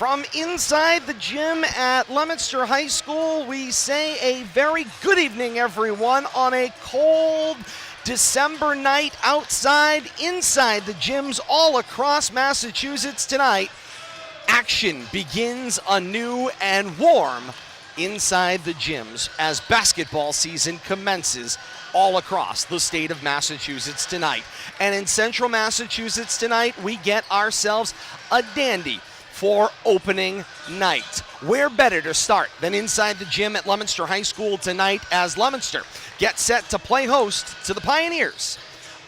From inside the gym at Leominster High School, we say a very good evening, everyone, on a cold December night outside, inside the gyms all across Massachusetts tonight. Action begins anew and warm inside the gyms as basketball season commences all across the state of Massachusetts tonight. And in central Massachusetts tonight, we get ourselves a dandy for opening night. Where better to start than inside the gym at Leominster High School tonight as Leominster gets set to play host to the Pioneers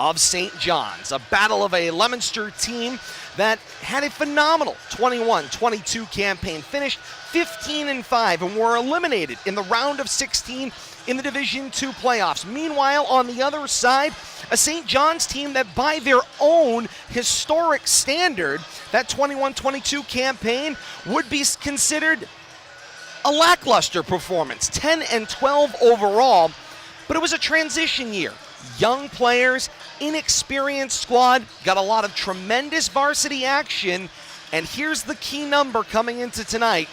of St. John's. A battle of a Leominster team that had a phenomenal 21-22 campaign, finished 15-5, and were eliminated in the round of 16 in the Division II playoffs. Meanwhile, on the other side, a St. John's team that by their own historic standard, that 21-22 campaign would be considered a lackluster performance, 10-12 overall, but it was a transition year. Young players, inexperienced squad, got a lot of tremendous varsity action, and here's the key number coming into tonight.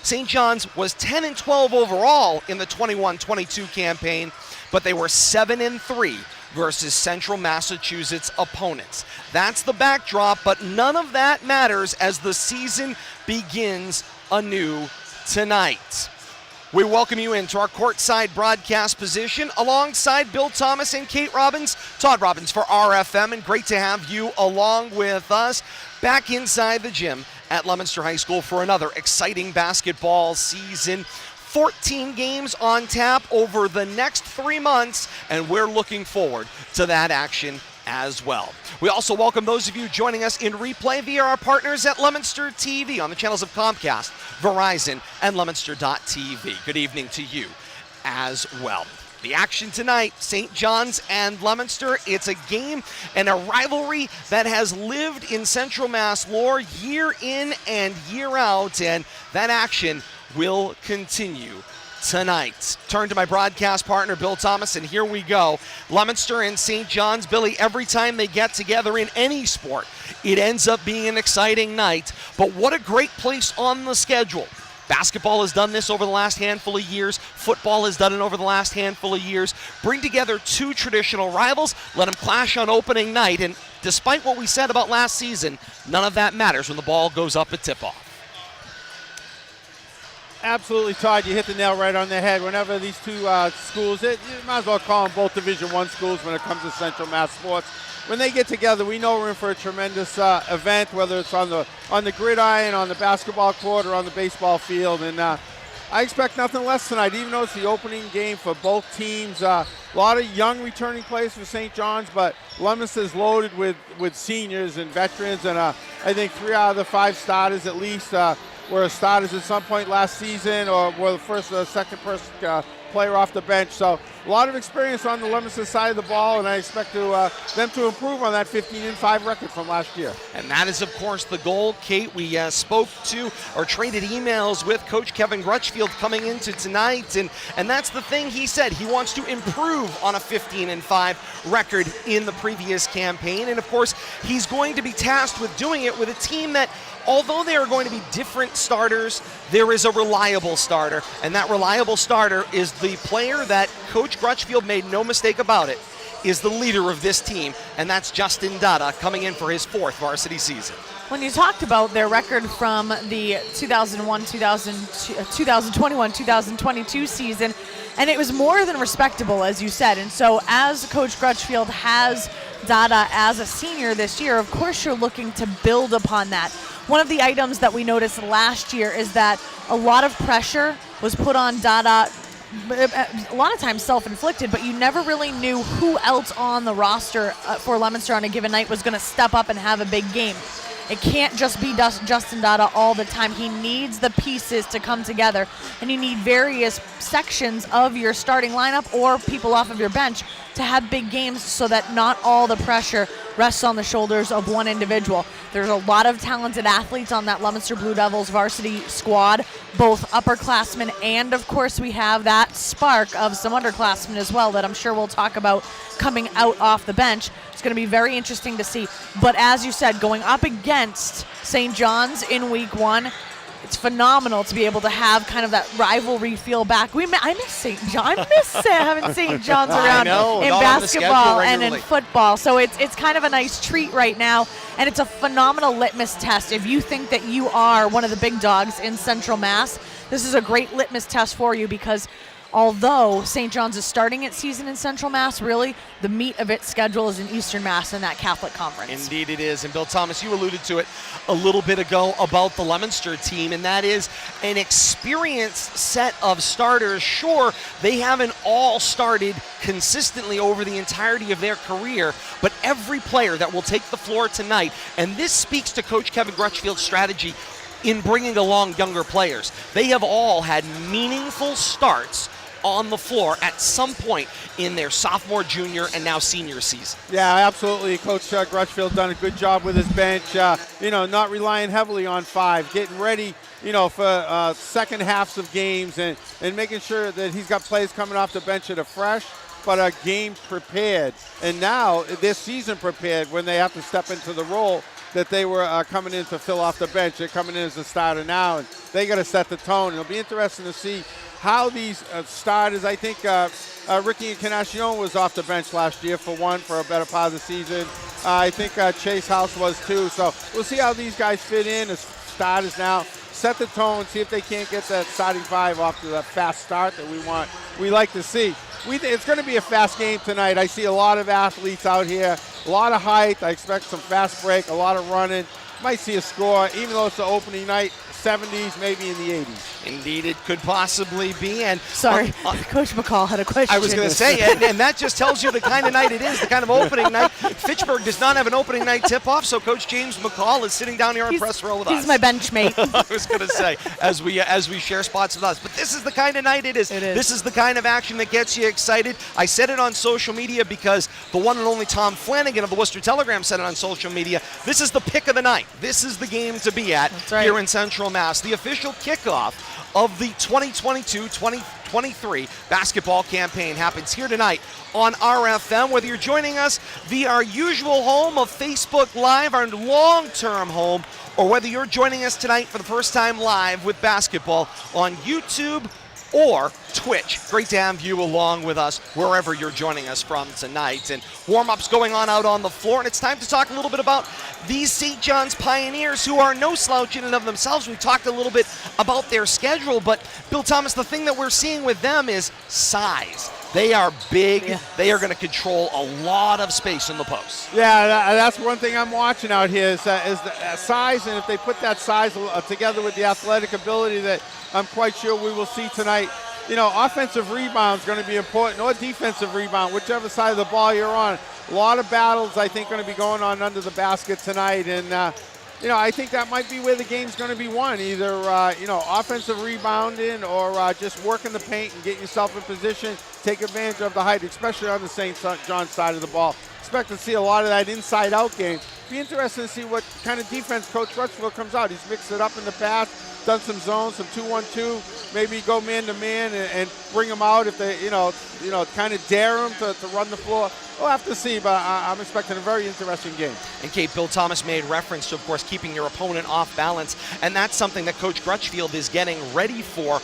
St. John's was 10-12 overall in the 21-22 campaign, but they were 7-3 versus Central Massachusetts opponents. That's the backdrop, but none of that matters as the season begins anew tonight. We welcome you into our courtside broadcast position alongside Bill Thomas and Kate Robbins, Todd Robbins for RFM, and great to have you along with us back inside the gym at Leominster High School for another exciting basketball season. 14 games on tap over the next 3 months, and we're looking forward to that action as well. We also welcome those of you joining us in replay via our partners at Leominster TV on the channels of Comcast, Verizon, and Leominster.tv. Good evening to you as well. The action tonight, St. John's and Leominster. It's a game and a rivalry that has lived in Central Mass lore year in and year out, and that action will continue tonight. Turn to my broadcast partner, Bill Thomas, and here we go. Leominster and St. John's. Billy, every time they get together in any sport, it ends up being an exciting night, but what a great place on the schedule. Basketball has done this over the last handful of years. Football has done it over the last handful of years. Bring together two traditional rivals, let them clash on opening night, and despite what we said about last season, none of that matters when the ball goes up at tip-off. Absolutely, Todd. You hit the nail right on the head. Whenever these two schools, you might as well call them both Division I schools when it comes to Central Mass sports. When they get together, we know we're in for a tremendous event, whether it's on the gridiron, on the basketball court, or on the baseball field. And I expect nothing less tonight, even though it's the opening game for both teams. A lot of young returning players for St. John's, but Leominster's loaded with seniors and veterans, and I think 3 out of the 5 starters at least were starters at some point last season, or were the first or second person player off the bench. So a lot of experience on the Leominster side of the ball, and I expect them to improve on that 15-5 record from last year. And that is, of course, the goal. Kate, we spoke to or traded emails with Coach Kevin Grutchfield coming into tonight, and that's the thing he said. He wants to improve on a 15-5 record in the previous campaign, and of course, he's going to be tasked with doing it with a team that, although they are going to be different starters, there is a reliable starter, and that reliable starter is the player that Coach Grutchfield made no mistake about it, is the leader of this team, and that's Justin Dada coming in for his 4th varsity season. When you talked about their record from the 2021-2022 season, and it was more than respectable, as you said, and so as Coach Grutchfield has Dada as a senior this year, of course you're looking to build upon that. One of the items that we noticed last year is that a lot of pressure was put on Dada, a lot of times self-inflicted, but you never really knew who else on the roster for Leominster on a given night was going to step up and have a big game. It can't just be Justin Dada all the time. He needs the pieces to come together, and you need various sections of your starting lineup or people off of your bench to have big games so that not all the pressure rests on the shoulders of one individual. There's a lot of talented athletes on that Leominster Blue Devils varsity squad, both upperclassmen, and of course we have that spark of some underclassmen as well that I'm sure we'll talk about coming out off the bench. It's going to be very interesting to see. But as you said, going up against St. John's in week 1, it's phenomenal to be able to have kind of that rivalry feel back. I miss St. John. I miss having St. John's around in basketball and in football. So it's kind of a nice treat right now, and it's a phenomenal litmus test. If you think that you are one of the big dogs in Central Mass, this is a great litmus test for you, because although St. John's is starting its season in Central Mass, really the meat of its schedule is in Eastern Mass in that Catholic Conference. Indeed it is. And Bill Thomas, you alluded to it a little bit ago about the Leominster team, and that is an experienced set of starters. Sure, they haven't all started consistently over the entirety of their career, but every player that will take the floor tonight, and this speaks to Coach Kevin Grutchfield's strategy in bringing along younger players. They have all had meaningful starts on the floor at some point in their sophomore, junior, and now senior season. Yeah, absolutely. Coach Grutchfield done a good job with his bench, not relying heavily on five, getting ready, for second halves of games, and making sure that he's got players coming off the bench that are fresh, but are game prepared. And now they're season prepared when they have to step into the role that they were coming in to fill off the bench. They're coming in as a starter now, and they got to set the tone. It'll be interesting to see how these starters, I think Ricky Encarnacion was off the bench last year for a better part of the season. I think Chase House was too. So we'll see how these guys fit in as starters now. Set the tone, see if they can't get that starting five off to that fast start that we like to see. It's going to be a fast game tonight. I see a lot of athletes out here, a lot of height. I expect some fast break, a lot of running. Might see a score, even though it's the opening night, 70s, maybe in the 80s. Indeed, it could possibly be. And sorry, Coach McCall had a question. I was going to say, and that just tells you the kind of night it is, the kind of opening night. Fitchburg does not have an opening night tip-off, so Coach James McCall is sitting down here on press row with us. He's my bench mate. I was going to say, as we share spots with us. But this is the kind of night it is. This is the kind of action that gets you excited. I said it on social media because the one and only Tom Flanagan of the Worcester Telegram said it on social media. This is the pick of the night. This is the game to be at here in Central Mass. The official kickoff of the 2022-2023 basketball campaign happens here tonight on RFM. Whether you're joining us via our usual home of Facebook Live, our long-term home, or whether you're joining us tonight for the first time live with basketball on YouTube or Twitch. Great to have you along with us wherever you're joining us from tonight. And warm-ups going on out on the floor, and it's time to talk a little bit about these St. John's Pioneers, who are no slouch in and of themselves. We talked a little bit about their schedule, but Bill Thomas, the thing that we're seeing with them is size. They are big. Yeah. They are going to control a lot of space in the post. Yeah, that's one thing I'm watching out here is the size, and if they put that size together with the athletic ability that I'm quite sure we will see tonight. Offensive rebound is going to be important, or defensive rebound, whichever side of the ball you're on. A lot of battles, I think, going to be going on under the basket tonight, and I think that might be where the game's going to be won, either offensive rebounding or just working the paint and getting yourself in position, take advantage of the height, especially on the St. John's side of the ball. Expect to see a lot of that inside-out game. Be interesting to see what kind of defense Coach Crutchfield comes out. He's mixed it up in the past, done some zones, some 2-1-2, maybe go man-to-man and bring them out if they, kind of dare them to run the floor. We'll have to see, but I'm expecting a very interesting game. And Kate, Bill Thomas made reference to, of course, keeping your opponent off balance, and that's something that Coach Grutchfield is getting ready for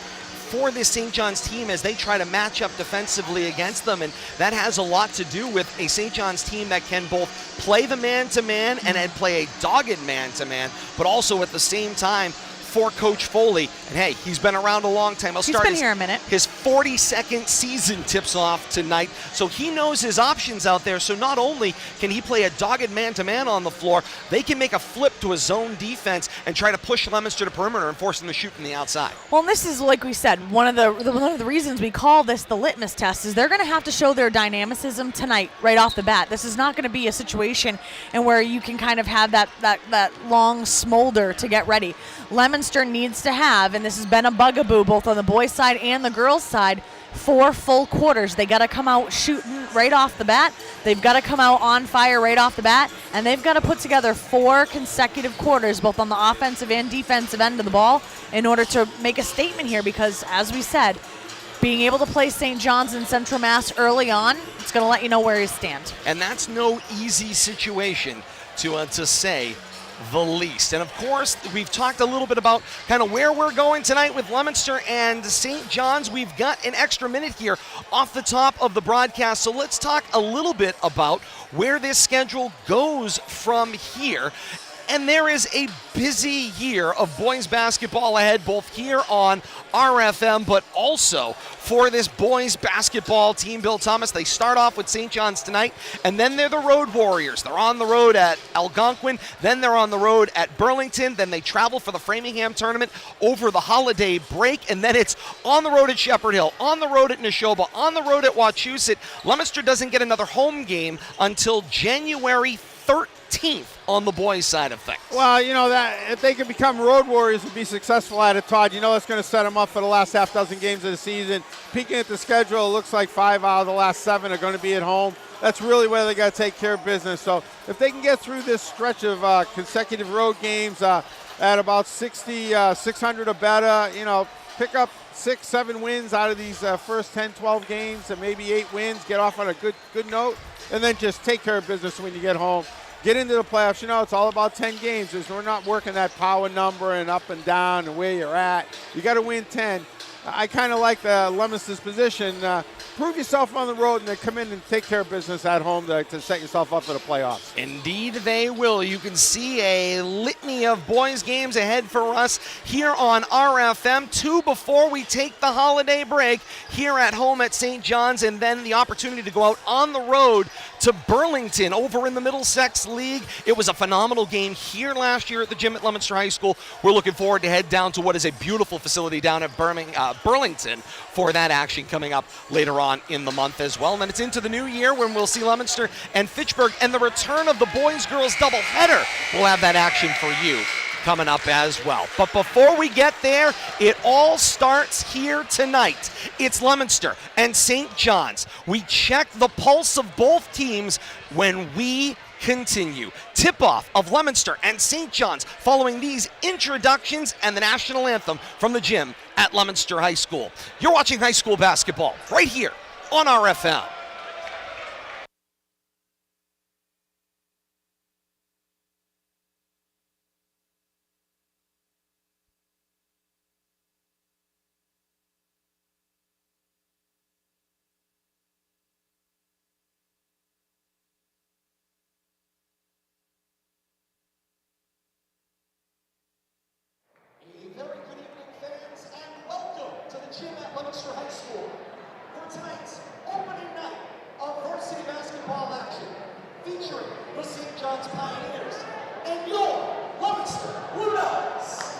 this St. John's team as they try to match up defensively against them, and that has a lot to do with a St. John's team that can both play the man-to-man and play a dogged man-to-man, but also at the same time for Coach Foley. And hey, he's been around a long time. He's been here a minute. His 42nd season tips off tonight, so he knows his options out there. So not only can he play a dogged man-to-man on the floor, they can make a flip to a zone defense and try to push Leominster to perimeter and force them to shoot from the outside. Well, and this is, like we said, one of the reasons we call this the litmus test is they're going to have to show their dynamicism tonight right off the bat. This is not going to be a situation and where you can kind of have that long smolder to get ready. Leominster needs to have, and this has been a bugaboo both on the boys' side and the girls' side, 4 full quarters. They got to come out shooting right off the bat. They've got to come out on fire right off the bat, and they've got to put together 4 consecutive quarters, both on the offensive and defensive end of the ball, in order to make a statement here, because, as we said, being able to play St. John's and Central Mass early on, it's going to let you know where you stand. And that's no easy situation to say, the least. And of course, we've talked a little bit about kind of where we're going tonight with Leominster and St. John's. We've got an extra minute here off the top of the broadcast, so let's talk a little bit about where this schedule goes from here. And there is a busy year of boys basketball ahead, both here on RFM, but also for this boys basketball team. Bill Thomas, they start off with St. John's tonight, and then they're the Road Warriors. They're on the road at Algonquin, then they're on the road at Burlington, then they travel for the Framingham tournament over the holiday break, and then it's on the road at Shepherd Hill, on the road at Neshoba, on the road at Wachusett. Leominster doesn't get another home game until January 13th on the boys' side of things. Well, you know, that if they can become road warriors and be successful at it, Todd, you know that's going to set them up for the last half dozen games of the season. Peeking at the schedule, it looks like 5 out of the last 7 are going to be at home. That's really where they got to take care of business. So if they can get through this stretch of consecutive road games at about 600 or better, you know, pick up 6-7 wins out of these first 10-12 games, and maybe 8 wins, get off on a good note, and then just take care of business when you get home. Get into the playoffs. You know, it's all about 10 games. We're not working that power number and up and down and where you're at. You got to win 10. I kind of like the Leominster's position. Prove yourself on the road and then come in and take care of business at home to set yourself up for the playoffs. Indeed they will. You can see a litany of boys games ahead for us here on RFM. 2 before we take the holiday break here at home at St. John's, and then the opportunity to go out on the road to Burlington over in the Middlesex League. It was a phenomenal game here last year at the gym at Leominster High School. We're looking forward to head down to what is a beautiful facility down at Burlington for that action coming up later on in the month as well. And then it's into the new year when we'll see Leominster and Fitchburg and the return of the boys-girls doubleheader. We'll have that action for you coming up as well. But before we get there, it all starts here tonight. It's Leominster and St. John's. We check the pulse of both teams when we continue. Tip-off of Leominster and St. John's following these introductions and the national anthem from the gym at Leominster High School. You're watching high school basketball right here on RFM. Very good evening, fans, and welcome to the gym at Leominster High School for tonight's opening night of varsity basketball action featuring the St. John's Pioneers and your Leominster Bulldogs.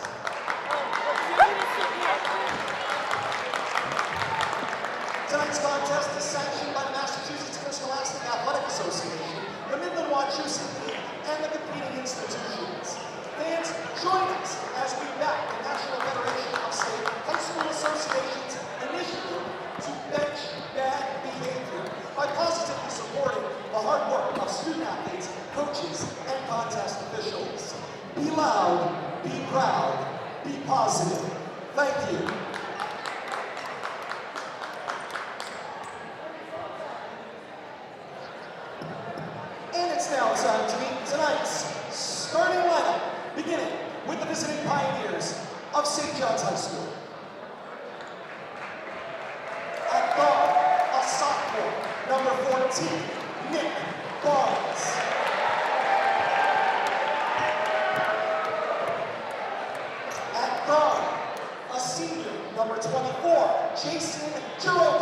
Tonight's contest is sanctioned by the Massachusetts Interscholastic Athletic Association, the Midland Wachusett League, and the competing institutions. Fans, join us as we back the National Federation of State High School Associations initiative to bench bad behavior by positively supporting the hard work of student athletes, coaches, and contest officials. Be loud, be proud, be positive. Thank you. And it's now time to meet tonight's starting lineup, beginning with the visiting Pioneers of St. John's High School. At guard, a sophomore, number 14, Nick Barnes. At guard, a senior, number 24, Jason Jerome.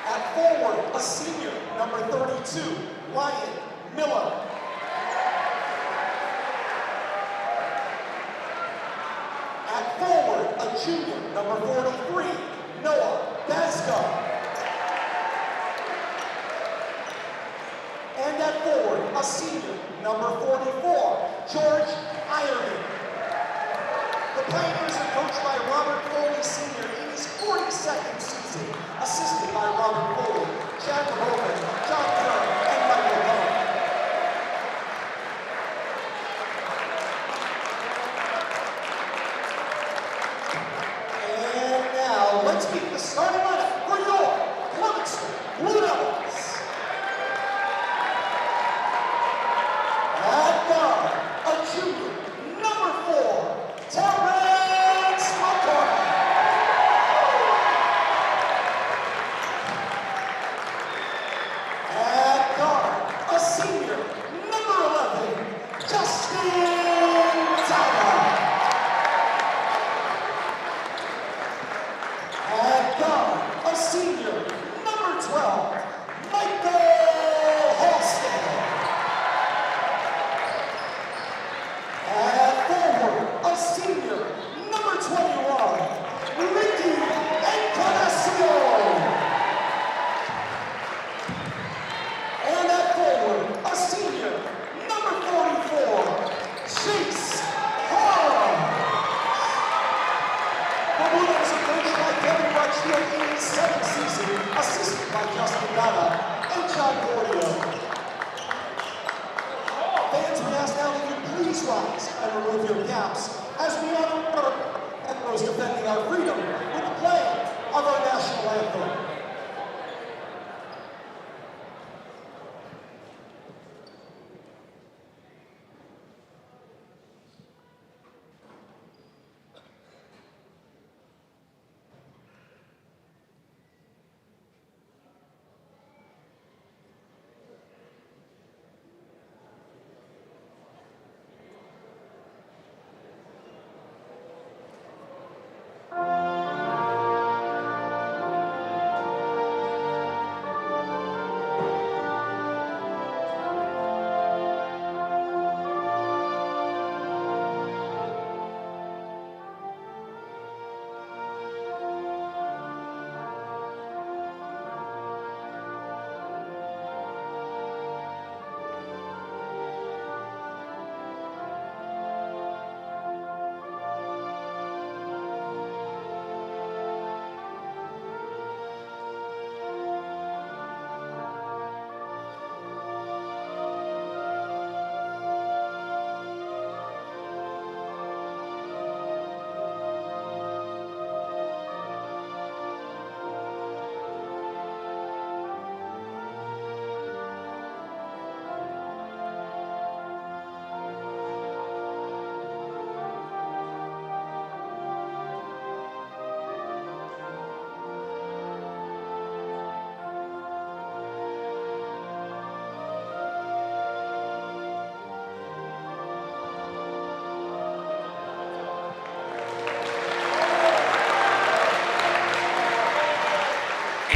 At forward, a senior, number 32, Ryan Miller. At forward, a junior, number 43, Noah Basco. And at forward, a senior, number 44, George Ireland. The Pioneers are coached by Robert Foley Sr. in his 42nd season, assisted by Robert Foley, Jack Roman, John Kerr, and Michael Cohen. And now, let's meet the starting lineup for your Leominster Blue Devils.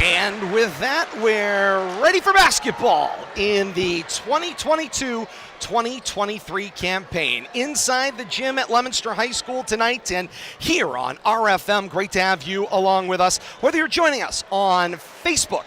And with that, we're ready for basketball in the 2022-2023 campaign. Inside the gym at Leominster High School tonight and here on RFM. Great to have you along with us. Whether you're joining us on Facebook,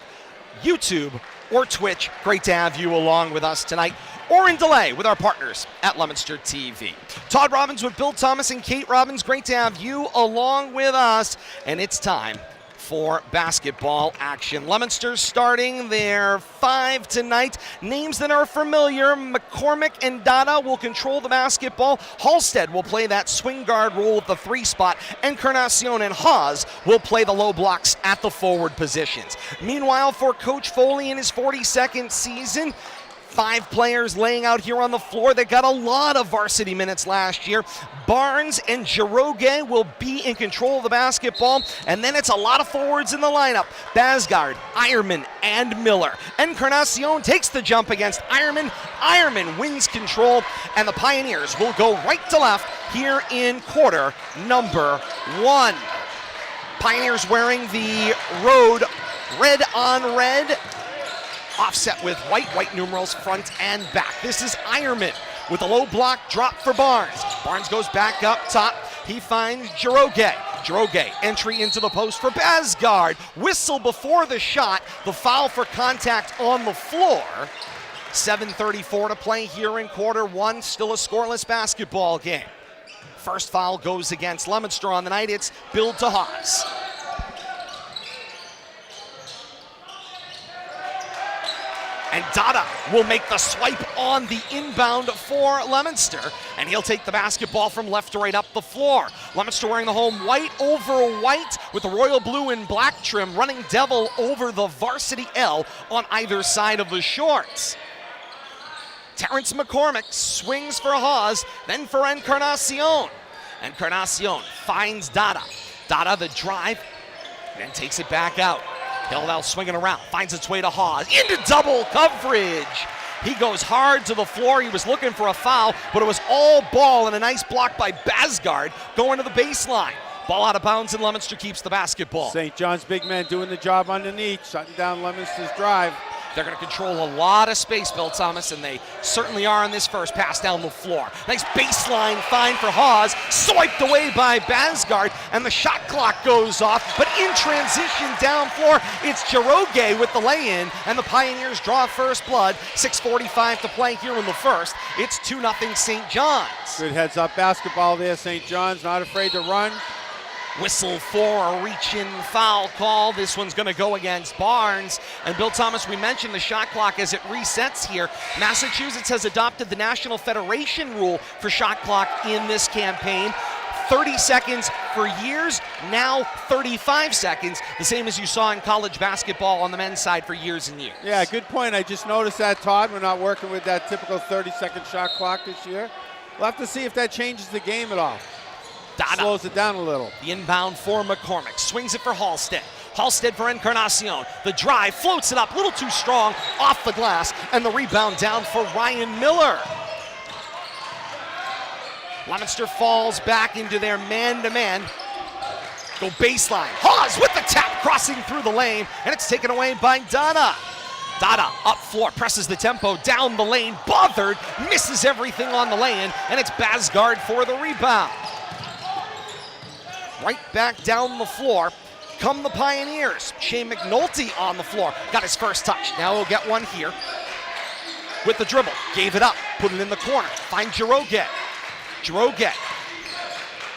YouTube, or Twitch, great to have you along with us tonight, or in delay with our partners at Leominster TV. Todd Robbins with Bill Thomas and Kate Robbins, great to have you along with us, and it's time for basketball action. Leominster starting their 5 tonight. Names that are familiar: McCormick and Dada will control the basketball. Halstead will play that swing guard role at the 3 spot. Encarnacion and Haas will play the low blocks at the forward positions. Meanwhile, for Coach Foley in his 42nd season, 5 players laying out here on the floor that got a lot of varsity minutes last year. Barnes and Giroge will be in control of the basketball, and then it's a lot of forwards in the lineup. Basgard, Ironman, and Miller. Encarnacion takes the jump against Ironman. Ironman wins control, and the Pioneers will go right to left here in quarter number 1. Pioneers wearing the road red on red, offset with white numerals front and back. This is Ironman with a low block drop for Barnes. Barnes goes back up top. He finds Giroge. Giroge entry into the post for Basgard. Whistle before the shot. The foul for contact on the floor. 7:34 to play here in quarter 1. Still a scoreless basketball game. First foul goes against Leominster on the night. It's Bill Haas. And Dada will make the swipe on the inbound for Leominster, and he'll take the basketball from left to right up the floor. Leominster wearing the home white over white with the royal blue and black trim, running devil over the varsity L on either side of the shorts. Terrence McCormick swings for Haas, then for Encarnacion. Encarnacion finds Dada. Dada the drive, then takes it back out. Hildell swinging around, finds its way to Haas, into double coverage. He goes hard to the floor. He was looking for a foul, but it was all ball and a nice block by Basgard going to the baseline. Ball out of bounds and Leominster keeps the basketball. St. John's big man doing the job underneath, shutting down Leominster's drive. They're going to control a lot of space, Bill Thomas, and they certainly are on this first pass down the floor. Nice baseline find for Haas, swiped away by Basgard, and the shot clock goes off. But in transition down floor, it's Giroge with the lay-in, and the Pioneers draw first blood. 6:45 to play here in the first. It's 2-0 St. John's. Good heads-up basketball there, St. John's, not afraid to run. Whistle for a reach-in foul call. This one's going to go against Barnes. And Bill Thomas, we mentioned the shot clock as it resets here. Massachusetts has adopted the National Federation rule for shot clock in this campaign. 30 seconds for years, now 35 seconds, the same as you saw in college basketball on the men's side for years and years. Yeah, good point. I just noticed that, Todd. We're not working with that typical 30-second shot clock this year. We'll have to see if that changes the game at all. Dada slows it down a little. The inbound for McCormick. Swings it for Halstead. Halstead for Encarnacion. The drive floats it up, a little too strong, off the glass, and the rebound down for Ryan Miller. Leominster falls back into their man-to-man. Go baseline. Haas with the tap, crossing through the lane, and it's taken away by Dada. Dada up floor, presses the tempo down the lane, bothered, misses everything on the lay-in, and it's Basgard for the rebound. Right back down the floor come the Pioneers. Shea McNulty on the floor, got his first touch. Now he'll get one here with the dribble. Gave it up, put it in the corner. Find Giroge. Giroge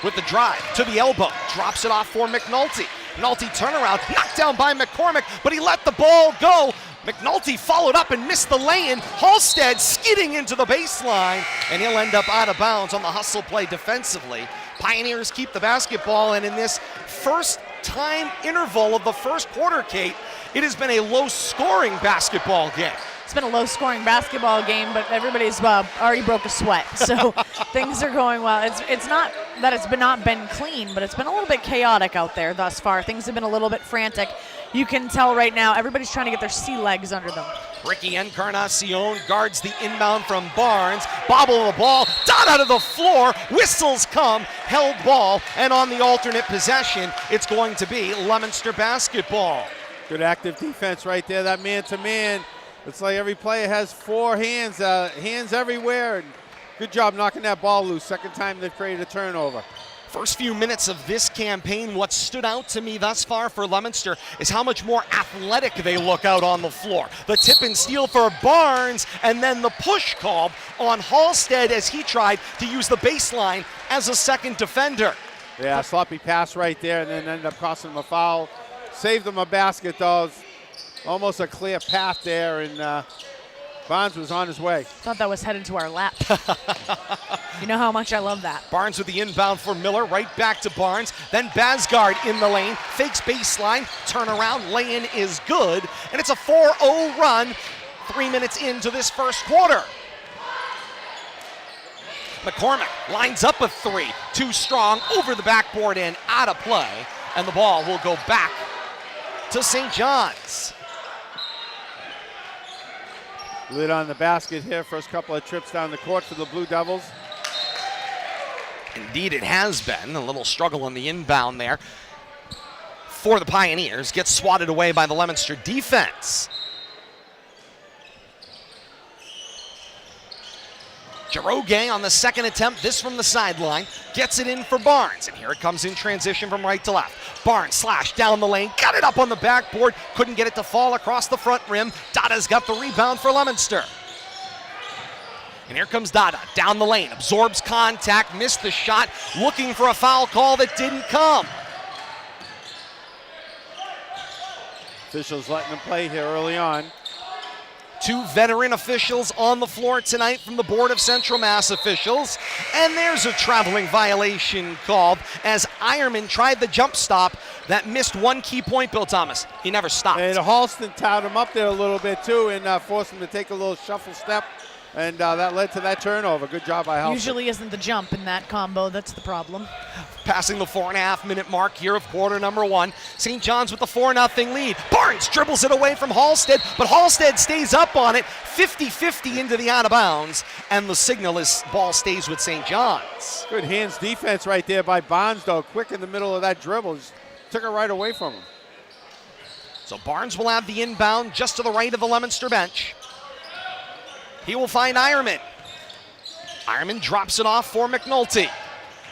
with the drive to the elbow. Drops it off for McNulty. McNulty turnaround, knocked down by McCormick, but he let the ball go. McNulty followed up and missed the lay-in. Halstead skidding into the baseline, and he'll end up out of bounds on the hustle play defensively. Pioneers keep the basketball, and in this first time interval of the first quarter, Kate, it has been a low-scoring basketball game. It's been a low-scoring basketball game, but everybody's already broke a sweat, so things are going well. It's not that it's not been clean, but it's been a little bit chaotic out there thus far. Things have been a little bit frantic. You can tell right now everybody's trying to get their sea legs under them. Ricky Encarnacion guards the inbound from Barnes. Bobble the ball, dot out of the floor. Whistles come, held ball, and on the alternate possession, it's going to be Leominster basketball. Good active defense right there, that man-to-man. It's like every player has 4 hands, hands everywhere. And good job knocking that ball loose. Second time they've created a turnover. First few minutes of this campaign, what stood out to me thus far for Leominster is how much more athletic they look out on the floor. The tip and steal for Barnes, and then the push call on Halstead as he tried to use the baseline as a second defender. Yeah, sloppy pass right there, and then ended up costing them a foul. Saved them a basket, though. Almost a clear path there, and Barnes was on his way. Thought that was headed to our lap. You know how much I love that. Barnes with the inbound for Miller, right back to Barnes. Then Basgard in the lane, fakes baseline, turn around, lay-in is good, and it's a 4-0 run 3 minutes into this first quarter. McCormick lines up a 3, too strong, over the backboard and out of play, and the ball will go back to St. John's. Lid on the basket here, first couple of trips down the court for the Blue Devils. Indeed, it has been. A little struggle in the inbound there for the Pioneers. Gets swatted away by the Leominster defense. Girogue on the second attempt, this from the sideline, gets it in for Barnes, and here it comes in transition from right to left. Barnes slashed down the lane, got it up on the backboard, couldn't get it to fall across the front rim. Dada's got the rebound for Leominster. And here comes Dada, down the lane, absorbs contact, missed the shot, looking for a foul call that didn't come. Officials letting them play here early on. 2 veteran officials on the floor tonight from the Board of Central Mass officials. And there's a traveling violation called as Ironman tried the jump stop that missed one key point, Bill Thomas. He never stopped. And Halston towed him up there a little bit too and forced him to take a little shuffle step. And that led to that turnover. Good job by Halston. Usually isn't the jump in that combo. That's the problem. Passing the 4.5-minute mark here of quarter number 1. St. John's with the 4-0 lead. Barnes dribbles it away from Halstead, but Halstead stays up on it. 50-50 into the out of bounds, and the signal is ball stays with St. John's. Good hands defense right there by Barnes, though. Quick in the middle of that dribble. Just took it right away from him. So Barnes will have the inbound just to the right of the Leominster bench. He will find Ironman. Ironman drops it off for McNulty.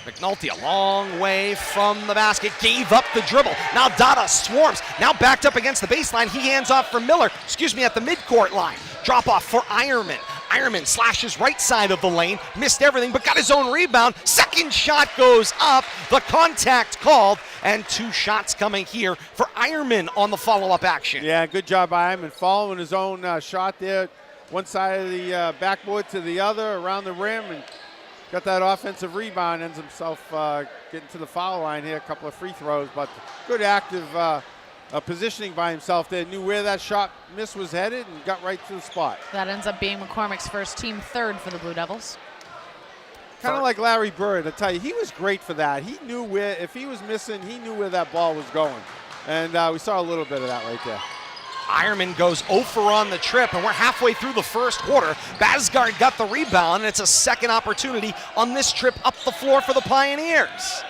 McNulty a long way from the basket, gave up the dribble. Now Dada swarms, now backed up against the baseline. He hands off for Miller, at the midcourt line. Drop off for Ironman. Ironman slashes right side of the lane, missed everything, but got his own rebound. Second shot goes up, the contact called, and 2 shots coming here for Ironman on the follow-up action. Yeah, good job by Ironman following his own shot there. One side of the backboard to the other, around the rim, and got that offensive rebound, ends himself getting to the foul line here, a couple of free throws, but good active positioning by himself there. Knew where that shot miss was headed and got right to the spot. That ends up being McCormick's first, team third for the Blue Devils. Kind of like Larry Bird, I tell you, he was great for that. He knew where, if he was missing, he knew where that ball was going. And we saw a little bit of that right there. Ironman goes 0 for on the trip, and we're halfway through the first quarter. Basgard got the rebound, and it's a second opportunity on this trip up the floor for the Pioneers.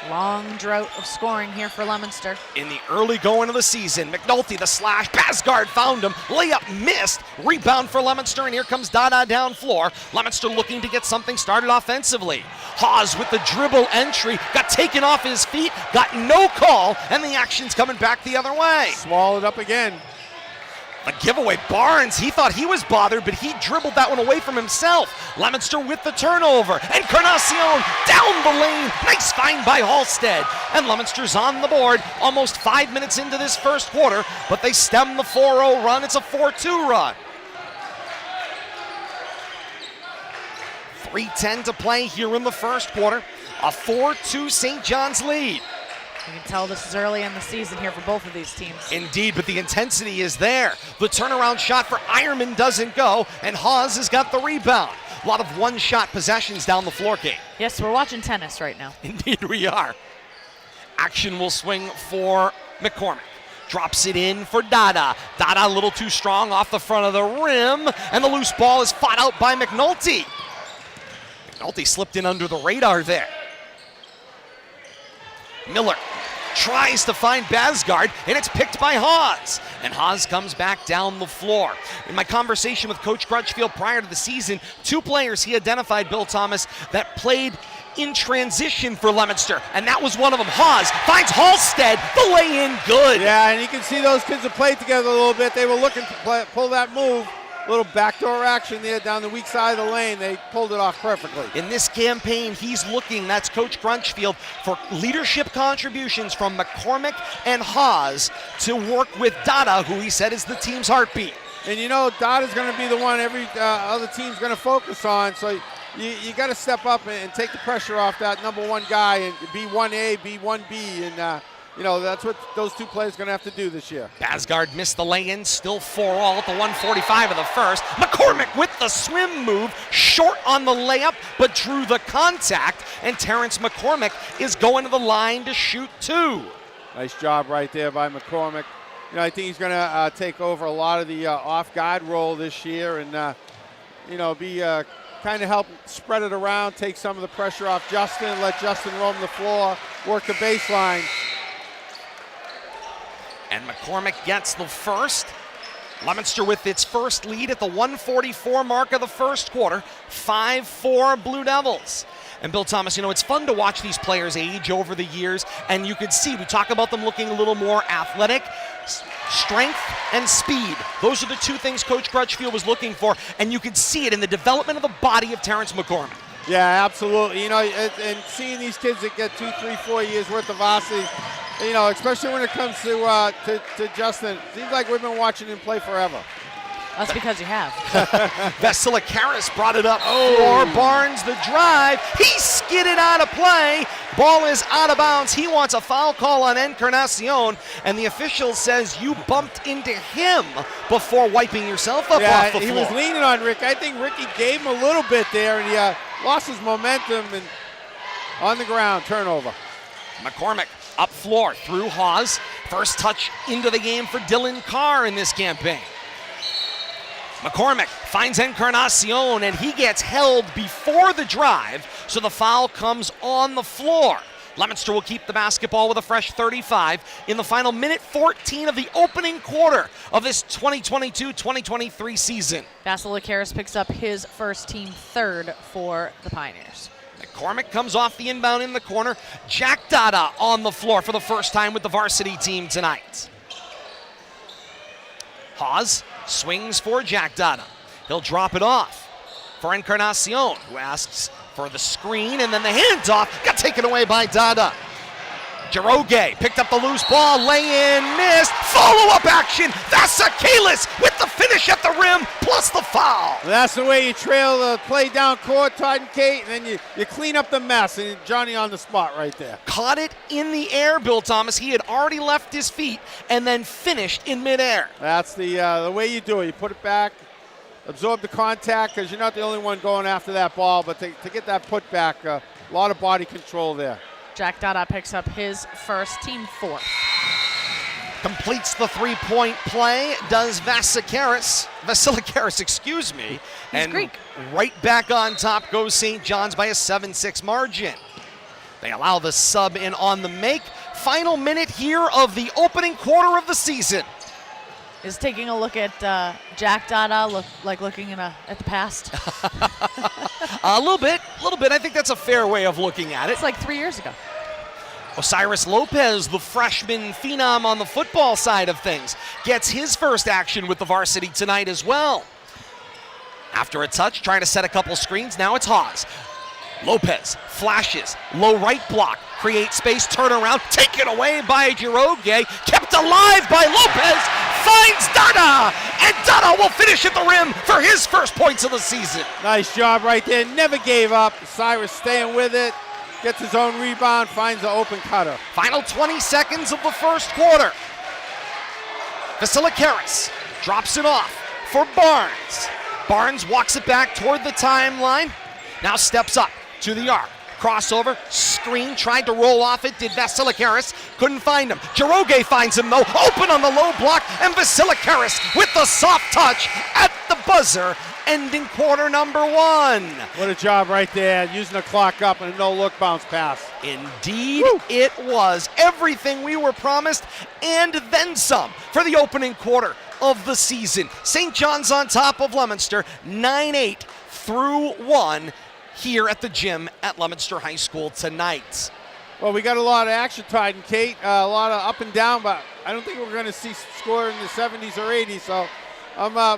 Long drought of scoring here for Leominster. In the early going of the season, McNulty the slash, Basgard found him, layup missed, rebound for Leominster, and here comes Dada down floor. Leominster looking to get something started offensively. Hawes with the dribble entry, got taken off his feet, got no call, and the action's coming back the other way. Swallowed up again. The giveaway, Barnes, he thought he was bothered, but he dribbled that one away from himself. Leominster with the turnover, and Carnacion down the lane. Nice find by Halstead. And Leominster's on the board almost 5 minutes into this first quarter, but they stem the 4-0 run. It's a 4-2 run. 3:10 to play here in the first quarter. A 4-2 St. John's lead. You can tell this is early in the season here for both of these teams. Indeed, but the intensity is there. The turnaround shot for Ironman doesn't go, and Hawes has got the rebound. A lot of one-shot possessions down the floor, Kate. Yes, we're watching tennis right now. Indeed we are. Action will swing for McCormick. Drops it in for Dada. Dada a little too strong off the front of the rim, and the loose ball is fought out by McNulty. McNulty slipped in under the radar there. Miller tries to find Basgard, and it's picked by Haas. And Haas comes back down the floor. In my conversation with Coach Crutchfield prior to the season, 2 players he identified, Bill Thomas, that played in transition for Leominster, and that was one of them. Haas finds Halstead, the lay-in good. Yeah, and you can see those kids have played together a little bit. They were looking to pull that move. Little backdoor action there down the weak side of the lane. They pulled it off perfectly. In this campaign, he's looking, that's Coach Crutchfield, for leadership contributions from McCormick and Haas to work with Dada, who he said is the team's heartbeat. And you know, Dada's going to be the one every other team's going to focus on. So you got to step up and take the pressure off that number 1 guy and be 1A, be 1B, and you know, that's what those 2 players are going to have to do this year. Basgard missed the lay-in, still 4-all at the 1:45 of the first. McCormick with the swim move, short on the layup, but drew the contact, and Terrence McCormick is going to the line to shoot 2. Nice job right there by McCormick. You know, I think he's going to take over a lot of the off-guard role this year and, you know, be kind of help spread it around, take some of the pressure off Justin, let Justin roam the floor, work the baseline. And McCormick gets the first. Leominster with its first lead at the 1:44 mark of the first quarter. 5-4 Blue Devils. And Bill Thomas, you know, it's fun to watch these players age over the years, and you could see, we talk about them looking a little more athletic, strength and speed. Those are the 2 things Coach Crutchfield was looking for, and you could see it in the development of the body of Terrence McCormick. Yeah, absolutely. You know, and seeing these kids that get 2, 3, 4 years worth of varsity, you know, especially when it comes to Justin, seems like we've been watching him play forever. That's because you have. Vasilikaris brought it up for Barnes, the drive. He skidded out of play. Ball is out of bounds. He wants a foul call on Encarnacion, and the official says you bumped into him before wiping yourself up off the floor. He was leaning on Rick. I think Ricky gave him a little bit there, and he lost his momentum, and on the ground, turnover. McCormick up floor through Haas. First touch into the game for Dylan Carr in this campaign. McCormick finds Encarnacion, and he gets held before the drive, so the foul comes on the floor. Leominster will keep the basketball with a fresh 35 in the final minute 14 of the opening quarter of this 2022-2023 season. Vasilikaris picks up his first team 3rd for the Pioneers. McCormick comes off the inbound in the corner. Jack Dada on the floor for the first time with the varsity team tonight. Haas swings for Jack Dada. He'll drop it off for Encarnacion, who asks for the screen, and then the handoff got taken away by Dada. Jiroge picked up the loose ball, lay-in, missed, follow-up action. Vasilikaris with the finish at the rim, plus the foul. That's the way you trail the play down court, Todd and Kate, and then you clean up the mess, and Johnny on the spot right there. Caught it in the air, Bill Thomas. He had already left his feet and then finished in midair. That's the way you do it. You put it back, absorb the contact, because you're not the only one going after that ball, but to get that put back, a lot of body control there. Jack Dada picks up his first team 4th. Completes the 3-point play, does Vasilikaris, excuse me. He's and Greek. Right back on top goes St. John's by a 7-6 margin. They allow the sub in on the make. Final minute here of the opening quarter of the season. Is taking a look at Jack Dada looking at the past? A little bit. I think that's a fair way of looking at it. It's like 3 years ago. Osiris Lopez, the freshman phenom on the football side of things, gets his first action with the varsity tonight as well. After a touch, trying to set a couple screens, now it's Haas. Lopez flashes, low right block, creates space, turn around, taken away by Jiroge, kept alive by Lopez, finds Dada, and Dada will finish at the rim for his first points of the season. Nice job right there, never gave up. Cyrus staying with it, gets his own rebound, finds the open cutter. Final 20 seconds of the first quarter. Vasilikaris drops it off for Barnes. Barnes walks it back toward the timeline, now steps up to the arc. Crossover, screen, tried to roll off it, did Vasilikaris, couldn't find him. Jiroge finds him though, open on the low block, and Vasilikaris with the soft touch at the buzzer ending quarter number 1. What a job right there, using the clock up and a no-look bounce pass. Indeed, it was everything we were promised and then some for the opening quarter of the season. St. John's on top of Leominster, 9-8 through 1 here at the gym at Leominster High School tonight. Well, we got a lot of action, Todd and Kate, a lot of up and down, but I don't think we're going to see score in the 70s or 80s, so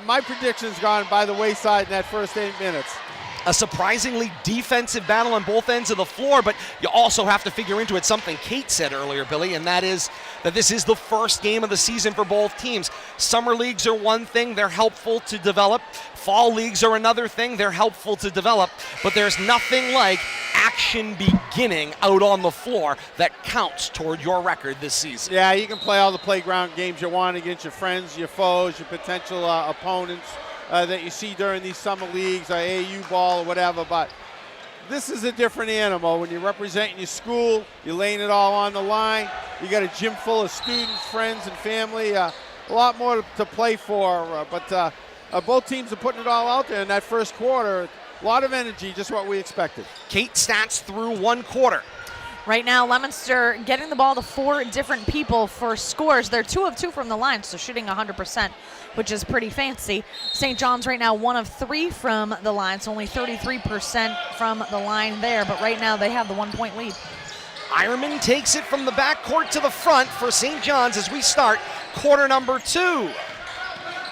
my prediction's gone by the wayside in that first 8 minutes. A surprisingly defensive battle on both ends of the floor, but you also have to figure into it something Kate said earlier, Billy, and that is that this is the first game of the season for both teams. Summer leagues are one thing, they're helpful to develop. Fall leagues are another thing, they're helpful to develop, but there's nothing like action beginning out on the floor that counts toward your record this season. Yeah, you can play all the playground games you want against your friends, your foes, your potential opponents that you see during these summer leagues, AAU ball or whatever, but this is a different animal. When you're representing your school, you're laying it all on the line. You got a gym full of students, friends, and family. A lot more to play for, but both teams are putting it all out there in that first quarter. A lot of energy, just what we expected. Kate stats through one quarter. Right now, Leominster getting the ball to 4 different people for scores. They're 2 of 2 from the line, so shooting 100%, which is pretty fancy. St. John's right now 1 of 3 from the line, so only 33% from the line there, but right now they have the 1-point lead. Ironman takes it from the backcourt to the front for St. John's as we start quarter number 2.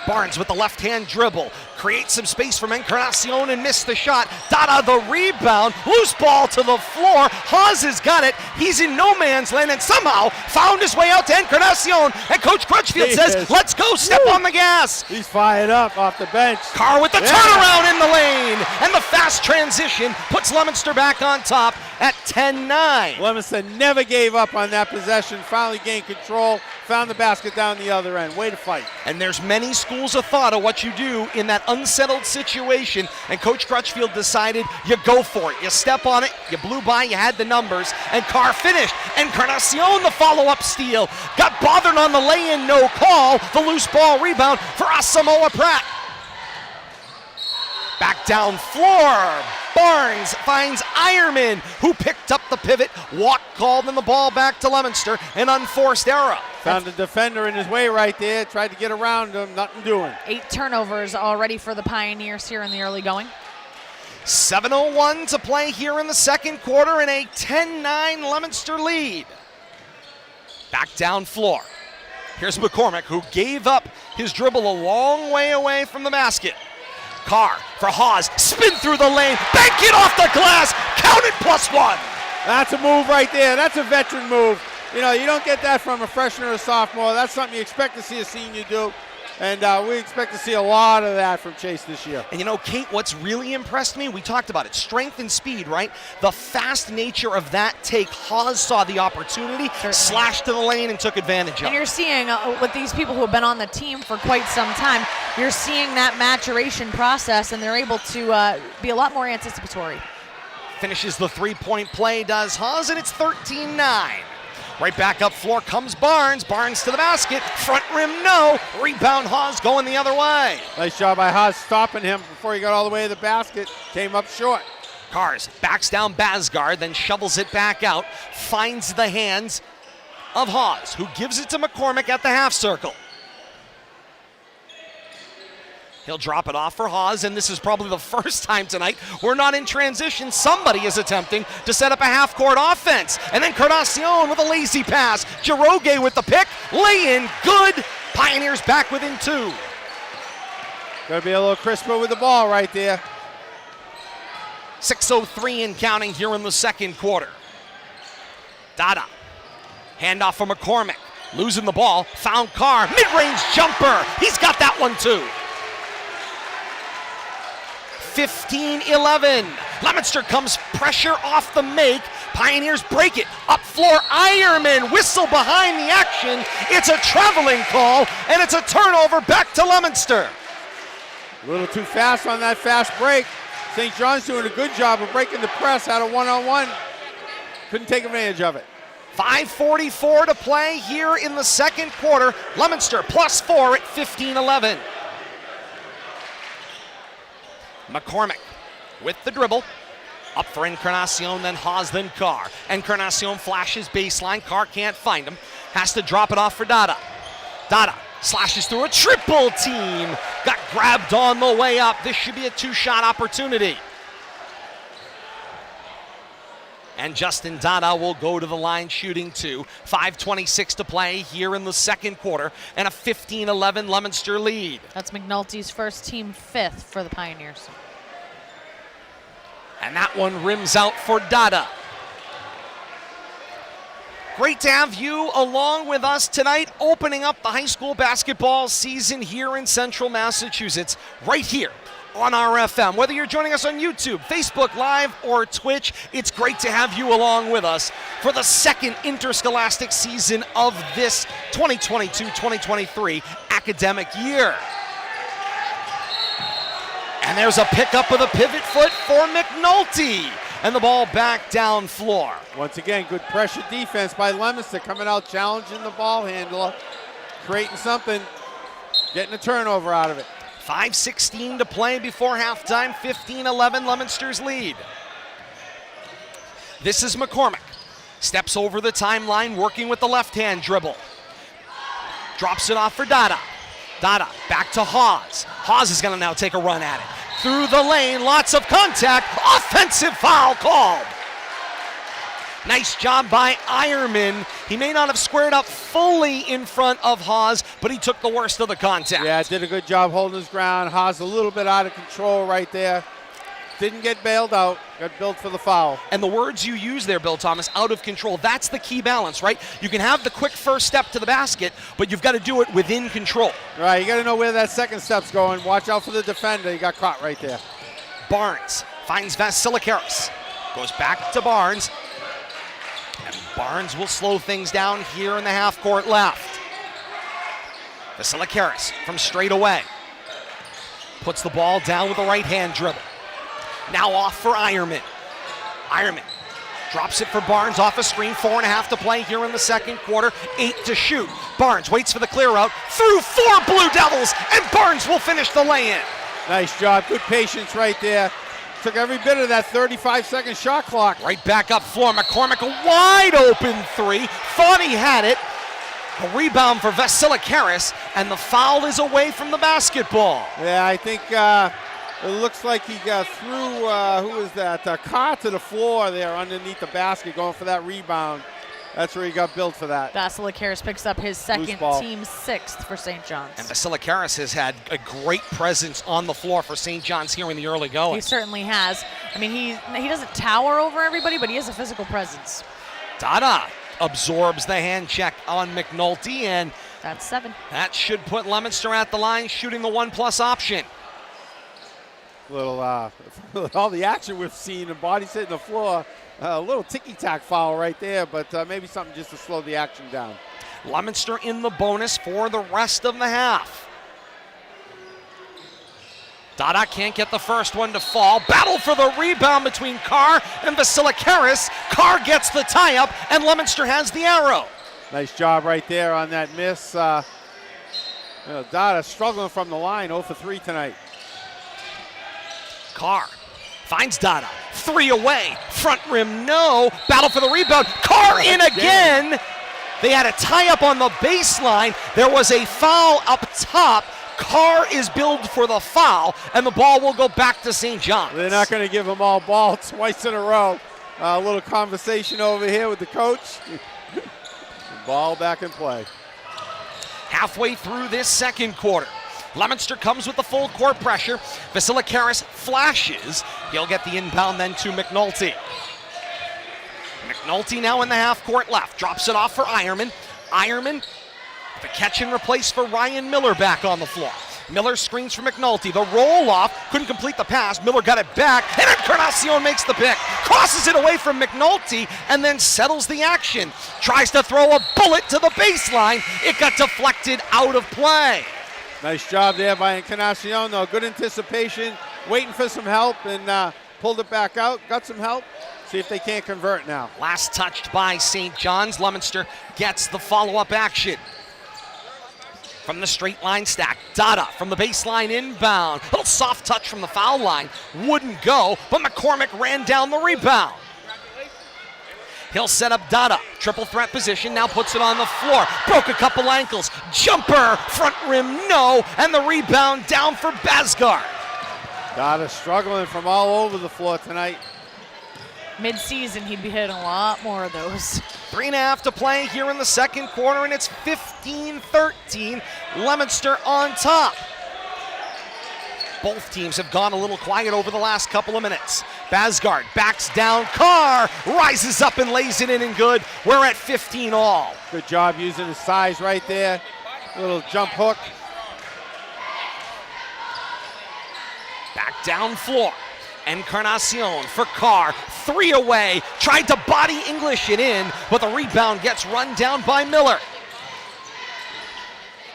Barnes with the left-hand dribble, creates some space from Encarnacion and missed the shot. Dada the rebound, loose ball to the floor. Haas has got it. He's in no man's land and somehow found his way out to Encarnacion. And Coach Crutchfield says, let's go, step on the gas. He's fired up off the bench. Carr with the turnaround in the lane. And the fast transition puts Leominster back on top at 10-9. Leominster never gave up on that possession, finally gained control, found the basket down the other end. Way to fight. And there's many schools of thought of what you do in that unsettled situation, and Coach Crutchfield decided you go for it. You step on it, you blew by, you had the numbers, and Carr finished. Encarnacion, the follow-up steal. Got bothered on the lay-in, no call. The loose ball rebound for Asamoah Pratt. Back down floor. Barnes finds Ironman, who picked up the pivot. Walk called and the ball back to Leominster. An unforced error. Found a defender in his way right there. Tried to get around him. Nothing doing. 8 turnovers already for the Pioneers here in the early going. 7:01 to play here in the second quarter and a 10-9 Leominster lead. Back down floor. Here's McCormick, who gave up his dribble a long way away from the basket. Carr for Haas, spin through the lane, bank it off the glass, count it +1. That's a move right there. That's a veteran move. You know, you don't get that from a freshman or a sophomore. That's something you expect to see a senior do. And we expect to see a lot of that from Chase this year. And you know, Kate, what's really impressed me, we talked about it, strength and speed, right? The fast nature of that take, Haas saw the opportunity, slashed to the lane and took advantage of it. And you're seeing with these people who have been on the team for quite some time, you're seeing that maturation process, and they're able to be a lot more anticipatory. Finishes the three-point play, does Haas, and it's 13-9. Right back up floor comes Barnes. Barnes to the basket. Front rim, no. Rebound, Haas going the other way. Nice job by Haas stopping him before he got all the way to the basket. Came up short. Cars backs down Basgard, then shovels it back out. Finds the hands of Haas, who gives it to McCormick at the half circle. He'll drop it off for Haas, and this is probably the first time tonight we're not in transition. Somebody is attempting to set up a half-court offense. And then Cardacion with a lazy pass. Jiroge with the pick. Lay-in, good. Pioneers back within 2. Gonna be a little crisper with the ball right there. 6:03 and counting here in the second quarter. Dada. Handoff for McCormick. Losing the ball. Found Carr. Mid-range jumper. He's got that one too. 15-11. Leominster comes pressure off the make. Pioneers break it. Up floor, Ironman. Whistle behind the action. It's a traveling call, and it's a turnover back to Leominster. A little too fast on that fast break. St. John's doing a good job of breaking the press out of one-on-one. Couldn't take advantage of it. 5:44 to play here in the second quarter. Leominster +4 at 15-11. McCormick with the dribble. Up for Encarnacion, then Haas, then Carr. Encarnacion flashes baseline. Carr can't find him. Has to drop it off for Dada. Dada slashes through a triple team. Got grabbed on the way up. This should be a two-shot opportunity. And Justin Dada will go to the line shooting two. 5:26 to play here in the second quarter, and a 15-11 Leominster lead. That's McNulty's first, team fifth for the Pioneers. And that one rims out for Dada. Great to have you along with us tonight, opening up the high school basketball season here in Central Massachusetts, right here on our FM. Whether you're joining us on YouTube, Facebook Live, or Twitch, it's great to have you along with us for the second interscholastic season of this 2022-2023 academic year. And there's a pickup of the pivot foot for McNulty. And the ball back down floor. Once again, good pressure defense by Leominster, coming out challenging the ball handler, creating something, getting a turnover out of it. 5:16 to play before halftime, 15-11 Leominster's lead. This is McCormick. Steps over the timeline, working with the left-hand dribble. Drops it off for Dada. Dada back to Haas. Haas is going to now take a run at it. Through the lane, lots of contact. Offensive foul called. Nice job by Ironman. He may not have squared up fully in front of Haas, but he took the worst of the contact. Yeah, did a good job holding his ground. Haas a little bit out of control right there. Didn't get bailed out, got billed for the foul. And the words you use there, Bill Thomas, out of control, that's the key balance, right? You can have the quick first step to the basket, but you've got to do it within control. Right, you got to know where that second step's going. Watch out for the defender. He got caught right there. Barnes finds Vasilikaris. Goes back to Barnes. And Barnes will slow things down here in the half court left. Vasilikaris from straight away. Puts the ball down with a right-hand dribble. Now off for Ironman. Ironman drops it for Barnes off a screen. 4.5 to play here in the second quarter. 8 to shoot. Barnes waits for the clear out. Through 4 Blue Devils, and Barnes will finish the lay-in. Nice job. Good patience right there. Took every bit of that 35-second shot clock. Right back up floor. McCormick, a wide open three. Thought he had it. A rebound for Vasilikaris, and the foul is away from the basketball. Yeah, I think it looks like he got through, who was that? Carr to the floor there underneath the basket going for that rebound. That's where he got billed for that. Vasilikaris picks up his second, team sixth for St. John's. And Vasilikaris has had a great presence on the floor for St. John's here in the early going. He certainly has. I mean, he doesn't tower over everybody, but he has a physical presence. Dada absorbs the hand check on McNulty, and that's 7. That should put Leominster at the line, shooting the 1+ option. Little, all the action we've seen, and bodies hitting the floor. A little ticky-tack foul right there, but maybe something just to slow the action down. Leominster in the bonus for the rest of the half. Dada can't get the first one to fall. Battle for the rebound between Carr and Vasilikaris. Carr gets the tie-up, and Leominster has the arrow. Nice job right there on that miss. Dada struggling from the line, 0 for 3 tonight. Carr finds Dada. 3 away. Front rim, no. Battle for the rebound. Carr in again. They had a tie-up on the baseline. There was a foul up top. Carr is billed for the foul, and the ball will go back to St. John's. They're not going to give them all ball twice in a row. A little conversation over here with the coach. Ball back in play. Halfway through this second quarter, Leominster comes with the full court pressure. Vasilikaris flashes. He'll get the inbound then to McNulty. McNulty now in the half court left. Drops it off for Ironman. Ironman, the catch and replace for Ryan Miller back on the floor. Miller screens for McNulty. The roll off, couldn't complete the pass. Miller got it back, and Encarnacion makes the pick. Crosses it away from McNulty, and then settles the action. Tries to throw a bullet to the baseline. It got deflected out of play. Nice job there by Encarnacion, though. Good anticipation, waiting for some help, and pulled it back out. Got some help. See if they can't convert now. Last touched by St. John's. Leominster gets the follow-up action. From the straight line stack, Dada from the baseline inbound. Little soft touch from the foul line. Wouldn't go, but McCormick ran down the rebound. He'll set up Dada. Triple threat position, now puts it on the floor. Broke a couple ankles. Jumper, front rim, no. And the rebound down for Basgard. Dada struggling from all over the floor tonight. Mid-season, he'd be hitting a lot more of those. 3.5 to play here in the second quarter, and it's 15-13. Leominster on top. Both teams have gone a little quiet over the last couple of minutes. Basgard backs down. Carr rises up and lays it in and good. We're at 15 all. Good job using his size right there. Little jump hook. Back down floor. Encarnacion for Carr. 3 away. Tried to body English it in, but the rebound gets run down by Miller.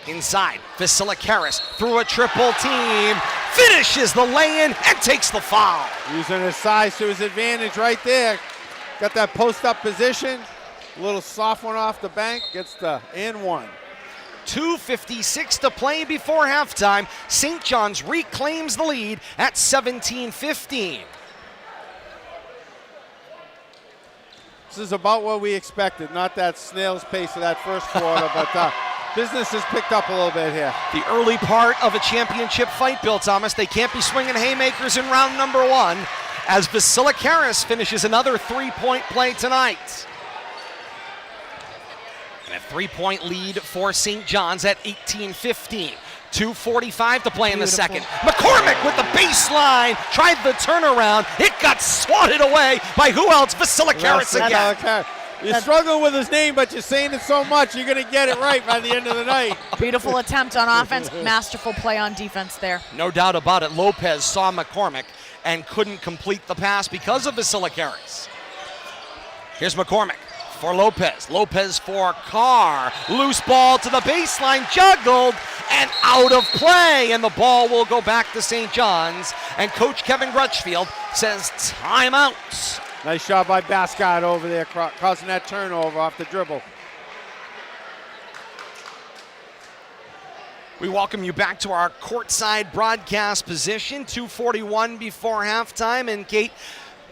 Inside, Vasilikaris through a triple team. Finishes the lay-in and takes the foul. Using his size to his advantage right there. Got that post-up position. A little soft one off the bank. Gets the and one. 2:56 to play before halftime. St. John's reclaims the lead at 17-15. This is about what we expected. Not that snail's pace of that first quarter, but business has picked up a little bit here. The early part of a championship fight, Bill Thomas. They can't be swinging haymakers in round number 1 as Vasilikaris finishes another 3-point play tonight. And a 3-point lead for St. John's at 18-15. 2:45 to play in the second. McCormick with the baseline, tried the turnaround. It got swatted away by who else? Vasilikaris again. You're struggling with his name, but you're saying it so much, you're going to get it right by the end of the night. Beautiful attempt on offense, masterful play on defense there. No doubt about it. Lopez saw McCormick and couldn't complete the pass because of Vasilikaris. Here's McCormick for Lopez. Lopez for Carr. Loose ball to the baseline, juggled and out of play. And the ball will go back to St. John's. And Coach Kevin Crutchfield says timeout. Nice job by Basgard over there, causing that turnover off the dribble. We welcome you back to our courtside broadcast position. 2:41 before halftime. And Kate,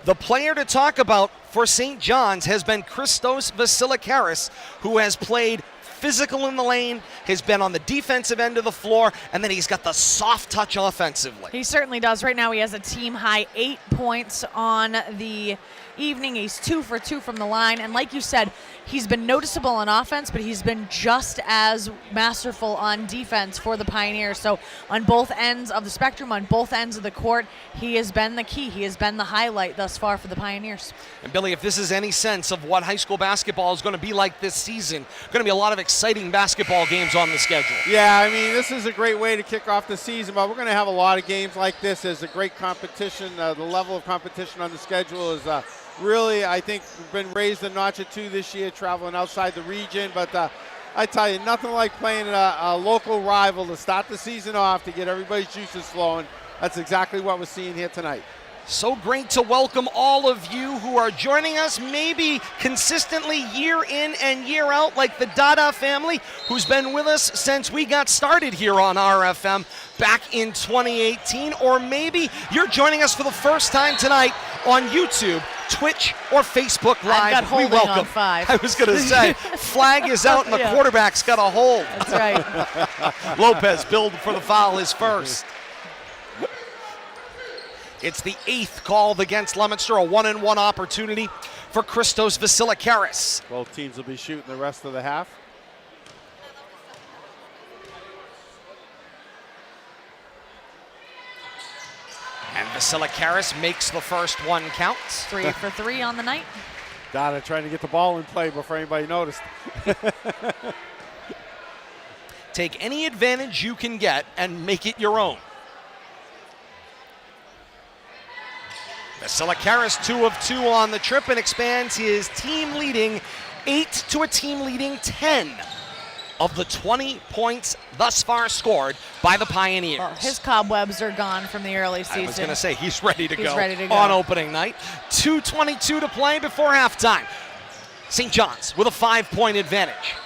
the player to talk about for St. John's has been Christos Vasilikaris, who has played physical in the lane, has been on the defensive end of the floor, and then he's got the soft touch offensively. He certainly does. Right now he has a team-high 8 points on the evening. He's 2 for 2 from the line, and like you said, he's been noticeable on offense, but he's been just as masterful on defense for the Pioneers. So on both ends of the spectrum, on both ends of the court, he has been the key. He has been the highlight thus far for the Pioneers. And Billy, if this is any sense of what high school basketball is going to be like this season, going to be a lot of exciting basketball games on the schedule. Yeah, I mean, this is a great way to kick off the season, but we're going to have a lot of games like this. There's a great competition. The level of competition on the schedule is really, I think, been raised a notch or two this year, traveling outside the region. But I tell you, nothing like playing a local rival to start the season off, to get everybody's juices flowing. That's exactly what we're seeing here tonight. So great to welcome all of you who are joining us, maybe consistently year in and year out, like the Dada family, who's been with us since we got started here on RFM back in 2018. Or maybe you're joining us for the first time tonight on YouTube, Twitch, or Facebook Live. I've got holding we welcome. on 5. I was going to say, flag is out and the quarterback's got a hold. That's right. Lopez billed for the foul, his first. It's the 8th called against Leominster, a 1-and-1 opportunity for Christos Vasilikaris. Both teams will be shooting the rest of the half. And Vasilikaris makes the first one count. 3 for 3 on the night. Dada trying to get the ball in play before anybody noticed. Take any advantage you can get and make it your own. Vasilikaris 2 of 2 on the trip and expands his team leading 8 to a team leading 10 of the 20 points thus far scored by the Pioneers. Well, his cobwebs are gone from the early season. I was going to say, he's ready to go ready to go on opening night. 2:22 to play before halftime. St. John's with a 5-point advantage.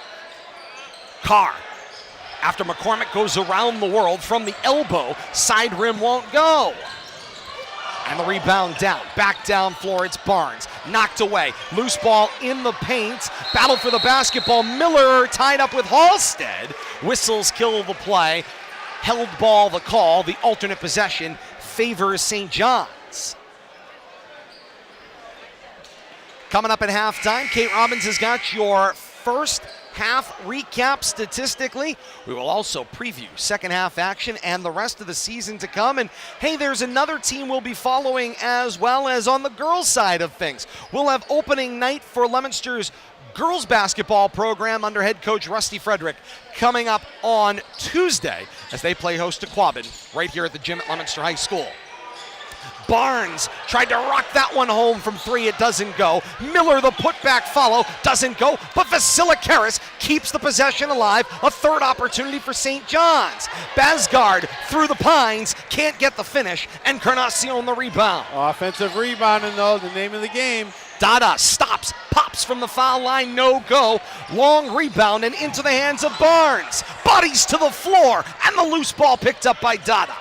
Carr After McCormick goes around the world from the elbow, side rim won't go. And the rebound down. Back down floor, it's Barnes. Knocked away. Loose ball in the paint. Battle for the basketball. Miller tied up with Halstead. Whistles kill the play. Held ball the call. The alternate possession favors St. John's. Coming up at halftime, Kate Robbins has got your first half recap statistically. We will also preview second half action and the rest of the season to come. And hey, there's another team we'll be following as well as on the girls' side of things. We'll have opening night for Leominster's girls basketball program under head coach Rusty Frederick coming up on Tuesday as they play host to Quabbin right here at the gym at Leominster High School. Barnes tried to rock that one home from three. It doesn't go. Miller, the putback follow, doesn't go. But Vasilikaris keeps the possession alive. A third opportunity for St. John's. Basgard through the pines, can't get the finish. Encarnacion the rebound. Offensive rebounding, though, the name of the game. Dada stops, pops from the foul line, no go. Long rebound and into the hands of Barnes. Bodies to the floor, and the loose ball picked up by Dada.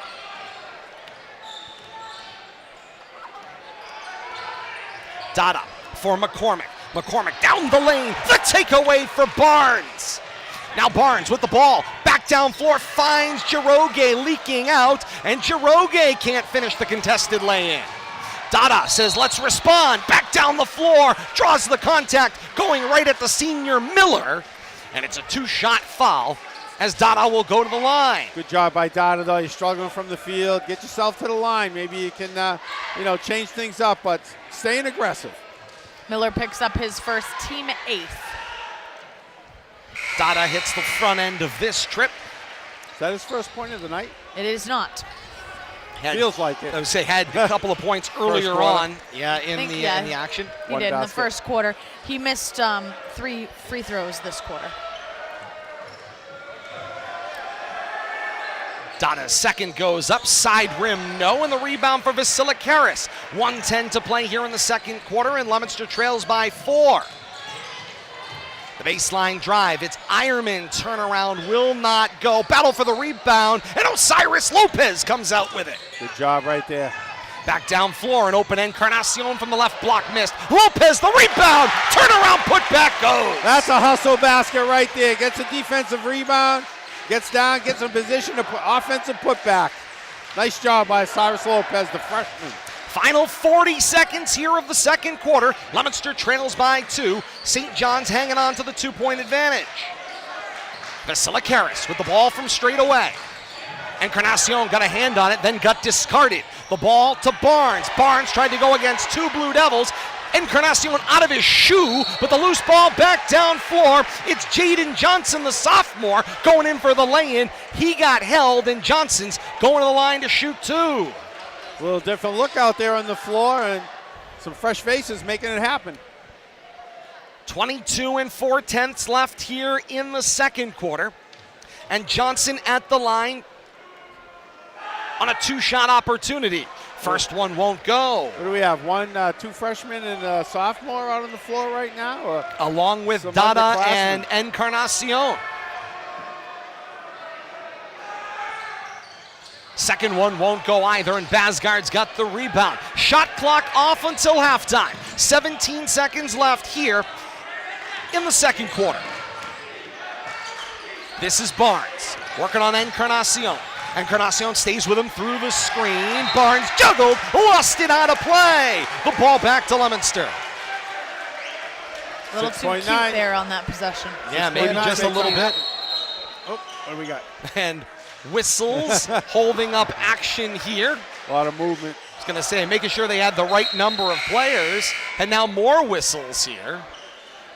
Dada for McCormick. McCormick down the lane. The takeaway for Barnes. Now Barnes with the ball. Back down floor. Finds Jiroge leaking out. And Jiroge can't finish the contested lay-in. Dada says, let's respond. Back down the floor. Draws the contact. Going right at the senior Miller. And it's a two-shot foul as Dada will go to the line. Good job by Dada, though. You're struggling from the field. Get yourself to the line. Maybe you can, change things up, but staying aggressive. Miller picks up his first team eighth. Dada hits the front end of this trip. Is that his first point of the night? It is not. Feels like it. I would say had a couple of points earlier on. Yeah, in the action. He did in the first quarter. He missed 3 free throws this quarter. Dada's second goes up, side rim no, and the rebound for Vasilikaris. 1:10 to play here in the second quarter, and Leominster trails by 4. The baseline drive, it's Ironman, turnaround will not go. Battle for the rebound, and Osiris Lopez comes out with it. Good job right there. Back down floor, an open Encarnacion from the left block missed. Lopez, the rebound, turnaround, putback goes. That's a hustle basket right there. Gets a defensive rebound. Gets down, gets in position to put offensive putback. Nice job by Cyrus Lopez, the freshman. Final 40 seconds here of the second quarter. Leominster trails by 2. St. John's hanging on to the 2-point advantage. Vasilikaris with the ball from straight away. Encarnacion got a hand on it, then got discarded. The ball to Barnes. Barnes tried to go against 2 Blue Devils. Encarnacion out of his shoe, but the loose ball back down floor. It's Jaden Johnson, the sophomore, going in for the lay-in. He got held, and Johnson's going to the line to shoot 2. A little different look out there on the floor, and some fresh faces making it happen. 22 4/10 left here in the second quarter. And Johnson at the line on a 2-shot opportunity. First one won't go. What do we have? 2 freshmen and a sophomore out on the floor right now? Or along with Dada and Encarnacion. Second one won't go either, and Basgard's got the rebound. Shot clock off until halftime. 17 seconds left here in the second quarter. This is Barnes working on Encarnacion. Encarnacion stays with him through the screen. Barnes juggled, lost it out of play. The ball back to Leominster. A little too cute there on that possession. Yeah, maybe just a little bit. Oh, what do we got? And Whistles holding up action here. A lot of movement. I was going to say, making sure they had the right number of players. And now more whistles here,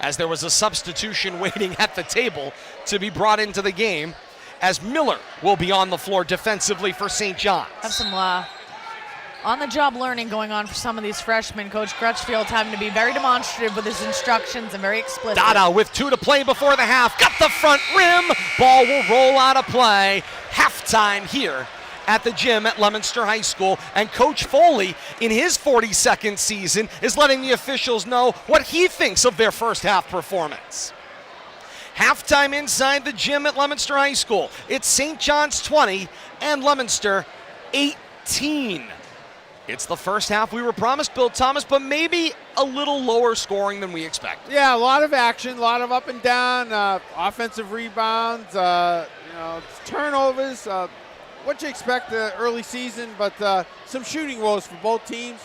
as there was a substitution waiting at the table to be brought into the game, as Miller will be on the floor defensively for St. John's. Have some on-the-job learning going on for some of these freshmen. Coach Crutchfield having to be very demonstrative with his instructions and very explicit. Dada with 2 to play before the half. Got the front rim. Ball will roll out of play. Halftime here at the gym at Leominster High School. And Coach Foley, in his 42nd season, is letting the officials know what he thinks of their first half performance. Halftime inside the gym at Leominster High School. It's St. John's 20 and Leominster 18. It's the first half we were promised, Bill Thomas, but maybe a little lower scoring than we expected. Yeah, a lot of action, a lot of up and down, offensive rebounds, turnovers. What you expect early season, but some shooting woes for both teams.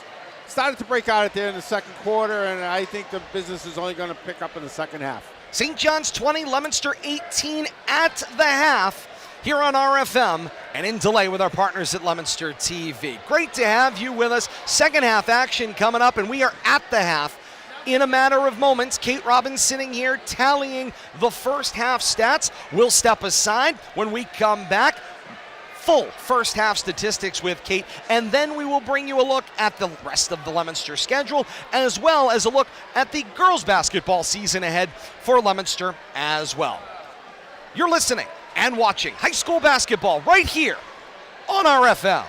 Started to break out at there in the second quarter, and I think the business is only going to pick up in the second half. St. John's 20, Leominster 18 at the half here on RFM and in delay with our partners at Leominster TV. Great to have you with us. Second half action coming up, and we are at the half in a matter of moments. Kate Robbins sitting here tallying the first half stats. We'll step aside when we come back. Full first half statistics with Kate, and then we will bring you a look at the rest of the Leominster schedule, as well as a look at the girls basketball season ahead for Leominster as well. You're listening and watching high school basketball right here on RFL.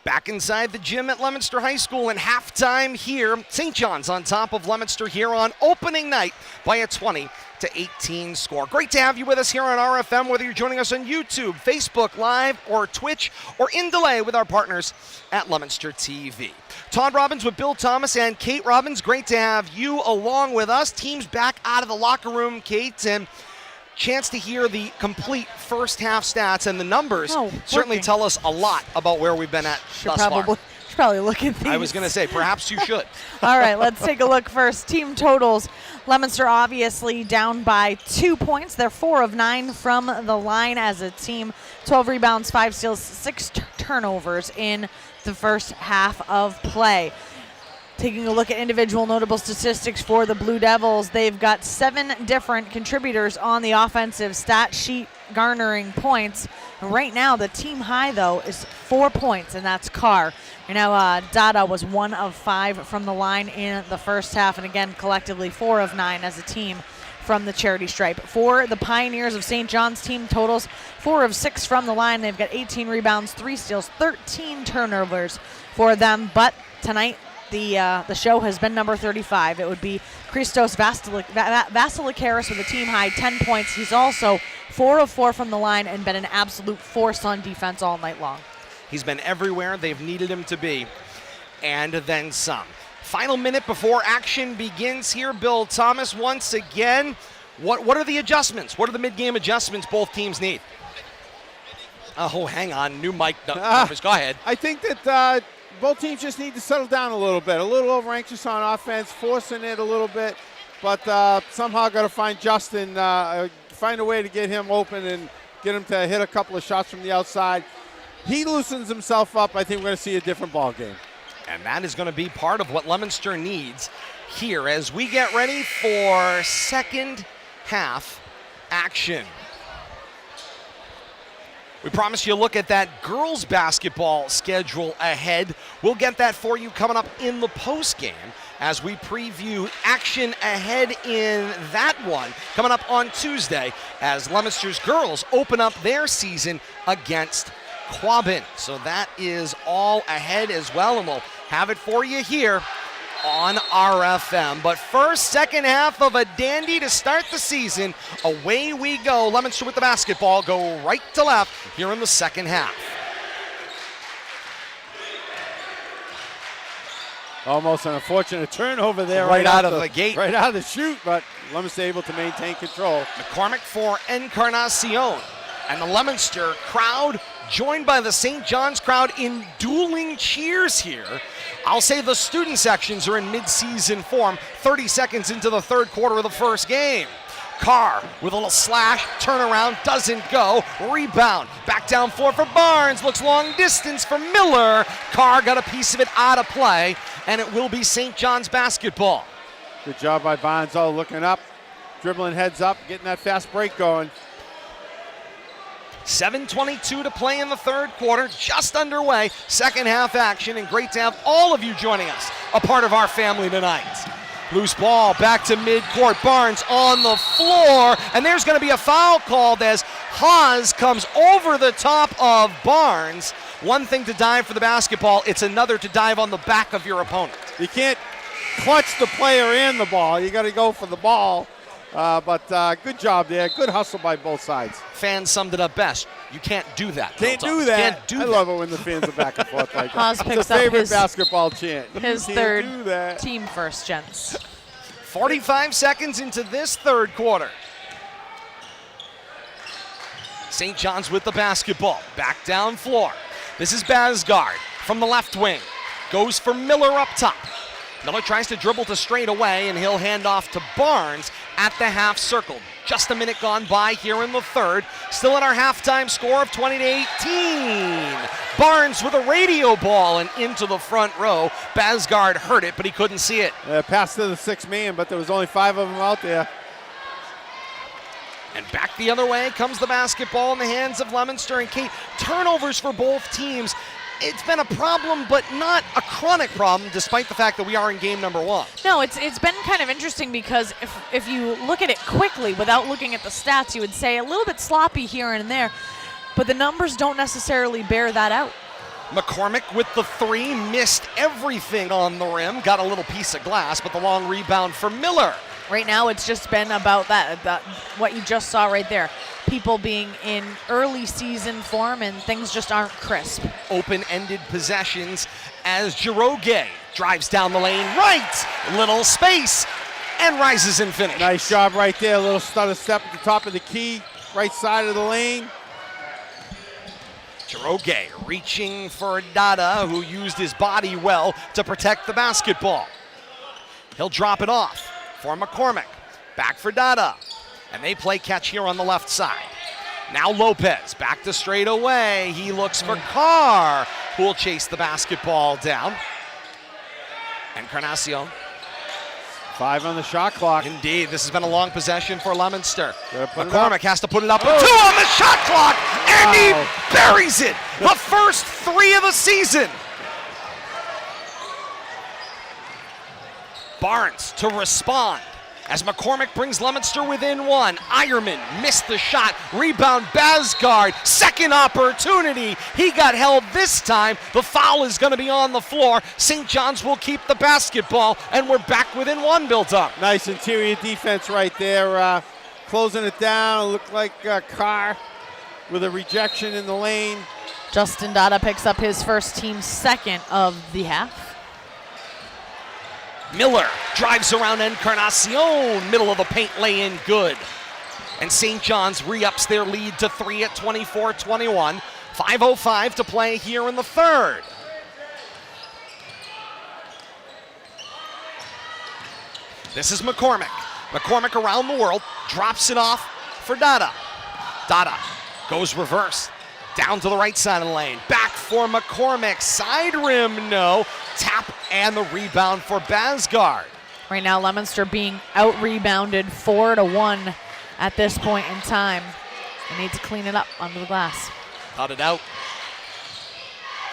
Back inside the gym at Leominster High School in halftime here. St. John's on top of Leominster here on opening night by a 20-18 score. Great to have you with us here on RFM, whether you're joining us on YouTube, Facebook Live, or Twitch, or in delay with our partners at Leominster TV. Todd Robbins with Bill Thomas and Kate Robbins. Great to have you along with us. Teams back out of the locker room, Kate, and chance to hear the complete first half stats, and the numbers certainly tell us a lot about where we've been at thus far. Should probably look at these. I was going to say, perhaps you should. All right, let's take a look first. Team totals. Leominster obviously down by 2 points. They're 4 of 9 from the line as a team. 12 rebounds, 5 steals, 6 turnovers in the first half of play. Taking a look at individual notable statistics for the Blue Devils, they've got 7 different contributors on the offensive stat sheet garnering points. And right now, the team high, though, is 4 points, and that's Carr. Dada was 1 of 5 from the line in the first half, and again, collectively 4 of 9 as a team from the charity stripe. For the Pioneers of St. John's, team totals 4 of 6 from the line. They've got 18 rebounds, 3 steals, 13 turnovers for them, but tonight, the show has been number 35. It would be Christos Vasilikaris with a team high 10 points. He's also 4 of 4 from the line and been an absolute force on defense all night long. He's been everywhere they've needed him to be, and then some. Final minute before action begins here. Bill Thomas once again. What are the adjustments? What are the mid-game adjustments both teams need? Oh, hang on. New mic. Go ahead. I think that both teams just need to settle down a little bit. A little over-anxious on offense, forcing it a little bit, but somehow got to find Justin, find a way to get him open and get him to hit a couple of shots from the outside. He loosens himself up. I think we're going to see a different ball game. And that is going to be part of what Leominster needs here as we get ready for second half action. We promised you a look at that girls basketball schedule ahead. We'll get that for you coming up in the postgame as we preview action ahead in that one coming up on Tuesday as Leominster's girls open up their season against Quabbin. So that is all ahead as well, and we'll have it for you here on RFM. But first, second half of a dandy to start the season. Away we go. Leominster with the basketball, go right to left here in the second half. Almost an unfortunate turnover there right out of the gate. Right out of the chute, but Leominster able to maintain control. McCormick for Encarnacion. And the Leominster crowd joined by the St. John's crowd in dueling cheers here. I'll say the student sections are in mid-season form, 30 seconds into the third quarter of the first game. Carr with a little slash, turnaround, doesn't go, rebound, back down floor for Barnes, looks long distance for Miller. Carr got a piece of it out of play, and it will be St. John's basketball. Good job by Barnes, looking up, dribbling heads up, getting that fast break going. 7:22 to play in the third quarter, just underway. Second half action, and great to have all of you joining us, a part of our family tonight. Loose ball back to midcourt. Barnes on the floor, and there's going to be a foul called as Haas comes over the top of Barnes. One thing to dive for the basketball, it's another to dive on the back of your opponent. You can't clutch the player and the ball. You got to go for the ball. But good job there. Good hustle by both sides. Fans summed it up best. You can't do that. Can't do that. I love it when the fans are back and forth like that. Haas picks it's a favorite basketball chant. His third team first, gents. 45 seconds into this third quarter. St. John's with the basketball. Back down floor. This is Basgard from the left wing. Goes for Miller up top. Miller tries to dribble to straight away, and he'll hand off to Barnes at the half circle. Just a minute gone by here in the third. Still at our halftime score of 20-18. Barnes with a radio ball and into the front row. Basgard heard it, but he couldn't see it. Pass to the sixth man, but there was only 5 of them out there. And back the other way comes the basketball in the hands of Leominster and Kate. Turnovers for both teams. It's been a problem, but not a chronic problem, despite the fact that we are in game number 1. No, it's been kind of interesting because if you look at it quickly without looking at the stats, you would say a little bit sloppy here and there, but the numbers don't necessarily bear that out. McCormick with the three, missed everything on the rim, got a little piece of glass, but the long rebound for Miller. Right now, it's just been about that what you just saw right there. People being in early season form and things just aren't crisp. Open-ended possessions as Giroge drives down the lane right, little space, and rises and finishes. Nice job right there, a little stutter step at the top of the key, right side of the lane. Giroge reaching for Dada, who used his body well to protect the basketball. He'll drop it off for McCormick. Back for Dada. And they play catch here on the left side. Now Lopez back to straight away. He looks for Carr, who will chase the basketball down. Encarnacion. 5 on the shot clock. Indeed, this has been a long possession for Leominster. McCormick has to put it up. 2 on the shot clock, and he buries it. The first 3 of the season. Barnes to respond as McCormick brings Leominster within 1. Ironman missed the shot. Rebound Basgard. Second opportunity. He got held this time. The foul is going to be on the floor. St. John's will keep the basketball, and we're back within 1 built up. Nice interior defense right there. Closing it down. It looked like Carr with a rejection in the lane. Justin Dada picks up his first team's second of the half. Miller drives around Encarnacion, middle of the paint, lay in good. And St. John's re-ups their lead to 3 at 24-21. 5:05 to play here in the third. This is McCormick. McCormick around the world, drops it off for Dada. Dada goes reverse, down to the right side of the lane. Back for McCormick, side rim, no. Tap and the rebound for Basgard. Right now, Leominster being out-rebounded 4-1 at this point in time. They need to clean it up under the glass. Cut it out.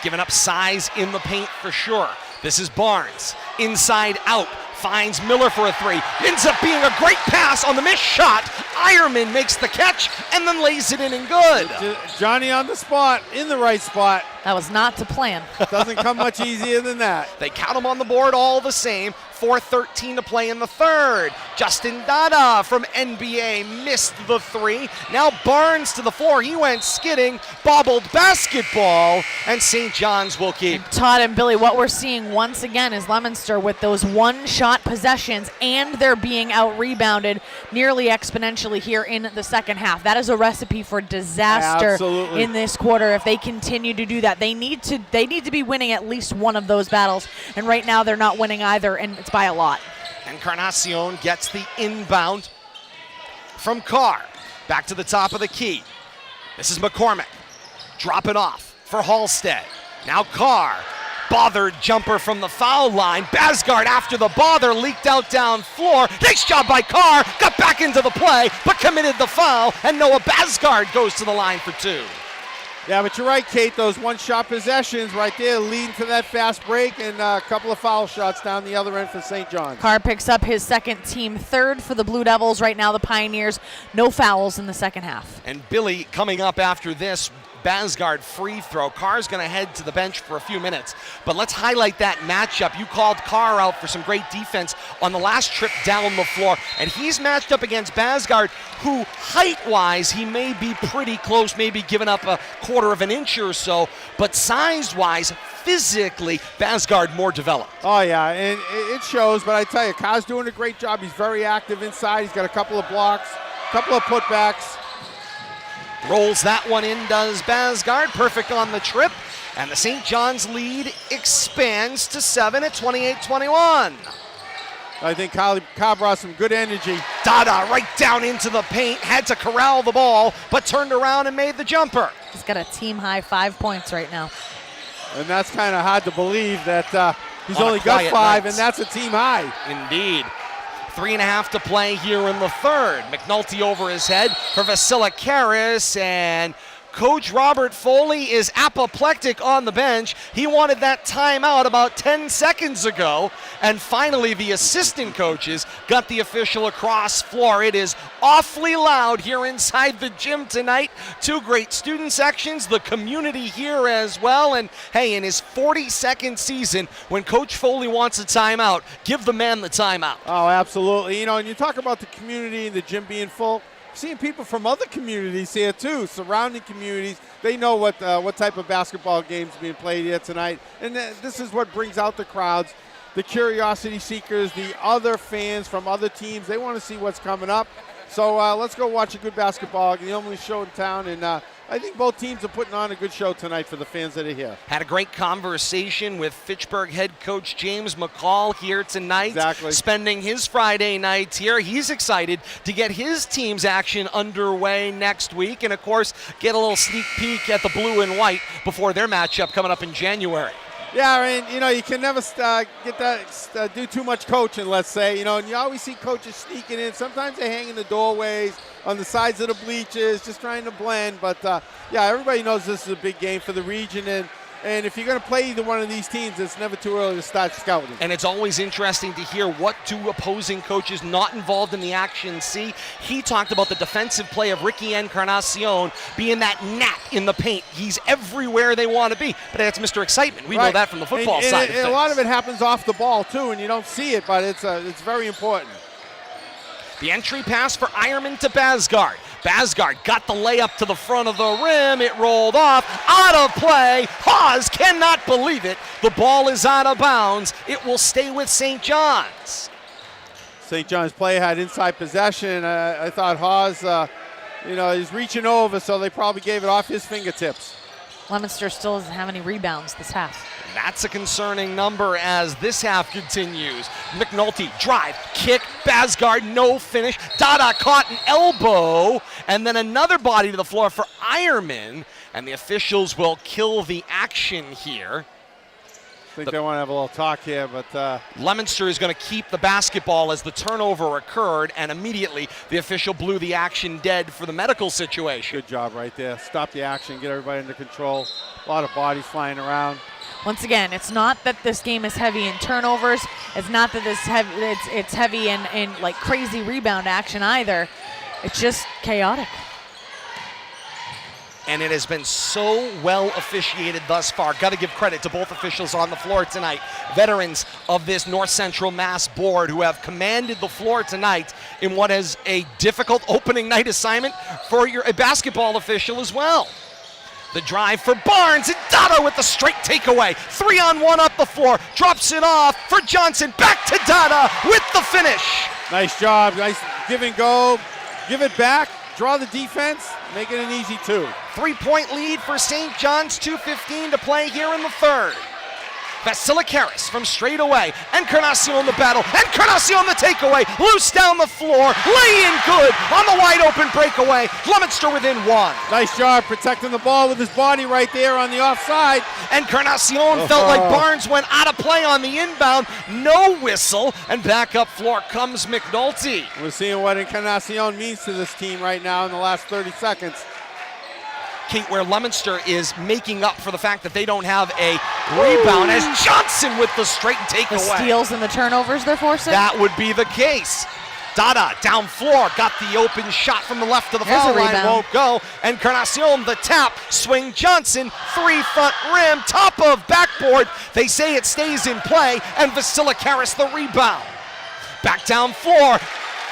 Giving up size in the paint for sure. This is Barnes, inside out. Finds Miller for a 3. Ends up being a great pass on the missed shot. Ironman makes the catch and then lays it in and good. Johnny on the spot, in the right spot. That was not to plan. Doesn't come much easier than that. They count him on the board all the same. 4:13 to play in the third. Justin Dada from NBA missed the 3. Now Barnes to the 4. He went skidding, bobbled basketball, and St. John's will keep. And Todd and Billy, what we're seeing once again is Leominster with those one-shot possessions, and they're being out-rebounded nearly exponentially here in the second half. That is a recipe for disaster in this quarter if they continue to do that. They need to be winning at least one of those battles, and right now they're not winning either, and it's by a lot. Encarnacion gets the inbound from Carr. Back to the top of the key. This is McCormick. Drop it off for Halstead. Now Carr. Bothered jumper from the foul line. Basgard after the bother, leaked out down floor. Nice job by Carr. Got back into the play, but committed the foul. And Noah Basgard goes to the line for 2. Yeah, but you're right, Kate. Those one-shot possessions right there leading to that fast break and a couple of foul shots down the other end for St. John's. Carr picks up his second team third for the Blue Devils. Right now, the Pioneers, no fouls in the second half. And Billy coming up after this Basgard free throw. Carr's going to head to the bench for a few minutes. But let's highlight that matchup. You called Carr out for some great defense on the last trip down the floor. And he's matched up against Basgard, who height-wise, he may be pretty close, maybe giving up a quarter of an inch or so. But size-wise, physically, Basgard more developed. Oh, yeah, and it shows. But I tell you, Carr's doing a great job. He's very active inside. He's got a couple of blocks, a couple of putbacks. Rolls that one in, does Basgard. Perfect on the trip. And the St. John's lead expands to 7 at 28-21. I think Carr brought some good energy. Dada right down into the paint. Had to corral the ball, but turned around and made the jumper. He's got a team-high 5 points right now. And that's kind of hard to believe that he's only got 5, and that's a team high. Indeed. 3.5 to play here in the third. McNulty over his head for Vasilikaris, and Coach Robert Foley is apoplectic on the bench. He wanted that timeout about 10 seconds ago, and finally the assistant coaches got the official across floor. It is awfully loud here inside the gym tonight. Two great student sections, the community here as well. And hey, in his 42nd season, when Coach Foley wants a timeout, give the man the timeout. Oh, absolutely. You know, and you talk about the community and the gym being full. Seeing people from other communities here too, surrounding communities. They know what type of basketball games being played here tonight, and this is what brings out the crowds, the curiosity seekers, the other fans from other teams. They want to see what's coming up. So let's go watch a good basketball. The only show in town, and I think both teams are putting on a good show tonight for the fans that are here. Had a great conversation with Fitchburg head coach James McCall here tonight. Exactly. Spending his Friday nights here. He's excited to get his team's action underway next week, and of course, get a little sneak peek at the blue and white before their matchup coming up in January. Yeah, and you know, you can never do too much coaching, let's say. You know, and you always see coaches sneaking in. Sometimes they hang in the doorways, on the sides of the bleachers, just trying to blend. But yeah, everybody knows this is a big game for the region, and if you're going to play either one of these teams, it's never too early to start scouting. And it's always interesting to hear what do opposing coaches not involved in the action see. He talked about the defensive play of Ricky Encarnacion being that gnat in the paint. He's everywhere they want to be, but that's Mr. Excitement. We know that from the football side of things. A lot of it happens off the ball too, and you don't see it, but it's very important. The entry pass for Ironman to Basgard. Basgard got the layup to the front of the rim. It rolled off. Out of play. Hawes cannot believe it. The ball is out of bounds. It will stay with St. John's. St. John's player had inside possession. I thought Hawes, you know, he's reaching over, so they probably gave it off his fingertips. Leominster still doesn't have any rebounds this half. That's a concerning number as this half continues. McNulty, drive, kick, Basgard, no finish. Dada caught an elbow, and then another body to the floor for Ironman, and the officials will kill the action here. I think they want to have a little talk here, but Leominster is going to keep the basketball as the turnover occurred, and immediately the official blew the action dead for the medical situation. Good job right there. Stop the action, get everybody under control. A lot of bodies flying around. Once again, it's not that this game is heavy in turnovers. It's not that it's heavy in like crazy rebound action either. It's just chaotic. And it has been so well officiated thus far. Got to give credit to both officials on the floor tonight. Veterans of this North Central Mass board who have commanded the floor tonight in what is a difficult opening night assignment for a basketball official as well. The drive for Barnes, and Dada with the straight takeaway. 3-on-1 up the floor, drops it off for Johnson. Back to Dada with the finish. Nice job, nice give and go. Give it back, draw the defense, make it an easy 2. 3-point lead for St. John's, 2:15 to play here in the third. Vasilikaris from straight away. Encarnacion the battle. Encarnacion the takeaway. Loose down the floor. Lay in good on the wide open breakaway. Leominster within 1. Nice job protecting the ball with his body right there on the offside. Encarnacion felt like Barnes went out of play on the inbound. No whistle. And back up floor comes McNulty. We're seeing what Encarnacion means to this team right now in the last 30 seconds. Kate, where Leominster is making up for the fact that they don't have a rebound, as Johnson with the straight takeaway. The steals and the turnovers they're forcing? That would be the case. Dada down floor, got the open shot from the left of the foul line, won't go. Encarnacion the tap, swing Johnson, 3-front rim, top of backboard. They say it stays in play, and Vasilikaris the rebound. Back down floor,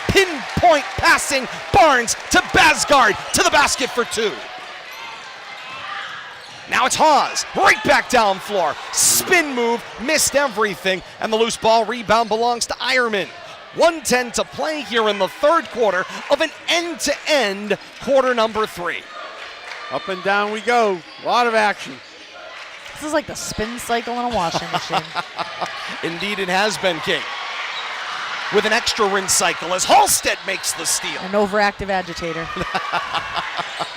pinpoint passing, Barnes to Basgard, to the basket for 2. Now it's Hawes, right back down floor. Spin move, missed everything, and the loose ball rebound belongs to Ironman. 1:10 to play here in the third quarter of an end-to-end quarter number 3. Up and down we go, a lot of action. This is like the spin cycle in a washing machine. Indeed it has been, King. With an extra rinse cycle as Halstead makes the steal. An overactive agitator.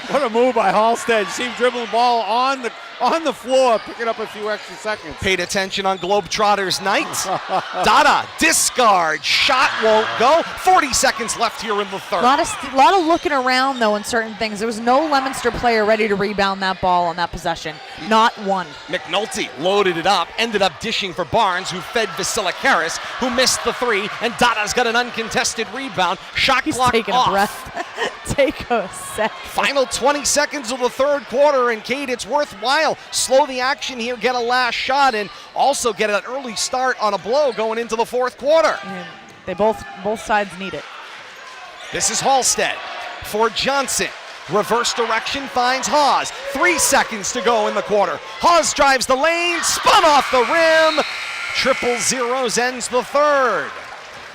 What a move by Halstead. You see him dribbling the ball on on the floor, picking up a few extra seconds. Paid attention on Globetrotters night. Dada, discard, shot won't go. 40 seconds left here in the third. A lot of looking around, though, in certain things. There was no Leominster player ready to rebound that ball on that possession. Not one. McNulty loaded it up, ended up dishing for Barnes, who fed Vasilikaris, who missed the three, and Dada's got an uncontested rebound. Shot He's clock taking off. a breath. Take a sec. Final 20 seconds of the third quarter, and Kate, it's worthwhile. Slow the action here, get a last shot, and also get an early start on a blow going into the fourth quarter. And they both sides need it. This is Halstead for Johnson. Reverse direction finds Hawes. 3 seconds to go in the quarter. Hawes drives the lane, spun off the rim. Triple zeros ends the third.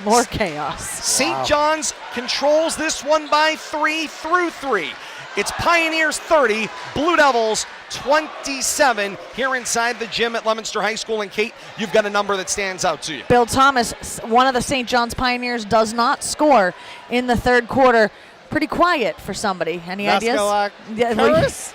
More chaos. St. John's controls this one by 3 through 3. It's Pioneers 30, Blue Devils 27 here inside the gym at Leominster High School. And Kate, you've got a number that stands out to you. Bill Thomas, one of the St. John's Pioneers, does not score in the third quarter. Pretty quiet for somebody. Any ideas? Vasilikaris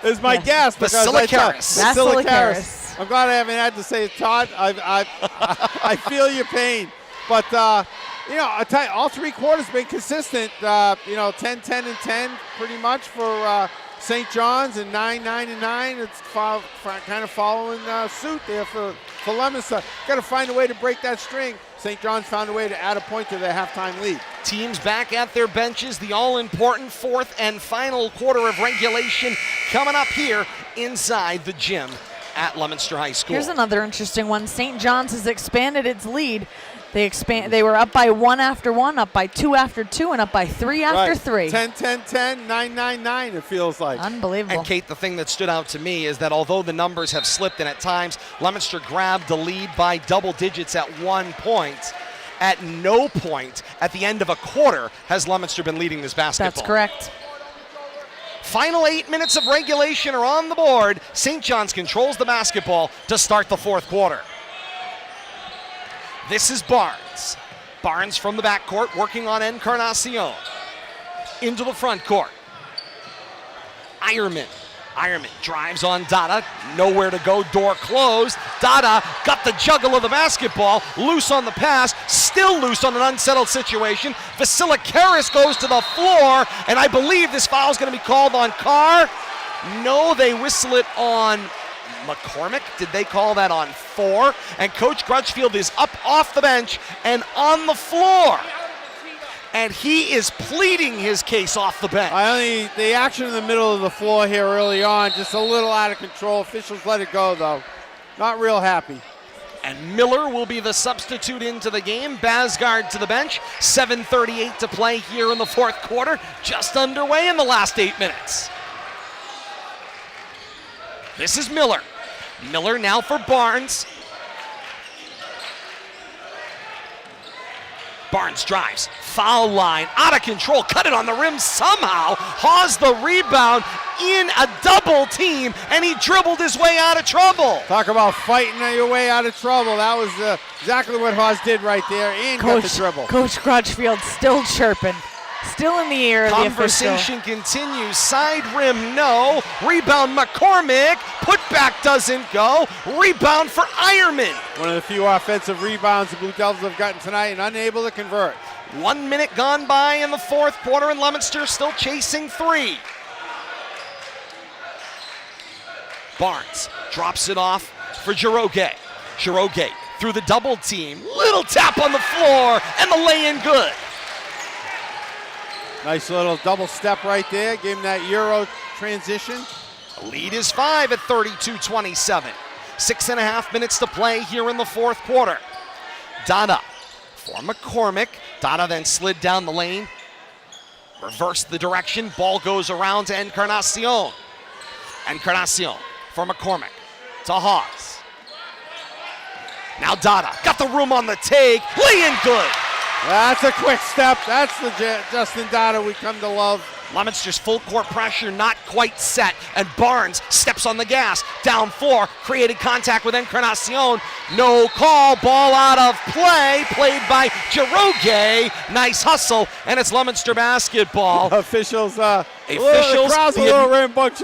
is my guess. Vasilikaris. I'm glad I haven't had to say it, Todd. I feel your pain. But, I tell you, all 3 quarters been consistent. 10, 10, and 10 pretty much for St. John's, and 9, 9, and 9. It's kind of following suit there for Leominster. Got to find a way to break that string. St. John's found a way to add a point to their halftime lead. Teams back at their benches. The all-important fourth and final quarter of regulation coming up here inside the gym at Leominster High School. Here's another interesting one. St. John's has expanded its lead. They were up by 1 after 1, up by 2 after 2, and up by 3 after 3. 10, 10, 10, 9, 9, 9, it feels like. Unbelievable. And Kate, the thing that stood out to me is that although the numbers have slipped and at times Leominster grabbed the lead by double digits at 1 point, at no point at the end of a quarter has Leominster been leading this basketball. That's correct. Final 8 minutes of regulation are on the board. St. John's controls the basketball to start the fourth quarter. This is Barnes. Barnes from the backcourt working on Encarnacion. Into the front court. Ironman drives on Dada. Nowhere to go, door closed. Dada got the juggle of the basketball. Loose on the pass. Still loose on an unsettled situation. Vasilikaris goes to the floor, and I believe this foul is going to be called on Carr. No, they whistle it on McCormick. Did they call that on 4? And Coach Crutchfield is up off the bench and on the floor. And he is pleading his case off the bench. The action in the middle of the floor here early on, just a little out of control. Officials let it go, though. Not real happy. And Miller will be the substitute into the game. Basgard to the bench. 7:38 to play here in the fourth quarter. Just underway in the last 8 minutes. This is Miller. Miller now for Barnes. Barnes drives, foul line, out of control, cut it on the rim somehow. Hawes the rebound in a double team, and he dribbled his way out of trouble. Talk about fighting your way out of trouble. That was exactly what Hawes did right there, and got the dribble. Coach Crutchfield still chirping. Still in the ear of the official. Conversation continues. Side rim, no. Rebound, McCormick. Putback doesn't go. Rebound for Ironman. One of the few offensive rebounds the Blue Devils have gotten tonight and unable to convert. 1 minute gone by in the fourth quarter, and Leominster still chasing 3. Barnes drops it off for Giroge. Giroge through the double team. Little tap on the floor, and the lay-in good. Nice little double step right there. Gave him that Euro transition. The lead is 5 at 32-27. 6.5 minutes to play here in the fourth quarter. Dada for McCormick. Dada then slid down the lane. Reversed the direction. Ball goes around to Encarnacion. Encarnacion for McCormick. To Hawes. Now Dada got the room on the take. Lay in good. That's a quick step. That's the Justin Dada we come to love Leominster's full court pressure not quite set, and Barnes steps on the gas. Down 4, created contact with Encarnacion. No call, ball out of play, played by Giroge. Nice hustle, and it's Leominster basketball. Officials, the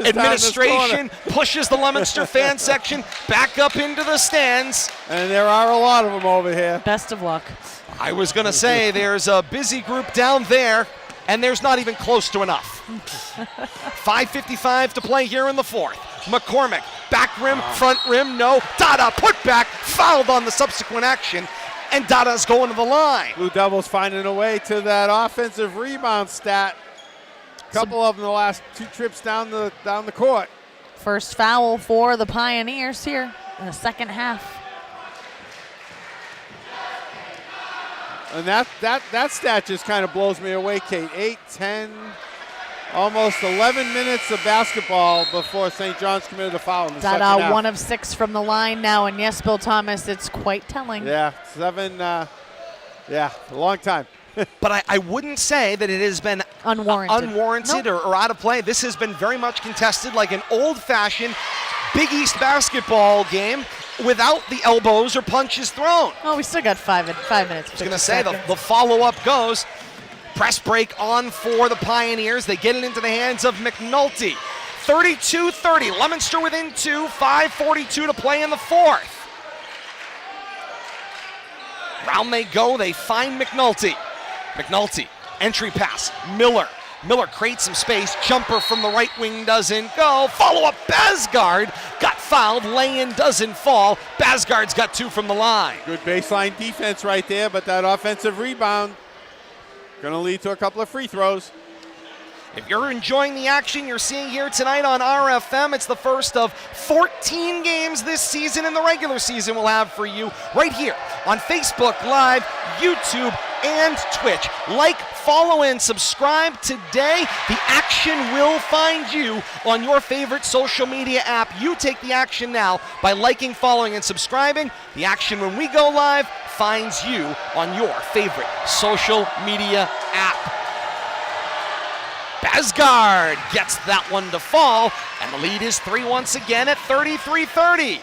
administration pushes the Leominster fan section back up into the stands. And there are a lot of them over here. Best of luck. I was going to say there's a busy group down there, and there's not even close to enough. 5:55 to play here in the 4th. McCormick, back rim, front rim, no. Dada, put back, fouled on the subsequent action, and Dada's going to the line. Blue Devils finding a way to that offensive rebound stat. Couple of them the last 2 trips down the court. First foul for the Pioneers here in the second half. And that stat just kind of blows me away, Kate. 8, 10, almost 11 minutes of basketball before St. John's committed a foul in the second half. 1 of 6 from the line now, and yes, Bill Thomas, it's quite telling. Yeah, 7, a long time. But I wouldn't say that it has been unwarranted nope. or out of play. This has been very much contested like an old-fashioned Big East basketball game without the elbows or punches thrown. Oh, we still got 5 minutes. I was going to say, the follow-up goes. Press break on for the Pioneers. They get it into the hands of McNulty. 32-30, Leominster within 2, 5:42 to play in the 4th. Round they go, they find McNulty. McNulty, entry pass, Miller. Miller creates some space, jumper from the right wing doesn't go. Follow-up, Basgard got fouled, lay-in doesn't fall. Basgard's got 2 from the line. Good baseline defense right there, but that offensive rebound going to lead to a couple of free throws. If you're enjoying the action you're seeing here tonight on RFM, it's the first of 14 games this season in the regular season we'll have for you right here on Facebook Live, YouTube, and Twitch. Like, follow, and subscribe today. The action will find you on your favorite social media app. You take the action now by liking, following, and subscribing. The action when we go live finds you on your favorite social media app. Basgard gets that one to fall, and the lead is 3 once again at 33-30.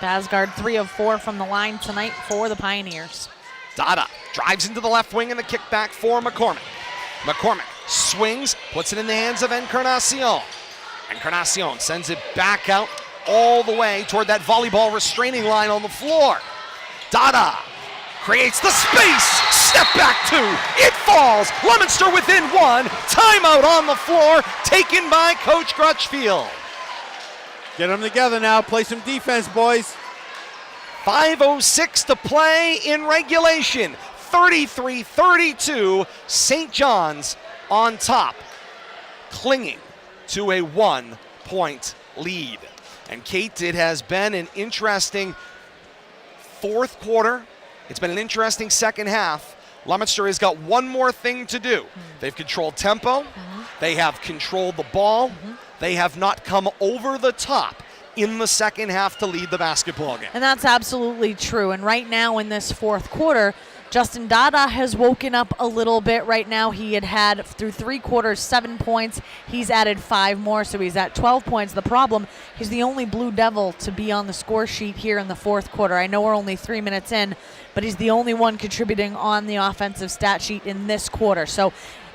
Basgard 3 of 4 from the line tonight for the Pioneers. Dada drives into the left wing and the kickback for McCormick. McCormick swings, puts it in the hands of Encarnacion. Encarnacion sends it back out all the way toward that volleyball restraining line on the floor. Dada creates the space, step back 2, it falls, Leominster within 1, timeout on the floor, taken by Coach Crutchfield. Get them together now, play some defense, boys. 5:06 to play in regulation, 33-32, St. John's on top, clinging to a 1-point lead. And Kate, it has been an interesting 4th quarter. It's been an interesting second half. Leominster has got one more thing to do. They've controlled tempo. They have controlled the ball. They have not come over the top in the second half to lead the basketball game. And that's absolutely true. And right now in this 4th quarter, Justin Dada has woken up a little bit. Right now he had through 3 quarters 7 points. He's added 5 more, so he's at 12 points. The problem, he's the only Blue Devil to be on the score sheet here in the 4th quarter. I know we're only 3 minutes in, but he's the only one contributing on the offensive stat sheet in this quarter. So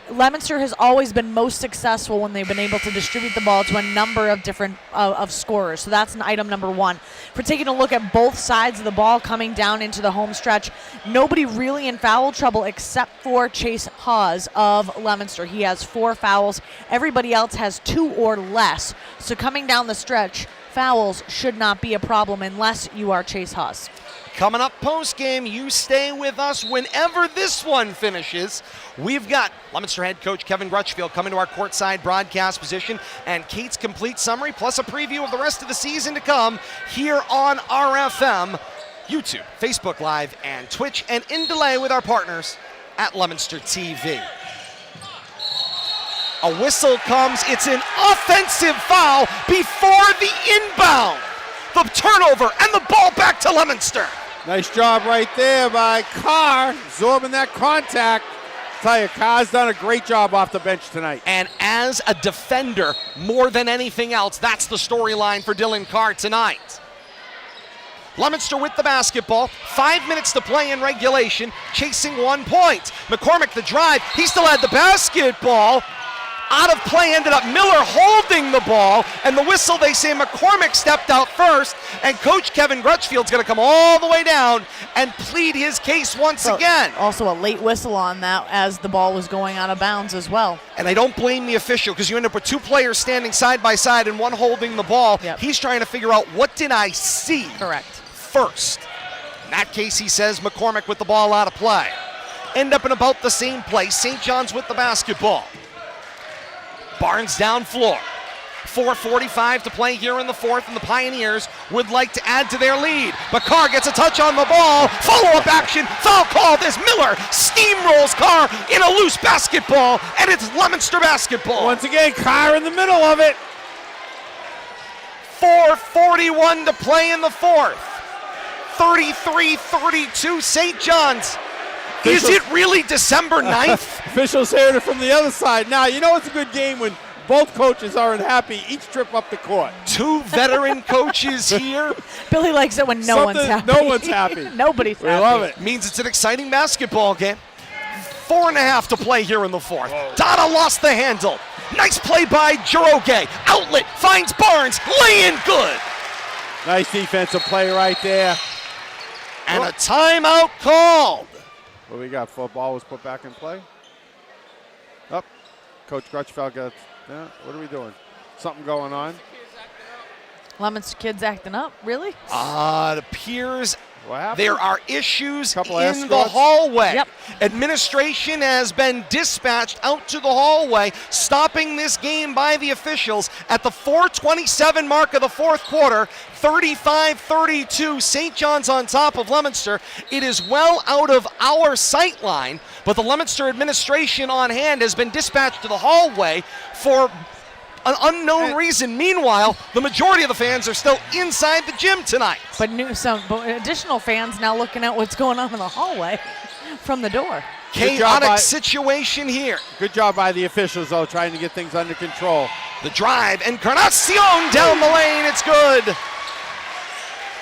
Leominster has always been most successful when they've been able to distribute the ball to a number of different of scorers. So that's an item number 1. For taking a look at both sides of the ball coming down into the home stretch, nobody really in foul trouble except for Chase Hawes of Leominster. He has 4 fouls. Everybody else has 2 or less. So coming down the stretch, fouls should not be a problem unless you are Chase Hawes. Coming up post-game, you stay with us whenever this one finishes. We've got Leominster head coach Kevin Crutchfield coming to our courtside broadcast position, and Kate's complete summary plus a preview of the rest of the season to come here on RFM, YouTube, Facebook Live, and Twitch, and in delay with our partners at Leominster TV. A whistle comes. It's an offensive foul before the inbound. The turnover and the ball back to Leominster. Nice job right there by Carr, absorbing that contact. tell you, Carr's done a great job off the bench tonight. And as a defender, more than anything else, that's the storyline for Dylan Carr tonight. Leominster with the basketball, 5 minutes to play in regulation, chasing 1 point. McCormick the drive, he still had the basketball. Out of play ended up Miller holding the ball, and the whistle, they say McCormick stepped out first, and Coach Kevin Grutchfield's going to come all the way down and plead his case once again. Also a late whistle on that as the ball was going out of bounds as well. And I don't blame the official because you end up with 2 players standing side by side and one holding the ball. Yep. He's trying to figure out, what did I see? Correct. First. In that case, he says McCormick with the ball out of play. End up in about the same place. St. John's with the basketball. Barnes down floor. 4:45 to play here in the fourth, and the Pioneers would like to add to their lead. But Carr gets a touch on the ball. Follow-up action. Foul called as Miller steamrolls Carr in a loose basketball, and it's Leominster basketball. Once again, Carr in the middle of it. 4:41 to play in the fourth. 33-32 St. John's. Is it really December 9th? Officials hearing it from the other side. Now, you know it's a good game when both coaches aren't happy each trip up the court. 2 veteran coaches here. Billy likes it when no one's happy. No one's happy. Nobody's We happy. love it. Means it's an exciting basketball game. 4.5 to play here in the fourth. Dada lost the handle. Nice play by Jiroge. Outlet finds Barnes. Lay in good. Nice defensive play right there. And a timeout called. What we got? Football was put back in play. Up. Coach Grutchfeld got. Yeah, what are we doing? Something going on. Leominster kids acting up, really? It appears What happened? there are issues Couple in the escorts. hallway. Yep. Administration has been dispatched out to the hallway, stopping this game by the officials at the 4:27 mark of the fourth quarter. 35-32, St. John's on top of Leominster. It is well out of our sight line, but the Leominster administration on hand has been dispatched to the hallway for an unknown reason. Meanwhile, the majority of the fans are still inside the gym tonight. But additional fans now looking at what's going on in the hallway from the door. Chaotic situation here. Good job by the officials, though, trying to get things under control. The drive, Encarnacion down the lane, it's good.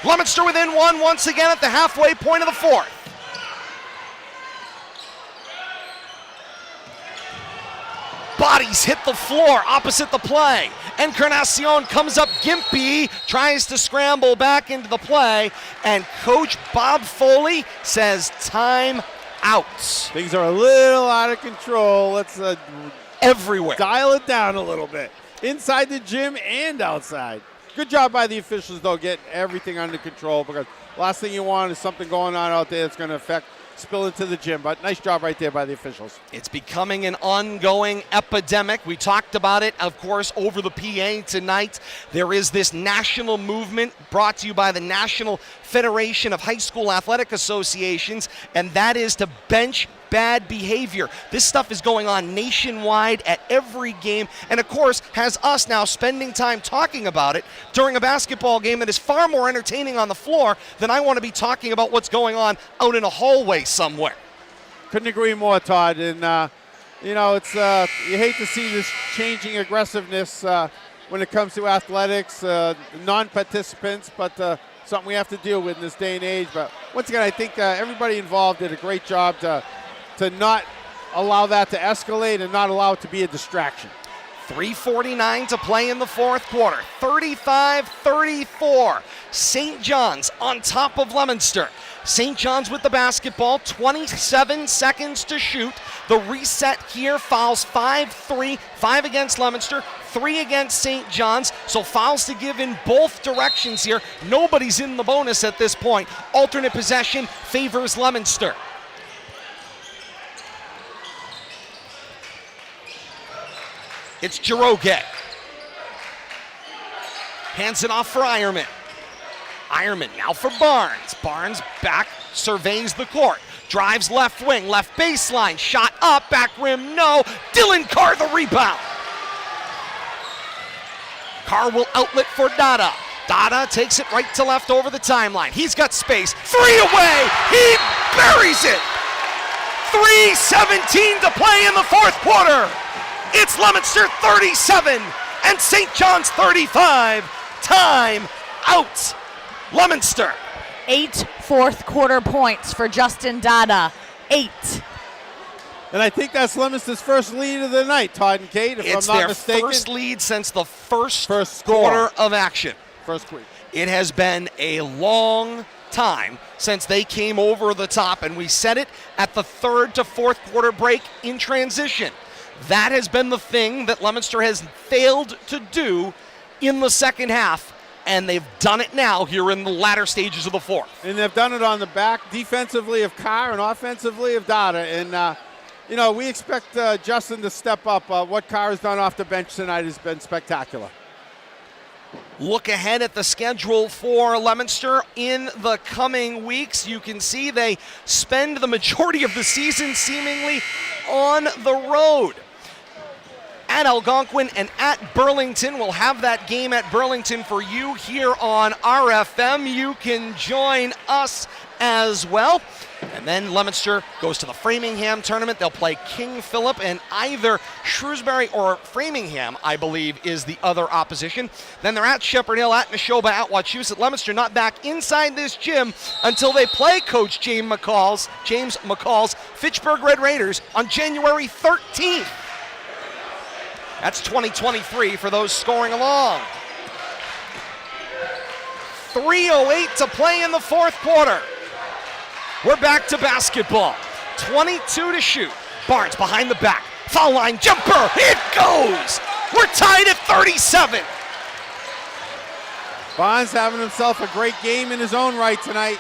Leominster within 1 once again at the halfway point of the fourth. Bodies hit the floor opposite the play. Encarnacion comes up gimpy, tries to scramble back into the play, and Coach Bob Foley says time out. Things are a little out of control. Let's Everywhere. dial it down a little bit. Inside the gym and outside. Good job by the officials, though, getting everything under control, because last thing you want is something going on out there that's going to spill into the gym. But nice job right there by the officials. It's becoming an ongoing epidemic. We talked about it, of course, over the PA tonight. There is this national movement brought to you by the National Federation of High School Athletic Associations, and that is to bench bad behavior. This stuff is going on nationwide at every game, and of course has us now spending time talking about it during a basketball game that is far more entertaining on the floor than I want to be talking about what's going on out in a hallway somewhere. Couldn't agree more, Todd. And it's you hate to see this changing aggressiveness when it comes to athletics, non-participants, but something we have to deal with in this day and age. But once again, I think everybody involved did a great job to not allow that to escalate and not allow it to be a distraction. 3:49 to play in the fourth quarter. 35-34. St. John's on top of Leominster. St. John's with the basketball, 27 seconds to shoot. The reset here, fouls 5-3, 5 against Leominster, 3 against St. John's. So fouls to give in both directions here. Nobody's in the bonus at this point. Alternate possession favors Leominster. It's Jiroge. Hands it off for Ironman. Ironman now for Barnes. Barnes back, surveys the court. Drives left wing, left baseline. Shot up, back rim, no. Dylan Carr the rebound. Carr will outlet for Dada. Dada takes it right to left over the timeline. He's got space. 3 away. He buries it. 3:17 to play in the fourth quarter. It's Leominster 37 and St. John's 35. Time out. Leominster. 8 fourth quarter points for Justin Dada. 8. And I think that's Leominster's first lead of the night, Todd and Kate, if It's I'm not their mistaken. first lead since the first score. quarter of action. First quarter. It has been a long time since they came over the top, and we said it at the third to fourth quarter break in transition. That has been the thing that Leominster has failed to do in the second half, and they've done it now here in the latter stages of the fourth. And they've done it on the back defensively of Carr and offensively of Dada. And, we expect Justin to step up. What Carr has done off the bench tonight has been spectacular. Look ahead at the schedule for Leominster in the coming weeks. You can see they spend the majority of the season seemingly on the road. At Algonquin and at Burlington. We'll have that game at Burlington for you here on RFM. You can join us as well. And then Leominster goes to the Framingham tournament. They'll play King Philip, and either Shrewsbury or Framingham, I believe, is the other opposition. Then they're at Shepherd Hill, at Neshoba, at Wachusett. Leominster not back inside this gym until they play Coach James McCall's Fitchburg Red Raiders on January 13th. That's 2023 for those scoring along. 3:08 to play in the fourth quarter. We're back to basketball. 22 to shoot. Barnes behind the back. Foul line jumper. It goes. We're tied at 37. Barnes having himself a great game in his own right tonight.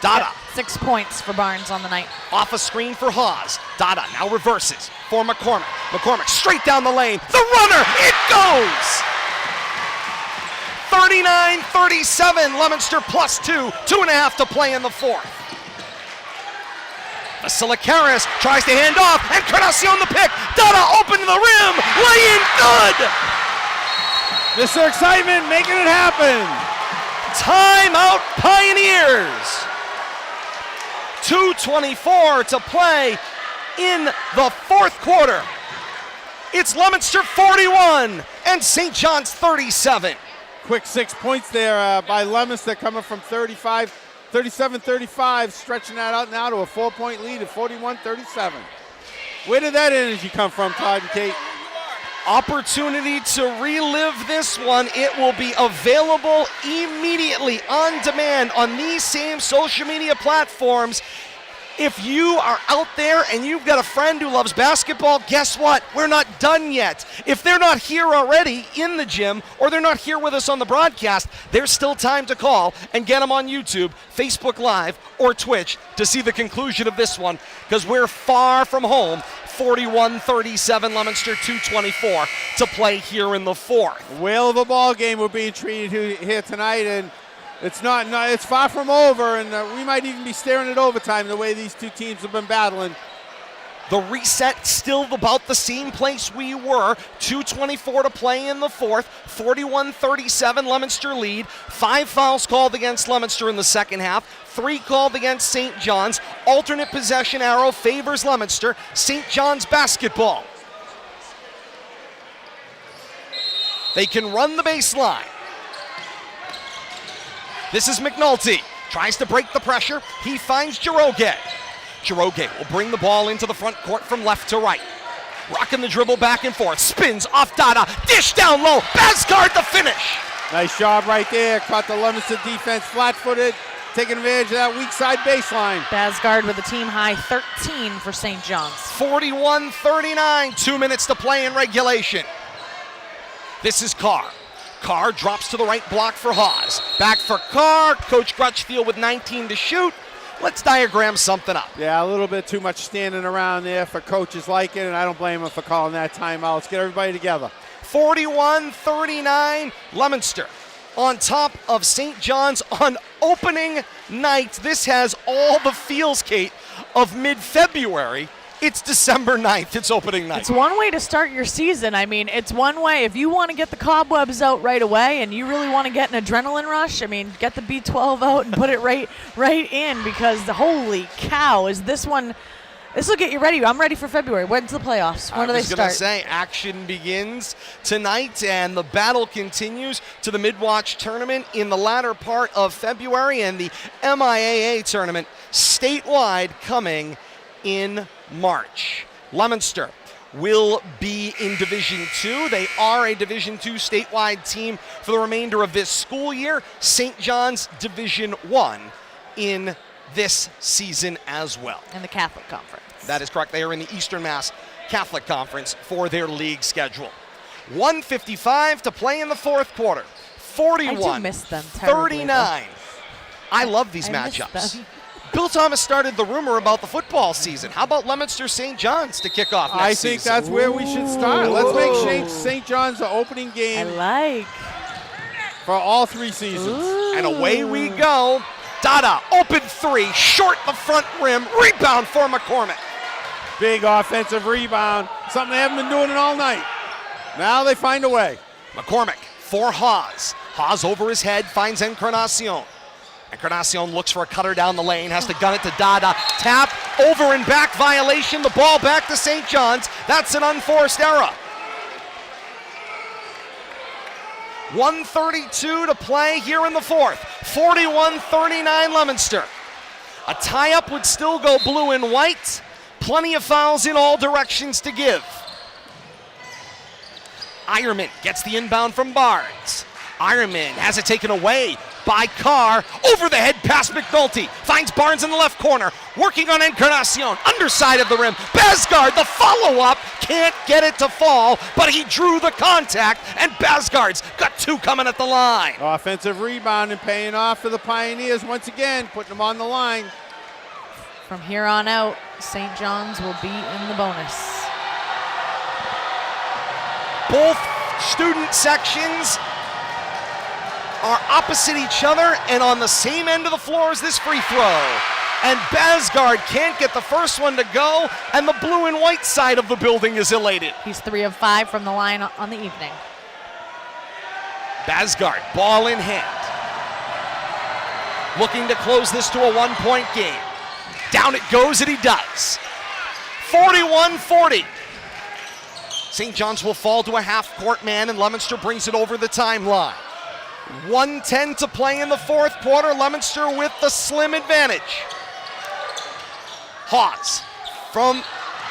Dada. 6 points for Barnes on the night. Off a screen for Hawes. Dada now reverses for McCormick. McCormick straight down the lane. The runner. It goes. 39-37, Leominster plus 2. 2.5 to play in the fourth. Vasilikaris tries to hand off, and Carnacion the pick. Dada open to the rim, lay-in good. Mr. Excitement making it happen. Timeout Pioneers. 2:24 to play in the fourth quarter. It's Leominster 41 and St. John's 37. Quick 6 points there by Leominster, coming from 37-35, stretching that out now to a 4-point lead at 41-37. Where did that energy come from, Todd and Kate? Opportunity to relive this one. It will be available immediately on demand on these same social media platforms. If you are out there and you've got a friend who loves basketball, guess what? We're not done yet. If they're not here already in the gym, or they're not here with us on the broadcast, there's still time to call and get them on YouTube, Facebook Live, or Twitch to see the conclusion of this one, because we're far from home. 41-37, Leominster 2:24 to play here in the fourth. Whale of a ball game we're being treated here tonight, and it's far from over, and we might even be staring at overtime the way these two teams have been battling. The reset still about the same place we were. 2:24 to play in the fourth. 41-37 Leominster lead. 5 fouls called against Leominster in the second half. 3 called against St. John's. Alternate possession arrow favors Leominster. St. John's basketball. They can run the baseline. This is McNulty. Tries to break the pressure. He finds Jiroge. Jiroge will bring the ball into the front court from left to right. Rocking the dribble back and forth. Spins off Dada. Dish down low. Basgard the finish. Nice job right there. Caught the Leominster defense flat-footed, taking advantage of that weak side baseline. Basgard with a team high 13 for St. John's. 41-39. 2 minutes to play in regulation. This is Carr. Carr drops to the right block for Hawes. Back for Carr. Coach Crutchfield with 19 to shoot. Let's diagram something up. Yeah, a little bit too much standing around there for coaches like it, and I don't blame them for calling that timeout. Let's get everybody together. 41-39, Leominster on top of St. John's on opening night. This has all the feels, Kate, of mid-February It's December 9th. It's opening night. It's one way to start your season. I mean, it's one way. If you want to get the cobwebs out right away and you really want to get an adrenaline rush, I mean, get the B12 out and put it right in, because holy cow, is this one. This will get you ready. I'm ready for February. When's the playoffs? When do they start? I was going to say, action begins tonight, and the battle continues to the Mid-Wach tournament in the latter part of February, and the MIAA tournament statewide coming in March. Leominster will be in Division II. They are a Division II statewide team for the remainder of this school year. St. John's Division I in this season as well. In the Catholic Conference. That is correct. They are in the Eastern Mass Catholic Conference for their league schedule. 1:55 to play in the fourth quarter. 41. I do miss them terribly, 39. I love these matchups. Bill Thomas started the rumor about the football season. How about Leominster St. John's to kick off next I think season? that's where we should start. Let's make St. John's the opening game for all 3 seasons. Ooh. And away we go. Dada, open three, short the front rim, rebound for McCormick. Big offensive rebound, something they haven't been doing it all night. Now they find a way. McCormick for Haas. Haas over his head, finds Encarnacion. Encarnacion looks for a cutter down the lane, has to gun it to Dada. Tap, over and back violation, the ball back to St. John's. That's an unforced error. 1:32 to play here in the fourth. 41-39 Leominster. A tie-up would still go blue and white. Plenty of fouls in all directions to give. Ironman gets the inbound from Barnes. Ironman has it taken away by Carr. Over the head past McNulty. Finds Barnes in the left corner. Working on Encarnacion. Underside of the rim. Basgard, the follow-up. Can't get it to fall, but he drew the contact, and Basgard's got 2 coming at the line. Offensive rebound and paying off for the Pioneers once again, putting them on the line. From here on out, St. John's will be in the bonus. Both student sections are opposite each other and on the same end of the floor as this free throw. And Basgard can't get the first one to go, and the blue and white side of the building is elated. He's 3 of 5 from the line on the evening. Basgard, ball in hand. Looking to close this to a 1-point game. Down it goes, and he does. 41-40. St. John's will fall to a half-court man, and Leominster brings it over the timeline. 1:10 to play in the fourth quarter. Leominster with the slim advantage. Hawes from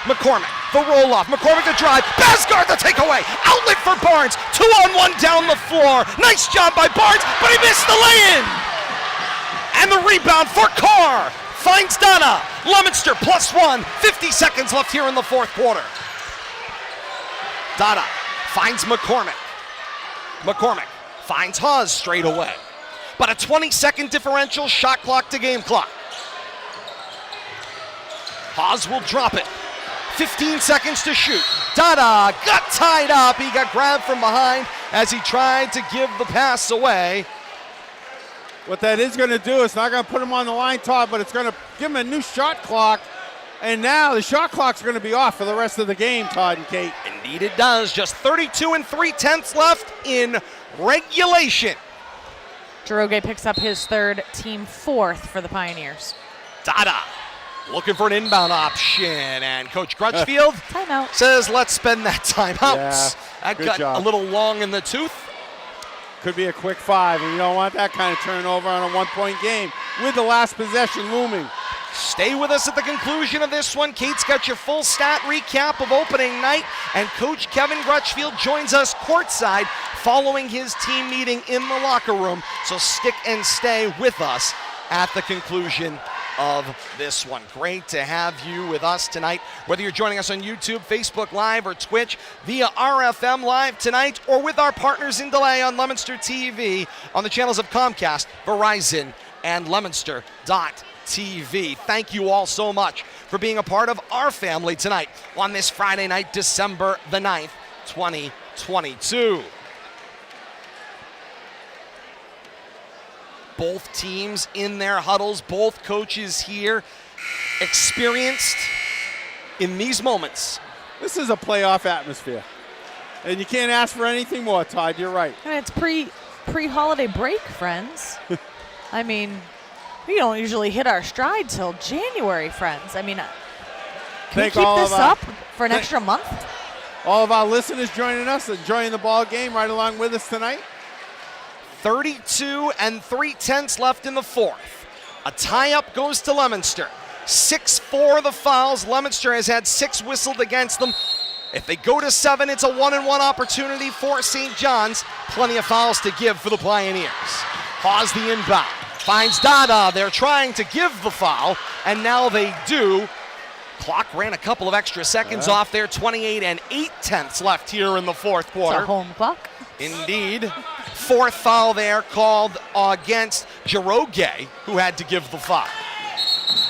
McCormick. The roll-off. McCormick the drive. Basgard the takeaway. Outlet for Barnes. 2-on-1 down the floor. Nice job by Barnes, but he missed the lay-in. And the rebound for Carr. Finds Donna. Leominster +1. 50 seconds left here in the fourth quarter. Dada finds McCormick. McCormick finds Hawes straight away. But a 20-second differential, shot clock to game clock. Hawes will drop it. 15 seconds to shoot. Dada got tied up. He got grabbed from behind as he tried to give the pass away. What that is going to do, it's not going to put him on the line, Todd, but it's going to give him a new shot clock. And now the shot clock's going to be off for the rest of the game, Todd and Kate. Indeed it does. Just 32 3/10 left in regulation. Droge picks up his third, team fourth for the Pioneers. Dada looking for an inbound option, and Coach Crutchfield Timeout. says, let's spend that timeout. Yeah, that good got job. a little long in the tooth. Could be a quick 5, and you don't want that kind of turnover on a 1-point game with the last possession looming. Stay with us at the conclusion of this one. Kate's got your full stat recap of opening night, and Coach Kevin Crutchfield joins us courtside following his team meeting in the locker room. So stick and stay with us at the conclusion of this one. Great to have you with us tonight, whether you're joining us on YouTube, Facebook Live, or Twitch via RFM Live tonight, or with our partners in delay on Leominster TV on the channels of Comcast, Verizon, and Leominster.TV. Thank you all so much for being a part of our family tonight on this Friday night, December the 9th, 2022. Both teams in their huddles, both coaches here, experienced in these moments. This is a playoff atmosphere. And you can't ask for anything more, Todd. You're right. And it's pre-holiday break, friends. I mean, we don't usually hit our stride till January, friends. I mean, can we keep this up for an extra month? All of our listeners joining us, enjoying the ball game right along with us tonight. 32 3/10 left in the fourth. A tie-up goes to Leominster. 6-4 the fouls. Leominster has had 6 whistled against them. If they go to 7, it's a 1-and-1 opportunity for St. John's. Plenty of fouls to give for the Pioneers. Pause the inbound. Finds Dada. They're trying to give the foul, and now they do. Clock ran a couple of extra seconds off there. 28 8/10 left here in the fourth quarter. It's a home clock. Indeed. Fourth foul there called against Giroge, who had to give the foul.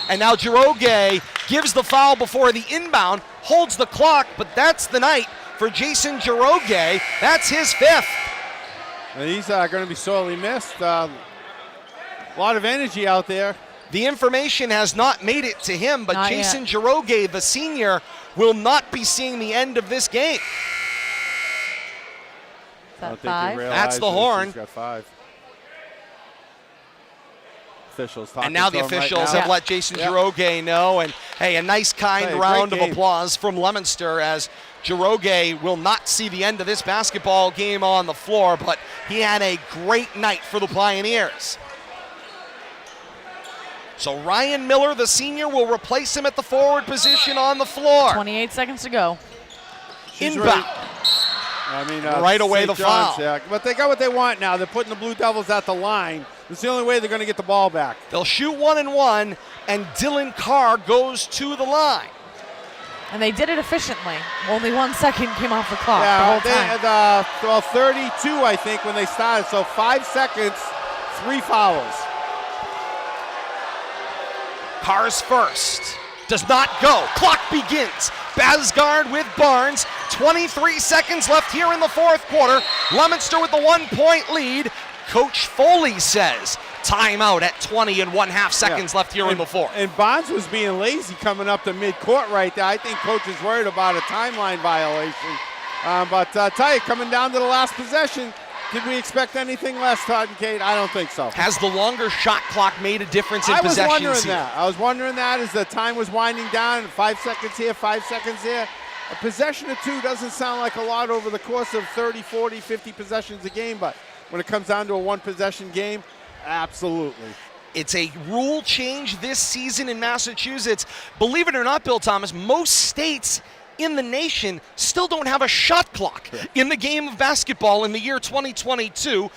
And now Giroge gives the foul before the inbound, holds the clock, but that's the night for Jason Giroge. That's his 5th. And he's going to be sorely missed. A lot of energy out there. The information has not made it to him, but Not Jason yet. Giroge, the senior, will not be seeing the end of this game. Is I don't that think he 5? realizes That's the horn. He's got 5. Officials talking And now the to him right officials now. have let Jason Giroge know. And hey, a nice kind Hey, round great of game. applause from Leominster, as Giroge will not see the end of this basketball game on the floor, but he had a great night for the Pioneers. So Ryan Miller, the senior, will replace him at the forward position on the floor. 28 seconds to go. She's Inbound. I mean, Right away St. the John's, foul. yeah. But they got what they want now. They're putting the Blue Devils at the line. It's the only way they're going to get the ball back. They'll shoot 1-and-1, and Dylan Carr goes to the line. And they did it efficiently. Only 1 second came off the clock Yeah, the they whole time. had 32, I think, when they started. So 5 seconds, 3 fouls. Carr's first. Does not go. Clock begins. Basgard with Barnes. 23 seconds left here in the fourth quarter. Leominster with the 1-point lead. Coach Foley says timeout at 20 and 1/2 seconds left here in the fourth. And Bonds was being lazy coming up to midcourt right there. I think coach is worried about a timeline violation. But I tell you, coming down to the last possession, did we expect anything less, Todd and Kate? I don't think so. Has the longer shot clock made a difference in I was possessions wondering here? that. I was wondering that as the time was winding down. 5 seconds here, 5 seconds there. A possession or two doesn't sound like a lot over the course of 30, 40, 50 possessions a game, but when it comes down to a one-possession game, absolutely. It's a rule change this season in Massachusetts. Believe it or not, Bill Thomas, most states in the nation still don't have a shot clock in the game of basketball in the year 2022.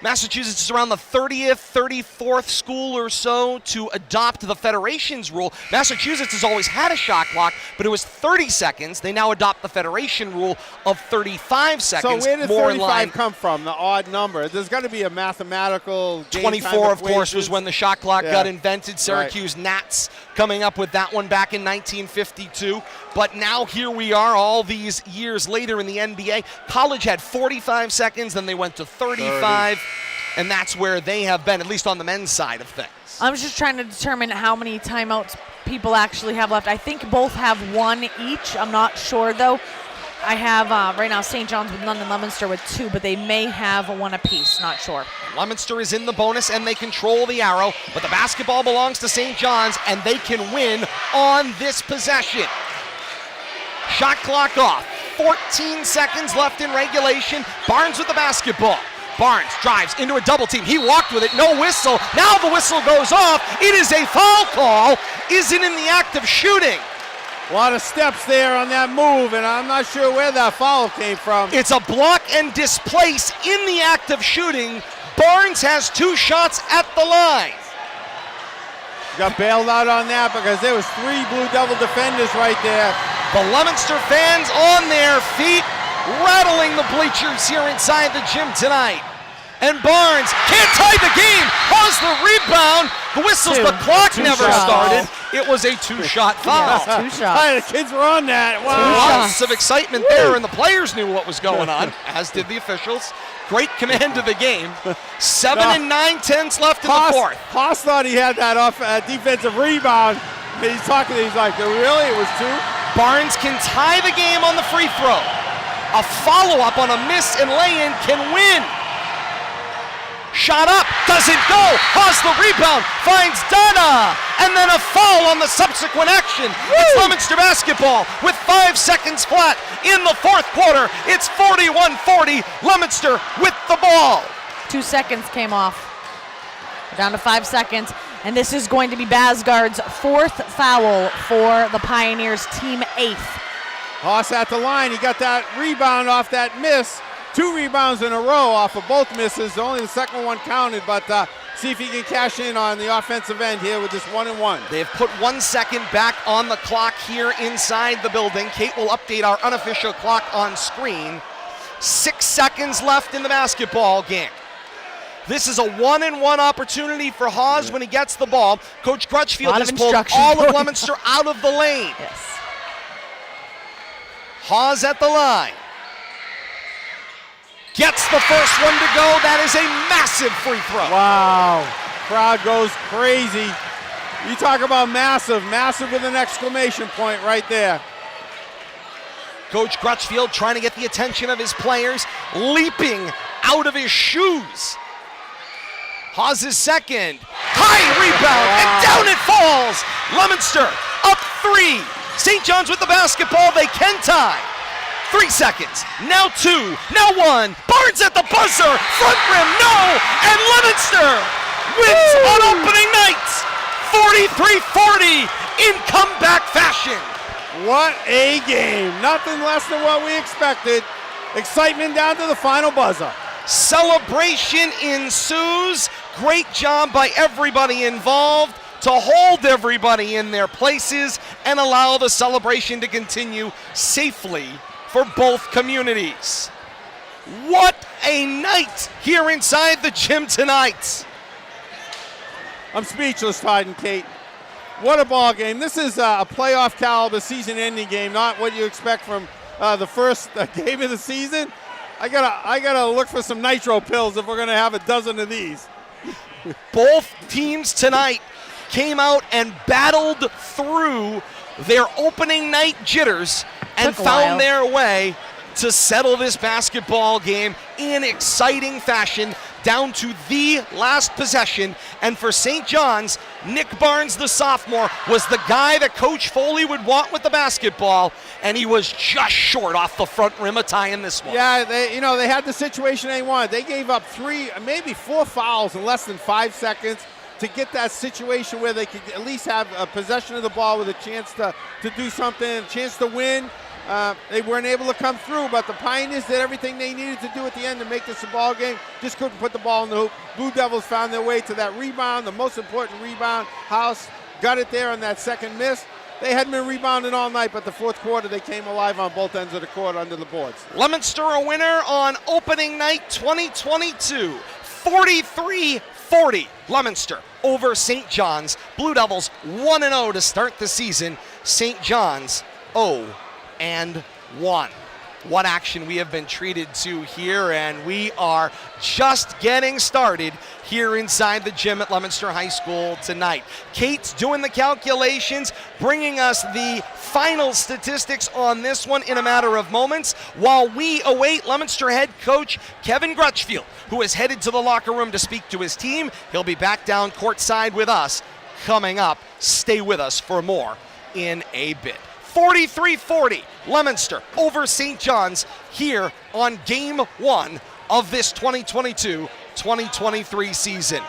Massachusetts is around the 30th, 34th school or so to adopt the Federation's rule. Massachusetts has always had a shot clock, but it was 30 seconds. They now adopt the Federation rule of 35 seconds. So where did more in 35 line. come from, the odd number? There's got to be a mathematical game 24, of course, was equations. when the shot clock Yeah. got invented. Syracuse Nats coming up with that one back in 1952. But now here we are all these years later in the NBA. College had 45 seconds, then they went to 35, and that's where they have been, at least on the men's side of things. I was just trying to determine how many timeouts people actually have left. I think both have 1 each. I'm not sure, though. I have right now St. John's with none and Leominster with 2, but they may have 1 apiece. Not sure. Leominster is in the bonus, and they control the arrow, but the basketball belongs to St. John's, and they can win on this possession. Shot clock off. 14 seconds left in regulation. Barnes with the basketball. Barnes drives into a double team. He walked with it. No whistle. Now the whistle goes off. It is a foul call. Isn't in the act of shooting. A lot of steps there on that move, and I'm not sure where that foul came from. It's a block and displace in the act of shooting. Barnes has 2 shots at the line. Got bailed out on that because there was 3 Blue Devil defenders right there. The Leominster fans on their feet, rattling the bleachers here inside the gym tonight. And Barnes can't tie the game, has the rebound. The whistles, the clock never shots. started. It was a 2-shot foul. Yeah, 2 shots. Hi, the kids were on that. Wow. Lots of excitement there, and the players knew what was going on, as did the officials. Great command of the game. 7 and 9/10 left in the fourth. Haas thought he had that off defensive rebound. And he's talking, he's like, really? It was 2? Barnes can tie the game on the free throw. A follow-up on a miss and lay-in can win. Shot up, doesn't go. Haws the rebound, finds Donna, and then a foul on the subsequent action. It's Leominster basketball with 5 seconds flat in the fourth quarter. It's 41-40, Leominster with the ball. 2 seconds came off. We're down to 5 seconds, and this is going to be Basgard's 4th foul for the Pioneers, team 8th. Haas at the line, he got that rebound off that miss. 2 rebounds in a row off of both misses. Only the second one counted, but see if he can cash in on the offensive end here with this 1-and-1. They've put 1 second back on the clock here inside the building. Kate will update our unofficial clock on screen. 6 seconds left in the basketball game. This is a 1-and-1 opportunity for Haas when he gets the ball. Coach Crutchfield has pulled all of Leominster out of the lane. Yes. Haas at the line. Gets the first one to go. That is a massive free throw. Wow. Crowd goes crazy. You talk about massive. Massive with an exclamation point right there. Coach Crutchfield trying to get the attention of his players, leaping out of his shoes. Haas' second. High rebound, and down it falls. Leominster up 3. St. John's with the basketball. They can tie. 3 seconds, now 2, now 1. Barnes at the buzzer, front rim, no, and Leominster wins on opening night, 43-40 in comeback fashion. What a game, nothing less than what we expected. Excitement down to the final buzzer. Celebration ensues, great job by everybody involved to hold everybody in their places and allow the celebration to continue safely for both communities. What a night here inside the gym tonight. I'm speechless, Todd and Kate. What a ball game. This is a playoff caliber season-ending game, not what you expect from the first game of the season. I gotta look for some nitro pills if we're gonna have a dozen of these. Both teams tonight came out and battled through their opening night jitters and found their way to settle this basketball game in exciting fashion down to the last possession. And for St. John's, Nick Barnes, the sophomore, was the guy that Coach Foley would want with the basketball, and he was just short off the front rim of tying this one. Yeah, they had the situation they wanted. They gave up 3, maybe 4 fouls in less than 5 seconds to get that situation where they could at least have a possession of the ball with a chance to do something, a chance to win. They weren't able to come through, but the Pioneers did everything they needed to do at the end to make this a ball game. Just couldn't put the ball in the hoop. Blue Devils found their way to that rebound, the most important rebound. House got it there on that second miss. They hadn't been rebounding all night, but the fourth quarter they came alive on both ends of the court under the boards. Leominster a winner on opening night 2022, 43-40. Leominster over St. John's. Blue Devils 1-0 to start the season. St. John's 0-1. What action we have been treated to here, and we are just getting started here inside the gym at Leominster High School tonight. Kate's doing the calculations, bringing us the final statistics on this one in a matter of moments, while we await Leominster head coach Kevin Crutchfield, who is headed to the locker room to speak to his team. He'll be back down courtside with us coming up. Stay with us for more in a bit. 43-40, Leominster over St. John's here on Game 1 of this 2022-2023 season.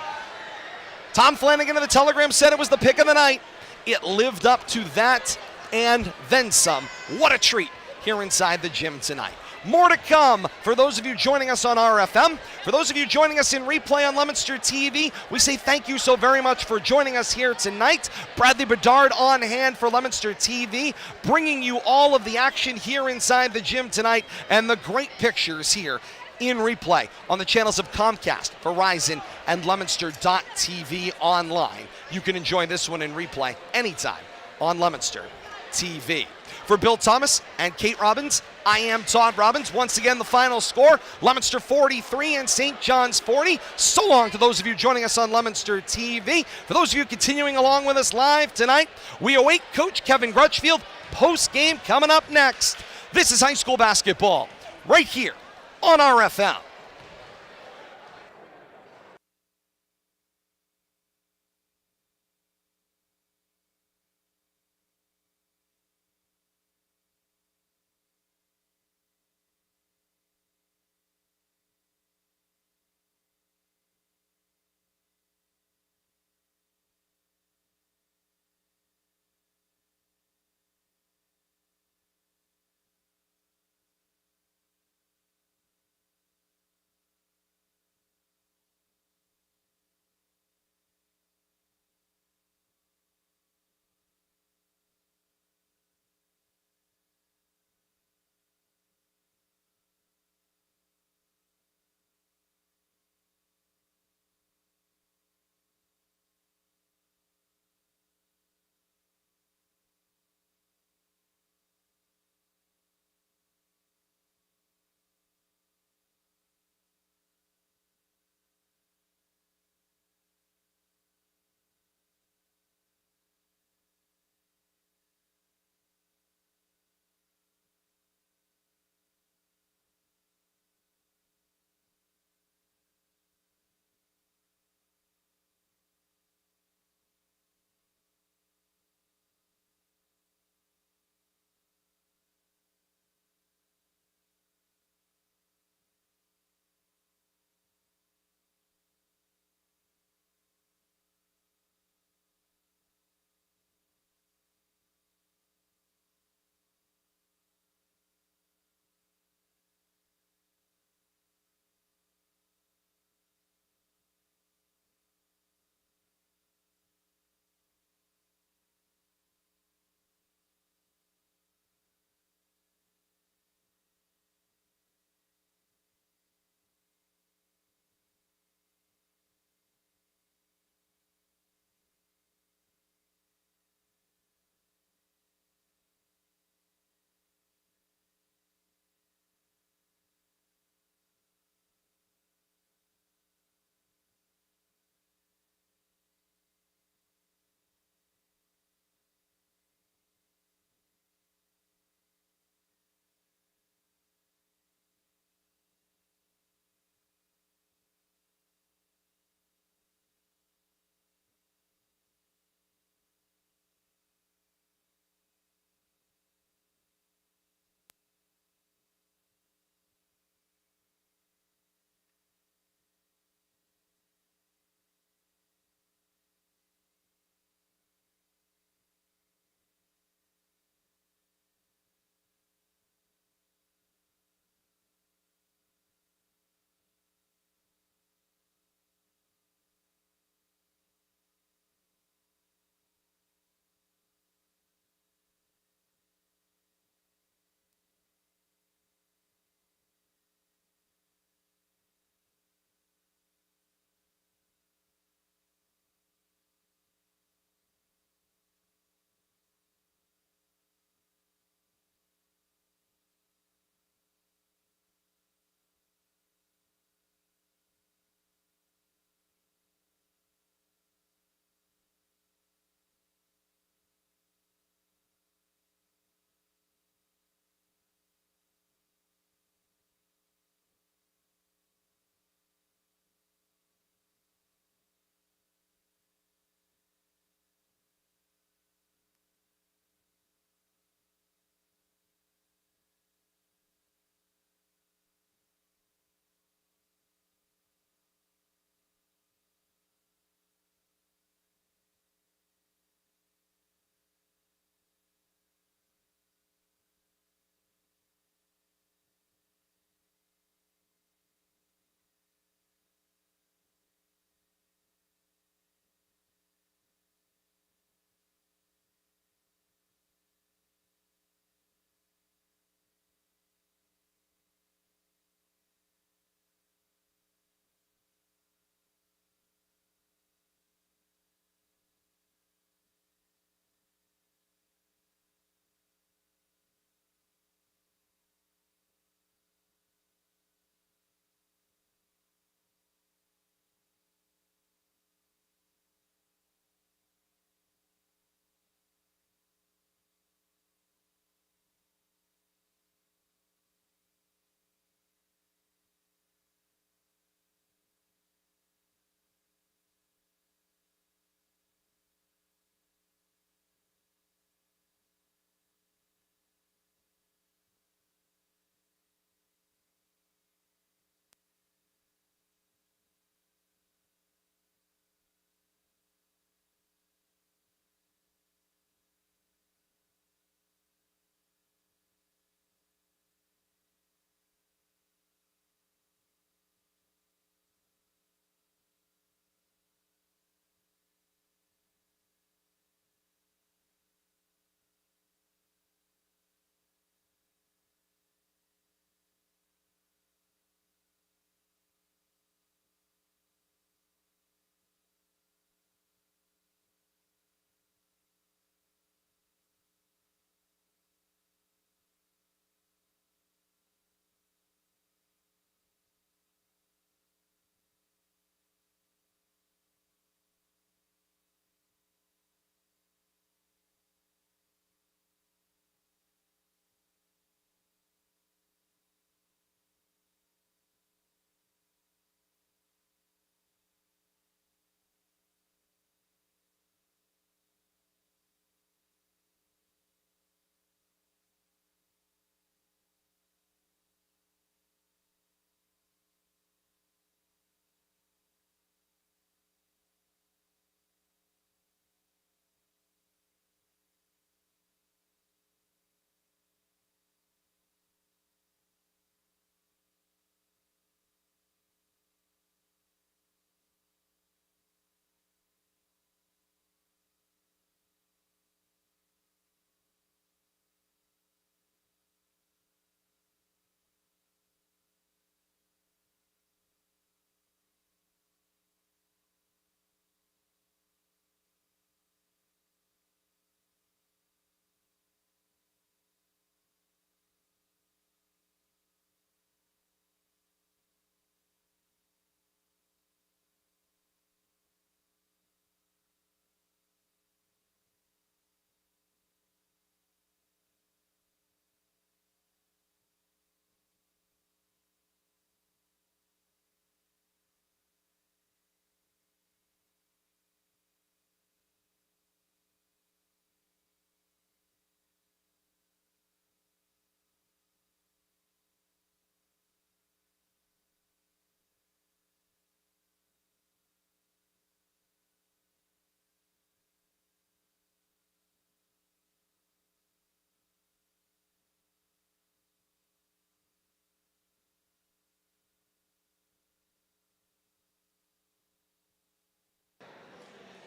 Tom Flanagan of the Telegram said it was the pick of the night. It lived up to that and then some. What a treat here inside the gym tonight. More to come for those of you joining us on RFM. For those of you joining us in replay on Leominster TV, we say thank you so very much for joining us here tonight. Bradley Bedard on hand for Leominster TV, bringing you all of the action here inside the gym tonight and the great pictures here in replay on the channels of Comcast, Verizon, and Leominster.tv online. You can enjoy this one in replay anytime on Leominster TV. For Bill Thomas and Kate Robbins, I am Todd Robbins. Once again, the final score, Leominster 43 and St. John's 40. So long to those of you joining us on Leominster TV. For those of you continuing along with us live tonight, we await Coach Kevin Crutchfield post-game coming up next. This is high school basketball right here on RFL.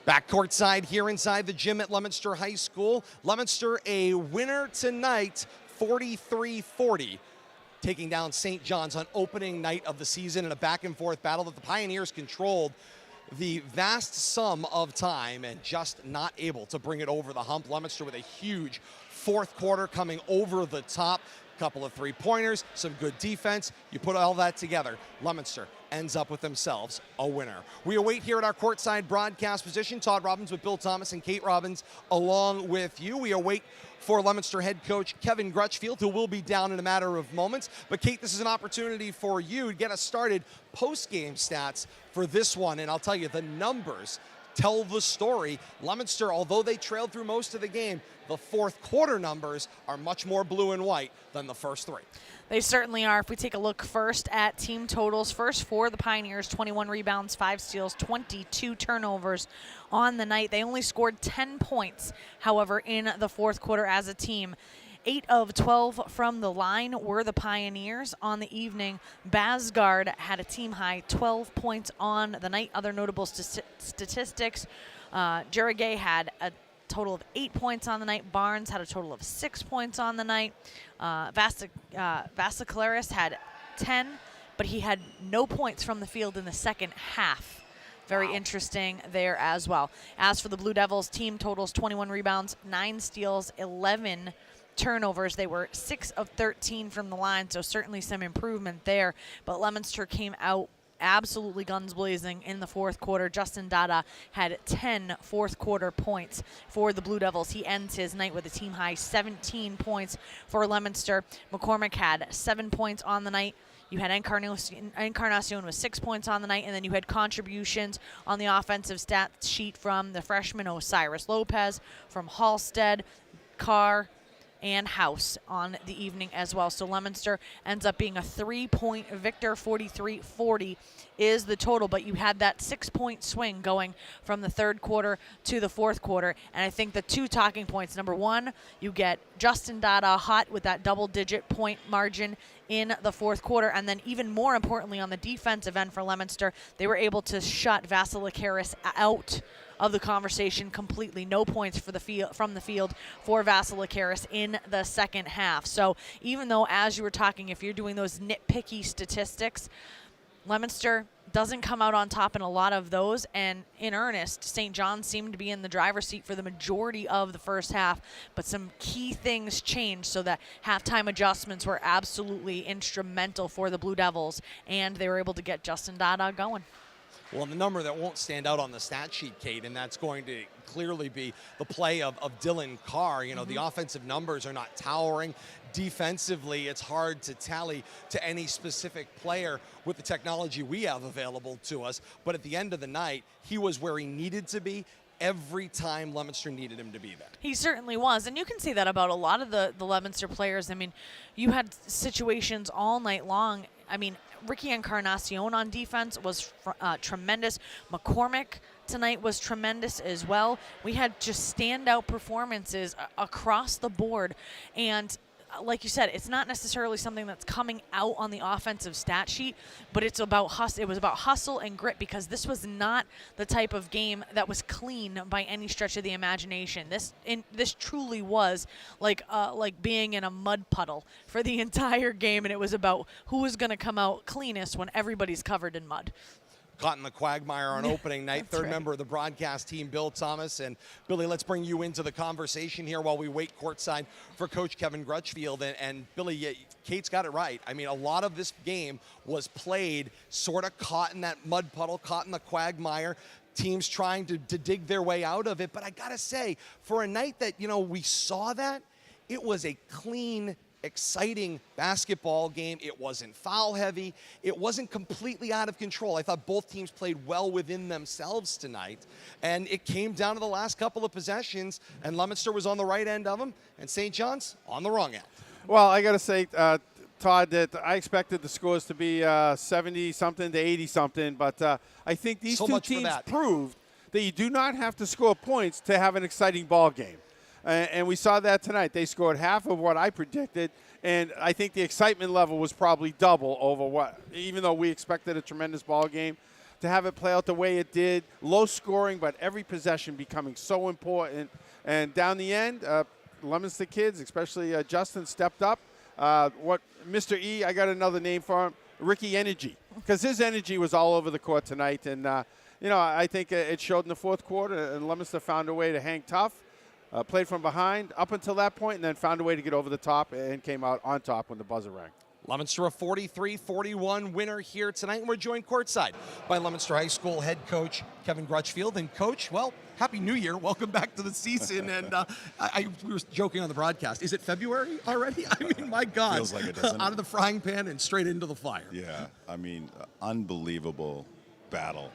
Back courtside here inside the gym at Leominster High School. Leominster a winner tonight, 43-40. Taking down St. John's on opening night of the season in a back-and-forth battle that the Pioneers controlled the vast sum of time and just not able to bring it over the hump. Leominster with a huge fourth quarter coming over the top. Couple of three-pointers, some good defense. You put all that together, Leominster ends up with themselves a winner. We await here at our courtside broadcast position, Todd Robbins with Bill Thomas and Kate Robbins along with you. We await for Leominster head coach Kevin Grutchfield, who will be down in a matter of moments. But Kate, this is an opportunity for you to get us started. Post-game stats for this one, and I'll tell you, the numbers tell the story. Leominster, although they trailed through most of the game, the fourth quarter numbers are much more blue and white than the first three. They certainly are. If we take a look first at team totals, first for the Pioneers, 21 rebounds, 5 steals, 22 turnovers on the night. They only scored 10 points, however, in the fourth quarter as a team. 8 of 12 from the line were the Pioneers on the evening. Basgard had a team-high 12 points on the night. Other notable statistics, Jurigay had a total of 8 points on the night. Barnes had a total of 6 points on the night. Vasicularis had 10, but he had no points from the field in the second half. Very interesting there as well. As for the Blue Devils, team totals 21 rebounds, 9 steals, 11 turnovers. They were 6 of 13 from the line, so certainly some improvement there. But Leominster came out absolutely guns blazing in the fourth quarter. Justin Dada had 10 fourth quarter points for the Blue Devils. He ends his night with a team high 17 points for Leominster. McCormick had 7 points on the night. You had Encarnacion with 6 points on the night, and then you had contributions on the offensive stat sheet from the freshman Osiris Lopez, from Halstead, Carr, and House on the evening as well. So Leominster ends up being a 3-point victor. 43-40 is the total, but you had that 6-point swing going from the third quarter to the fourth quarter. And I think the two talking points, number one, you get Justin Dada hot with that double-digit point margin in the fourth quarter, and then even more importantly on the defensive end for Leominster, they were able to shut Vassilikaris out of the conversation completely. No points for the from the field for Vassilikaris in the second half. So even though, as you were talking, if you're doing those nitpicky statistics, Leominster doesn't come out on top in a lot of those, and in earnest, St. John's seemed to be in the driver's seat for the majority of the first half, but some key things changed so that halftime adjustments were absolutely instrumental for the Blue Devils, and they were able to get Justin Dada going. Well, the number that won't stand out on the stat sheet, Kate, and that's going to clearly be the play of Dylan Carr. You know, the offensive numbers are not towering. Defensively, it's hard to tally to any specific player with the technology we have available to us. But at the end of the night, he was where he needed to be every time Leominster needed him to be there. He certainly was, and you can say that about a lot of the Leominster players. I mean, you had situations all night long. I mean, Ricky Encarnacion on defense was tremendous. McCormick tonight was tremendous as well. We had just standout performances across the board, and like you said, it's not necessarily something that's coming out on the offensive stat sheet, but it's about hustle. It was about hustle and grit, because this was not the type of game that was clean by any stretch of the imagination. This truly was like being in a mud puddle for the entire game, and it was about who was going to come out cleanest when everybody's covered in mud. Caught in the quagmire on opening night. Third right. member of the broadcast team, Bill Thomas. And Billy, let's bring you into the conversation here while we wait courtside for Coach Kevin Grutchfield. And Billy, Kate's got it right. I mean, a lot of this game was played sort of caught in that mud puddle, caught in the quagmire. Teams trying to dig their way out of it. But I got to say, for a night that, we saw that, it was a clean, exciting basketball game. It wasn't foul heavy. It wasn't completely out of control. I thought both teams played well within themselves tonight, and it came down to the last couple of possessions, and Leominster was on the right end of them, and St. John's on the wrong end. Well, I got to say, Todd, that I expected the scores to be 70-something to 80-something, but I think these two teams proved that you do not have to score points to have an exciting ball game. And we saw that tonight. They scored half of what I predicted, and I think the excitement level was probably double over what, even though we expected a tremendous ball game. to have it play out the way it did. Low scoring, but every possession becoming so important. And down the end, Leominster kids, especially Justin, stepped up. What Mr. E, I got another name for him, Ricky Energy, because his energy was all over the court tonight. And, I think it showed in the fourth quarter, and Leominster found a way to hang tough, played from behind up until that point, and then found a way to get over the top and came out on top when the buzzer rang. Leominster a 43-41 winner here tonight, and we're joined courtside by Leominster High School head coach Kevin Crutchfield. And Coach, well, Happy New Year. Welcome back to the season. And we were joking on the broadcast. Is it February already? I mean, my God. Feels like it, doesn't it? Out of the frying pan and straight into the fire. Yeah, I mean, unbelievable battle.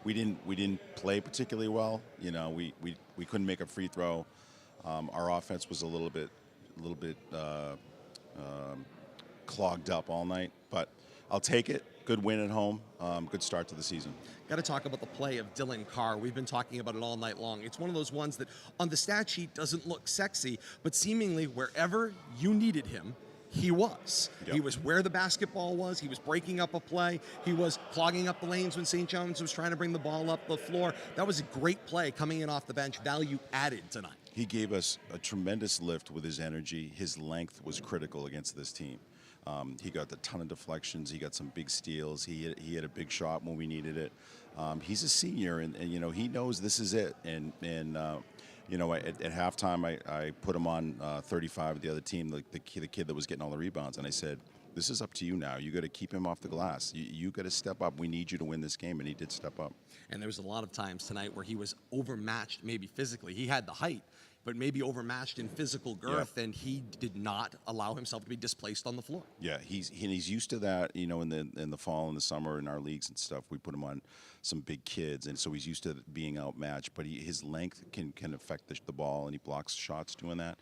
We didn't play particularly well. We couldn't make a free throw. Our offense was a little bit clogged up all night, but I'll take it. Good win at home. Good start to the season. Got to talk about the play of Dylan Carr. We've been talking about it all night long. It's one of those ones that on the stat sheet doesn't look sexy, but seemingly wherever you needed him, he was. Yep. He was where the basketball was. He was breaking up a play. He was clogging up the lanes when St. John's was trying to bring the ball up the floor. That was a great play coming in off the bench. Value added tonight. He gave us a tremendous lift with his energy. His length was critical against this team. He got a ton of deflections. He got some big steals. He had a big shot when we needed it. He's a senior, and he knows this is it. And at halftime, I put him on 35 of the other team, the kid that was getting all the rebounds, and I said, "This is up to you now. You got to keep him off the glass. You got to step up. We need you to win this game," and he did step up. And there was a lot of times tonight where he was overmatched, maybe physically. He had the height, but maybe overmatched in physical girth, and he did not allow himself to be displaced on the floor. Yeah, he's used to that. In the fall and the summer in our leagues and stuff, we put him on some big kids, and so he's used to being outmatched. But his length can affect the ball, and he blocks shots doing that.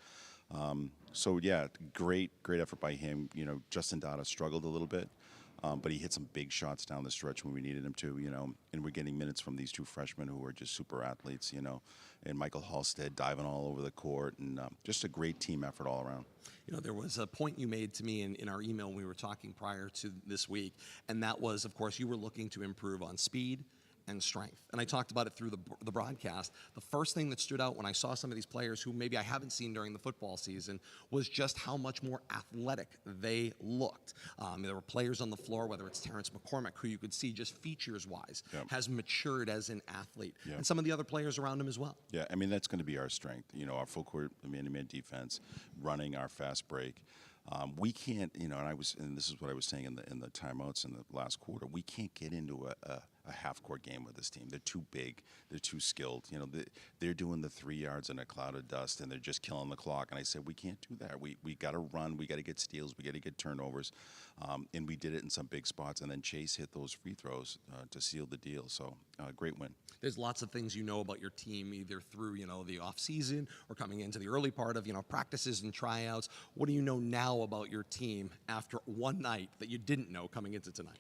So yeah, great effort by him. Justin Dada struggled a little bit. But he hit some big shots down the stretch when we needed him to, and we're getting minutes from these two freshmen who are just super athletes, and Michael Halstead diving all over the court, and just a great team effort all around. There was a point you made to me in our email when we were talking prior to this week, and that was, of course, you were looking to improve on speed and strength. And I talked about it through the broadcast. The first thing that stood out when I saw some of these players who maybe I haven't seen during the football season was just how much more athletic they looked. There were players on the floor, whether it's Terrence McCormick, who you could see just features-wise has matured as an athlete, and some of the other players around him as well. Yeah, I mean, that's going to be our strength. Our full court man-to-man defense, running our fast break. We can't, and this is what I was saying in the timeouts in the last quarter. We can't get into a half-court game with this team. They're too big. They're too skilled. They're doing the 3 yards in a cloud of dust, and they're just killing the clock. And I said, we can't do that. We got to run. We got to get steals. We got to get turnovers. And we did it in some big spots. And then Chase hit those free throws to seal the deal. So great win. There's lots of things about your team, either through the off season or coming into the early part of practices and tryouts. What do you know now about your team after one night that you didn't know coming into tonight?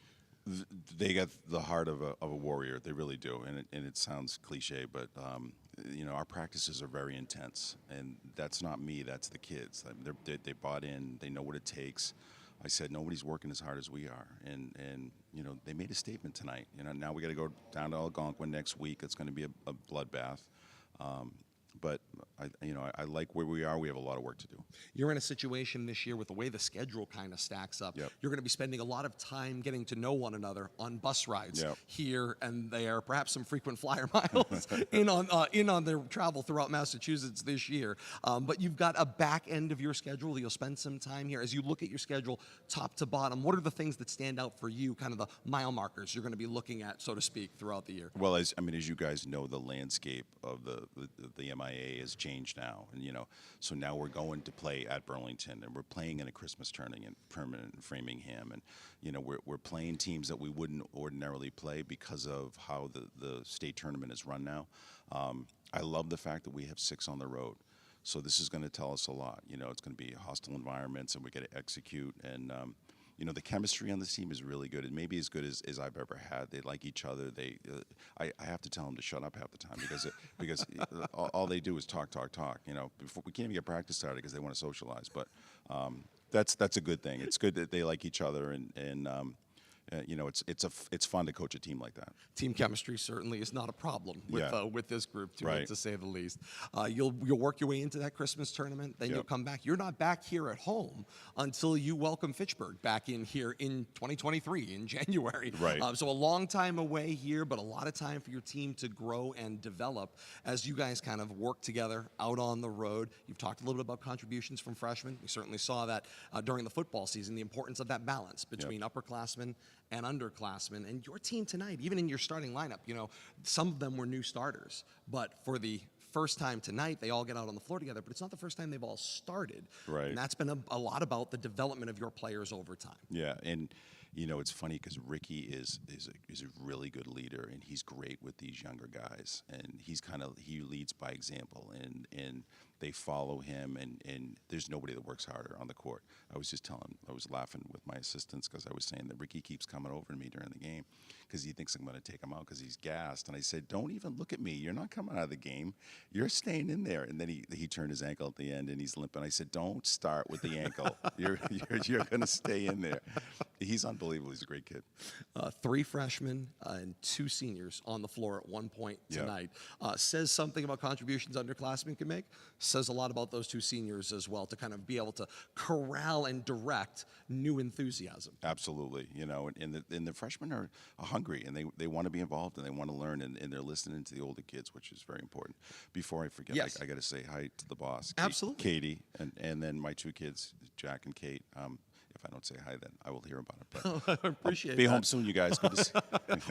They got the heart of a warrior. They really do, and it sounds cliche, but our practices are very intense, and that's not me. That's the kids. They bought in. They know what it takes. I said nobody's working as hard as we are, and they made a statement tonight. Now we got to go down to Algonquin next week. It's going to be a bloodbath. But I like where we are. We have a lot of work to do. You're in a situation this year with the way the schedule kind of stacks up. Yep. You're going to be spending a lot of time getting to know one another on bus rides here and there, perhaps some frequent flyer miles in on their travel throughout Massachusetts this year. But you've got a back end of your schedule. You'll spend some time here. As you look at your schedule, top to bottom, what are the things that stand out for you, kind of the mile markers you're going to be looking at, so to speak, throughout the year? Well, as you guys know, the landscape of the MIA has changed now, and so now we're going to play at Burlington, and we're playing in a Christmas tournament in Framingham, and we're playing teams that we wouldn't ordinarily play because of how the state tournament is run now. I love the fact that we have 6 on the road, so this is going to tell us a lot. It's going to be hostile environments, and we got to execute, and the chemistry on this team is really good. It may be as good as I've ever had. They like each other. I have to tell them to shut up half the time because all they do is talk. Before we can't even get practice started because they want to socialize. But that's a good thing. It's good that they like each other, and it's fun to coach a team like that. Team chemistry certainly is not a problem with this group, to say the least. You'll work your way into that Christmas tournament, then you'll come back. You're not back here at home until you welcome Fitchburg back in here in 2023 in January. Right. So a long time away here, but a lot of time for your team to grow and develop as you guys kind of work together out on the road. You've talked a little bit about contributions from freshmen. We certainly saw that during the football season, the importance of that balance between upperclassmen and underclassmen. And your team tonight, even in your starting lineup, some of them were new starters, but for the first time tonight, they all get out on the floor together, but it's not the first time they've all started. Right. And that's been a lot about the development of your players over time. Yeah, and it's funny because Ricky is a really good leader, and he's great with these younger guys, and he leads by example, and they follow him, and there's nobody that works harder on the court. I was laughing with my assistants because I was saying that Ricky keeps coming over to me during the game because he thinks I'm going to take him out because he's gassed, and I said, don't even look at me. You're not coming out of the game. You're staying in there. And then he turned his ankle at the end, and he's limping. I said, don't start with the ankle. You're going to stay in there. He's unbelievable. He's a great kid. 3 freshmen and 2 seniors on the floor at one point tonight. Says something about contributions underclassmen can make. Says a lot about those 2 seniors as well to kind of be able to corral and direct new enthusiasm. Absolutely. And the freshmen are hungry, and they want to be involved, and they want to learn, and they're listening to the older kids, which is very important. Before I forget, I got to say hi to the boss, Absolutely. Katie, and then my 2 kids, Jack and Kate. If I don't say hi, then I will hear about it. But I appreciate be that. home soon, you guys. Good to see.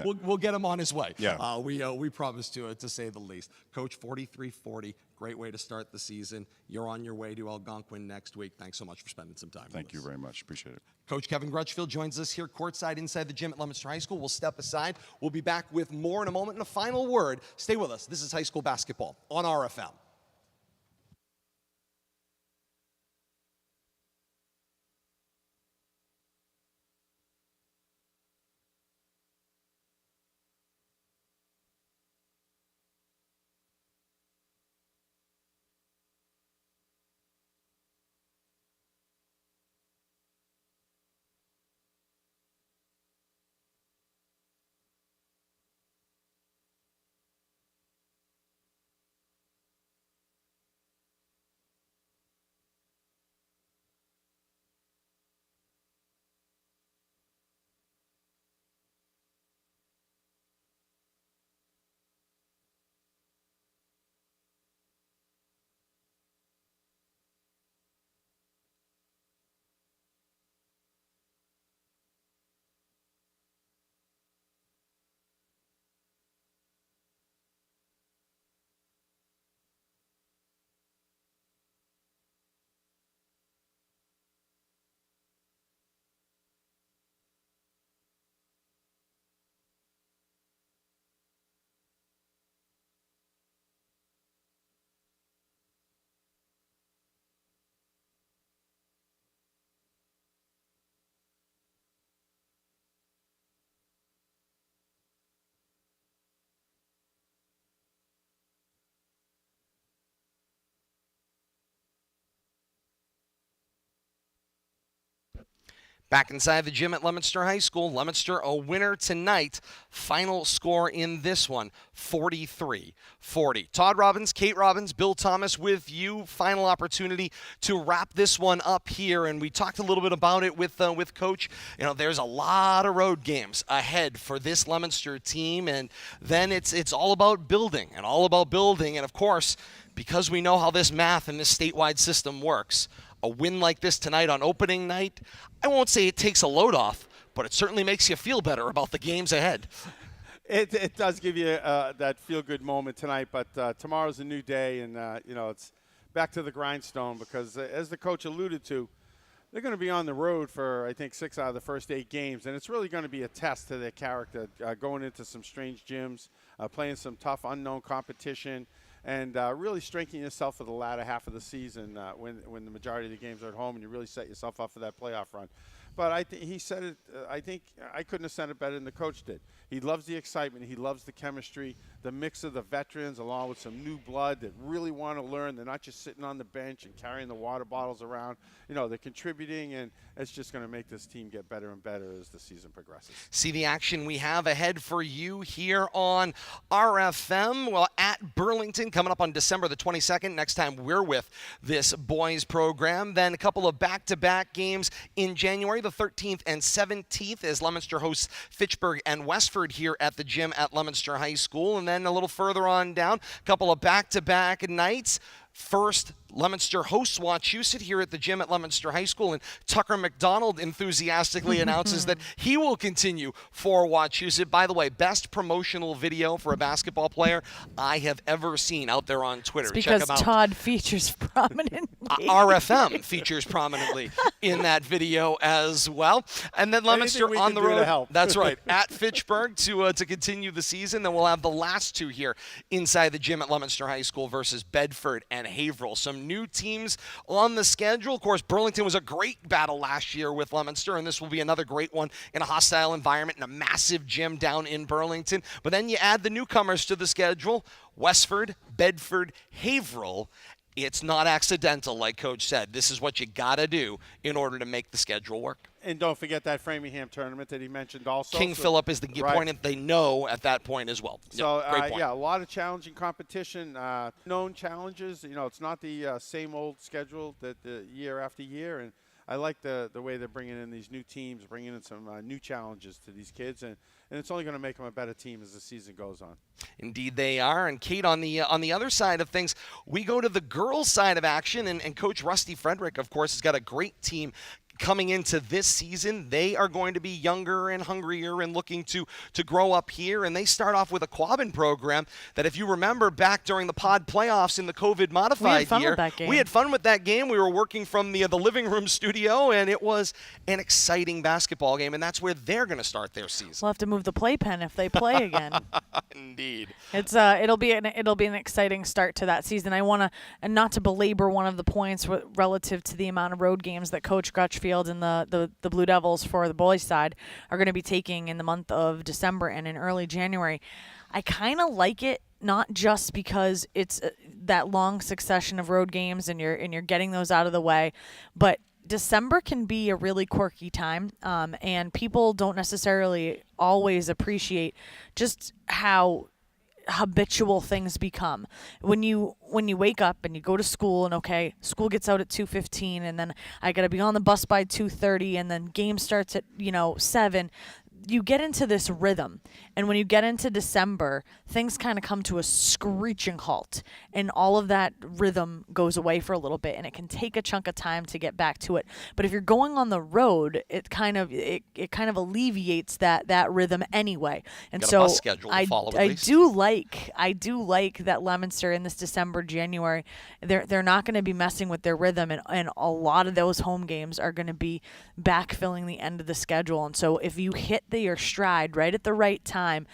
We'll get him on his way. Yeah. We promise to say the least. Coach, 43-40, great way to start the season. You're on your way to Algonquin next week. Thanks so much for spending some time with us. Thank you very much. Appreciate it. Coach Kevin Crutchfield joins us here courtside inside the gym at Leominster High School. We'll step aside. We'll be back with more in a moment. And a final word. Stay with us. This is high school basketball on RFM. Back inside the gym at Leominster High School. Leominster a winner tonight. Final score in this one, 43-40. Todd Robbins, Kate Robbins, Bill Thomas with you. Final opportunity to wrap this one up here. And we talked a little bit about it with Coach. There's a lot of road games ahead for this Leominster team. And then it's all about building and all about building. And, of course, because we know how this math and this statewide system works, a win like this tonight on opening night, I won't say it takes a load off, but it certainly makes you feel better about the games ahead. It does give you that feel-good moment tonight, but tomorrow's a new day, and, it's back to the grindstone because, as the coach alluded to, they're going to be on the road for, I think, 6 out of the first 8 games, and it's really going to be a test to their character, going into some strange gyms, playing some tough, unknown competition, and really strengthening yourself for the latter half of the season when the majority of the games are at home and you really set yourself up for that playoff run. But I think he said it. I think I couldn't have said it better than the coach did. He loves the excitement. He loves the chemistry, the mix of the veterans along with some new blood that really want to learn. They're not just sitting on the bench and carrying the water bottles around. You know, they're contributing, and it's just going to make this team get better and better as the season progresses. See the action we have ahead for you here on RFM. Well, at Burlington, coming up on December the 22nd, next time we're with this boys program. Then a couple of back-to-back games in January, the 13th and 17th, as Leominster hosts Fitchburg and Westford here at the gym at Leominster High School. And then a little further on down, a couple of back-to-back nights. First, Leominster hosts Wachusett here at the gym at Leominster High School, and Tucker McDonald enthusiastically announces that he will continue for Wachusett. By the way, best promotional video for a basketball player I have ever seen out there on Twitter. It's because Check him out. Todd features prominently. RFM features prominently in that video as well. And then Leominster on the road. That's right, at Fitchburg to continue the season. Then we'll have the last two here inside the gym at Leominster High School versus Bedford and Haverhill. Some new teams on the schedule. Of course, Burlington was a great battle last year with Leominster, and this will be another great one in a hostile environment in a massive gym down in Burlington. But then you add the newcomers to the schedule: Westford, Bedford, Haverhill. It's not accidental, like Coach said. This is what you got to do in order to make the schedule work. And don't forget that Framingham tournament that he mentioned also. King Philip is the point that they know at that point as well. So, yep, great point. Yeah, a lot of challenging competition, known challenges. You know, it's not the same old schedule that year after year. And I like the way they're bringing in these new teams, bringing in some new challenges to these kids. And it's only going to make them a better team as the season goes on. Indeed they are. And Kate, on the other side of things, we go to the girls' side of action. And Coach Rusty Frederick, of course, has got a great team coming into this season. They are going to be younger and hungrier and looking to grow up here. And they start off with a Quabbin program that, if you remember back during the pod playoffs in the COVID modified year, we had fun with that game. We were working from the living room studio, and it was an exciting basketball game. And that's where they're going to start their season. We'll have to move the playpen if they play again. Indeed. It's it'll be an exciting start to that season. I want to, and not to belabor one of the points relative to the amount of road games that Coach Grutchfield and the Blue Devils for the boys side are going to be taking in the month of December and in early January. I kind of like it, not just because it's that long succession of road games and you're getting those out of the way, but December can be a really quirky time, and people don't necessarily always appreciate just how habitual things become. When you wake up and you go to school, and okay, school gets out at 2:15, and then I got to be on the bus by 2:30, and then game starts at 7. You get into this rhythm, and when you get into December, things kind of come to a screeching halt, and all of that rhythm goes away for a little bit, and it can take a chunk of time to get back to it. But if you're going on the road, it kind of alleviates that rhythm anyway. And so I do like that Leominster in this December, January, they're not going to be messing with their rhythm, and a lot of those home games are going to be backfilling the end of the schedule. And so if you hit your stride right at the right time,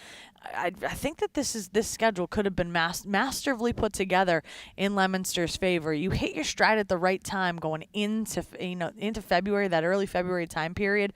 I think that this schedule could have been masterfully put together in Leominster's favor. You hit your stride at the right time going into February, that early February time period.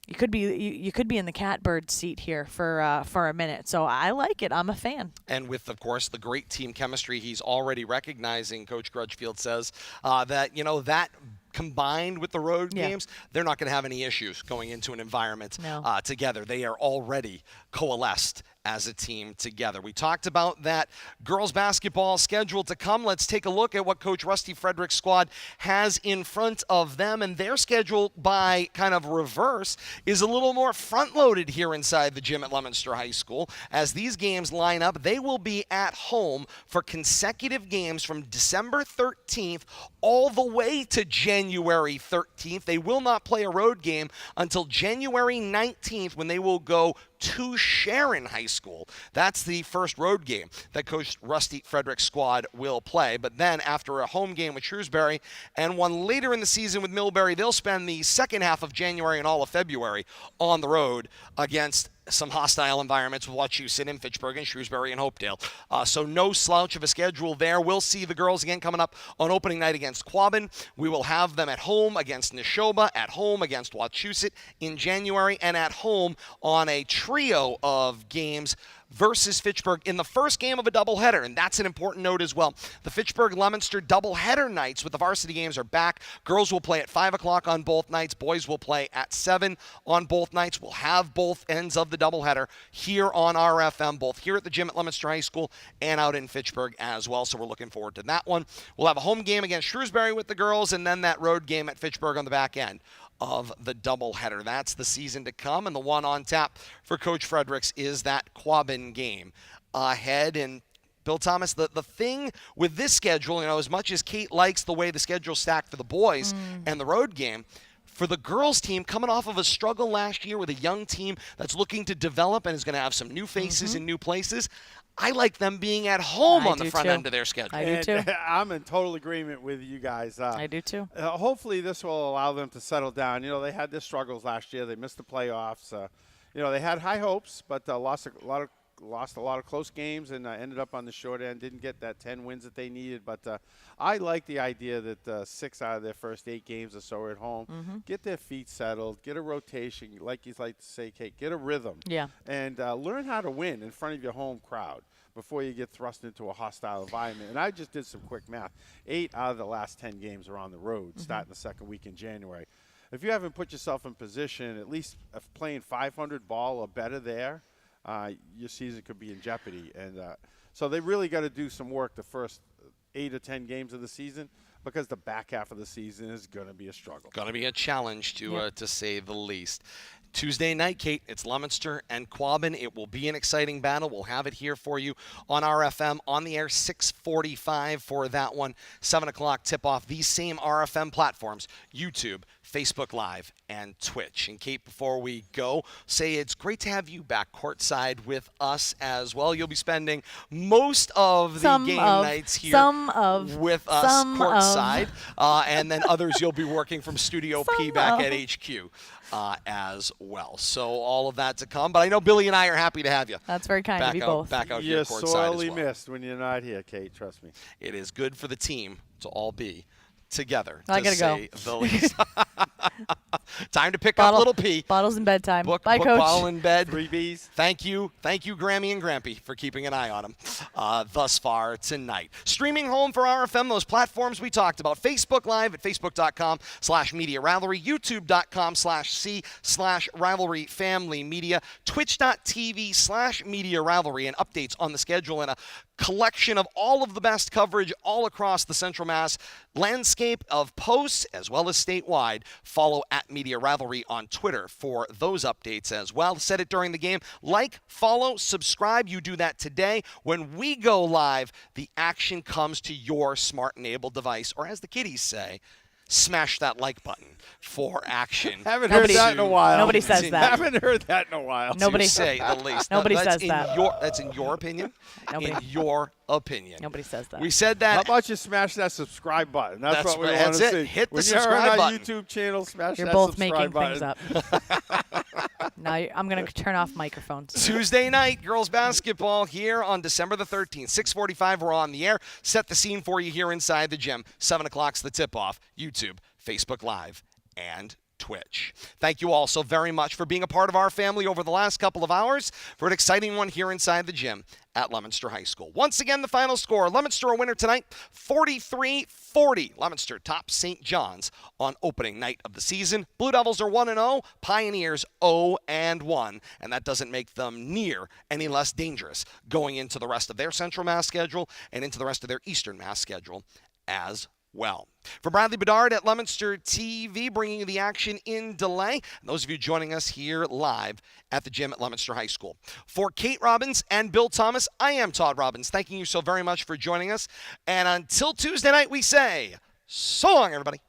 You could be in the catbird seat here for a minute. So I like it. I'm a fan. And with, of course, the great team chemistry he's already recognizing, Coach Grudgefield says that that combined with the road games, they're not going to have any issues going into an environment together. They are already coalesced as a team together. We talked about that girls basketball schedule to come. Let's take a look at what Coach Rusty Frederick's squad has in front of them. And their schedule, by kind of reverse, is a little more front-loaded here inside the gym at Leominster High School. As these games line up, they will be at home for consecutive games from December 13th all the way to January 13th. They will not play a road game until January 19th, when they will go to Sharon High School. That's the first road game that Coach Rusty Frederick's squad will play. But then after a home game with Shrewsbury and one later in the season with Millbury, they'll spend the second half of January and all of February on the road against some hostile environments with Wachusett and Fitchburg and Shrewsbury and Hopedale. So no slouch of a schedule there. We'll see the girls again coming up on opening night against Quabbin. We will have them at home against Neshoba, at home against Wachusett in January, and at home on a trio of games versus Fitchburg in the first game of a doubleheader, and that's an important note as well. The Fitchburg-Leominster doubleheader nights with the varsity games are back. Girls will play at 5 o'clock on both nights. Boys will play at 7 on both nights. We'll have both ends of the doubleheader here on RFM, both here at the gym at Leominster High School and out in Fitchburg as well, so we're looking forward to that one. We'll have a home game against Shrewsbury with the girls, and then that road game at Fitchburg on the back end of the doubleheader. That's the season to come, and the one on tap for Coach Fredericks is that Quabbin game ahead. And Bill Thomas, the thing with this schedule, as much as Kate likes the way the schedule's stacked for the boys and the road game, for the girls team coming off of a struggle last year with a young team that's looking to develop and is going to have some new faces in new places, I like them being at home on the front end of their schedule. I do too. I'm in total agreement with you guys. I do too. Hopefully this will allow them to settle down. They had their struggles last year. They missed the playoffs. They had high hopes, but lost a lot of close games and ended up on the short end. Didn't get that 10 wins that they needed. But I like the idea that 6 out of their first 8 games or so are at home. Get their feet settled. Get a rotation, like you like to say, Kate. Get a rhythm. Yeah. And learn how to win in front of your home crowd before you get thrust into a hostile environment. And I just did some quick math. 8 out of the last 10 games are on the road, starting the second week in January. If you haven't put yourself in position, at least playing 500 ball or better there, your season could be in jeopardy. And so they really got to do some work the first 8 or 10 games of the season, because the back half of the season is going to be a struggle. Going to be a challenge, to say the least. Tuesday night, Kate, it's Leominster and Quabbin. It will be an exciting battle. We'll have it here for you on RFM, on the air, 6:45 for that one, 7 o'clock tip-off. These same RFM platforms, YouTube, Facebook Live, and Twitch. And Kate, before we go, say it's great to have you back courtside with us as well. You'll be spending most of the nights here with us courtside, and then others you'll be working from Studio P back at HQ as well. So all of that to come. But I know Billy and I are happy to have you. That's very kind of you both. Back out You're here courtside sorely as well. missed when you're not here, Kate. Trust me. It is good for the team to all be together. I gotta say go. The least. Time to pick up Little P. Bottles in bedtime. Bye, Coach. Bottle in bed. 3 Bs. Thank you, Grammy and Grampy, for keeping an eye on him thus far tonight. Streaming home for RFM, those platforms we talked about. Facebook Live at facebook.com/Media Rivalry, youtube.com/C/Rivalry Family Media, twitch.tv/Media Rivalry, and updates on the schedule and a collection of all of the best coverage all across the Central Mass landscape of posts as well as statewide. Follow at Media Rivalry on Twitter for those updates as well. Said it during the game. Like, follow, subscribe. You do that today. When we go live, the action comes to your smart-enabled device, or as the kiddies say, smash that like button for action. Haven't heard that in a while. Nobody says that. Haven't heard that in a while. Nobody to say the least. Nobody says that. That's in your opinion. Nobody. In your opinion. Nobody says that. We said that. How about you smash that subscribe button? That's what we want that's to it. see. Hit the when subscribe you're on our button. YouTube channel, smash You're that both subscribe making button. things up. Now I'm going to turn off microphones. Tuesday night, girls basketball here on December the 13th. 6:45, we're on the air. Set the scene for you here inside the gym. 7 o'clock's the tip-off. YouTube, Facebook Live, and Twitch. Thank you all so very much for being a part of our family over the last couple of hours for an exciting one here inside the gym at Leominster High School. Once again, the final score, Leominster a winner tonight, 43-40. Leominster tops St. John's on opening night of the season. Blue Devils are 1-0, Pioneers 0-1, and that doesn't make them near any less dangerous going into the rest of their Central Mass schedule and into the rest of their Eastern Mass schedule as well. For Bradley Bedard at Leominster TV, bringing you the action in delay. And those of you joining us here live at the gym at Leominster High School. For Kate Robbins and Bill Thomas, I am Todd Robbins. Thanking you so very much for joining us. And until Tuesday night, we say, so long, everybody.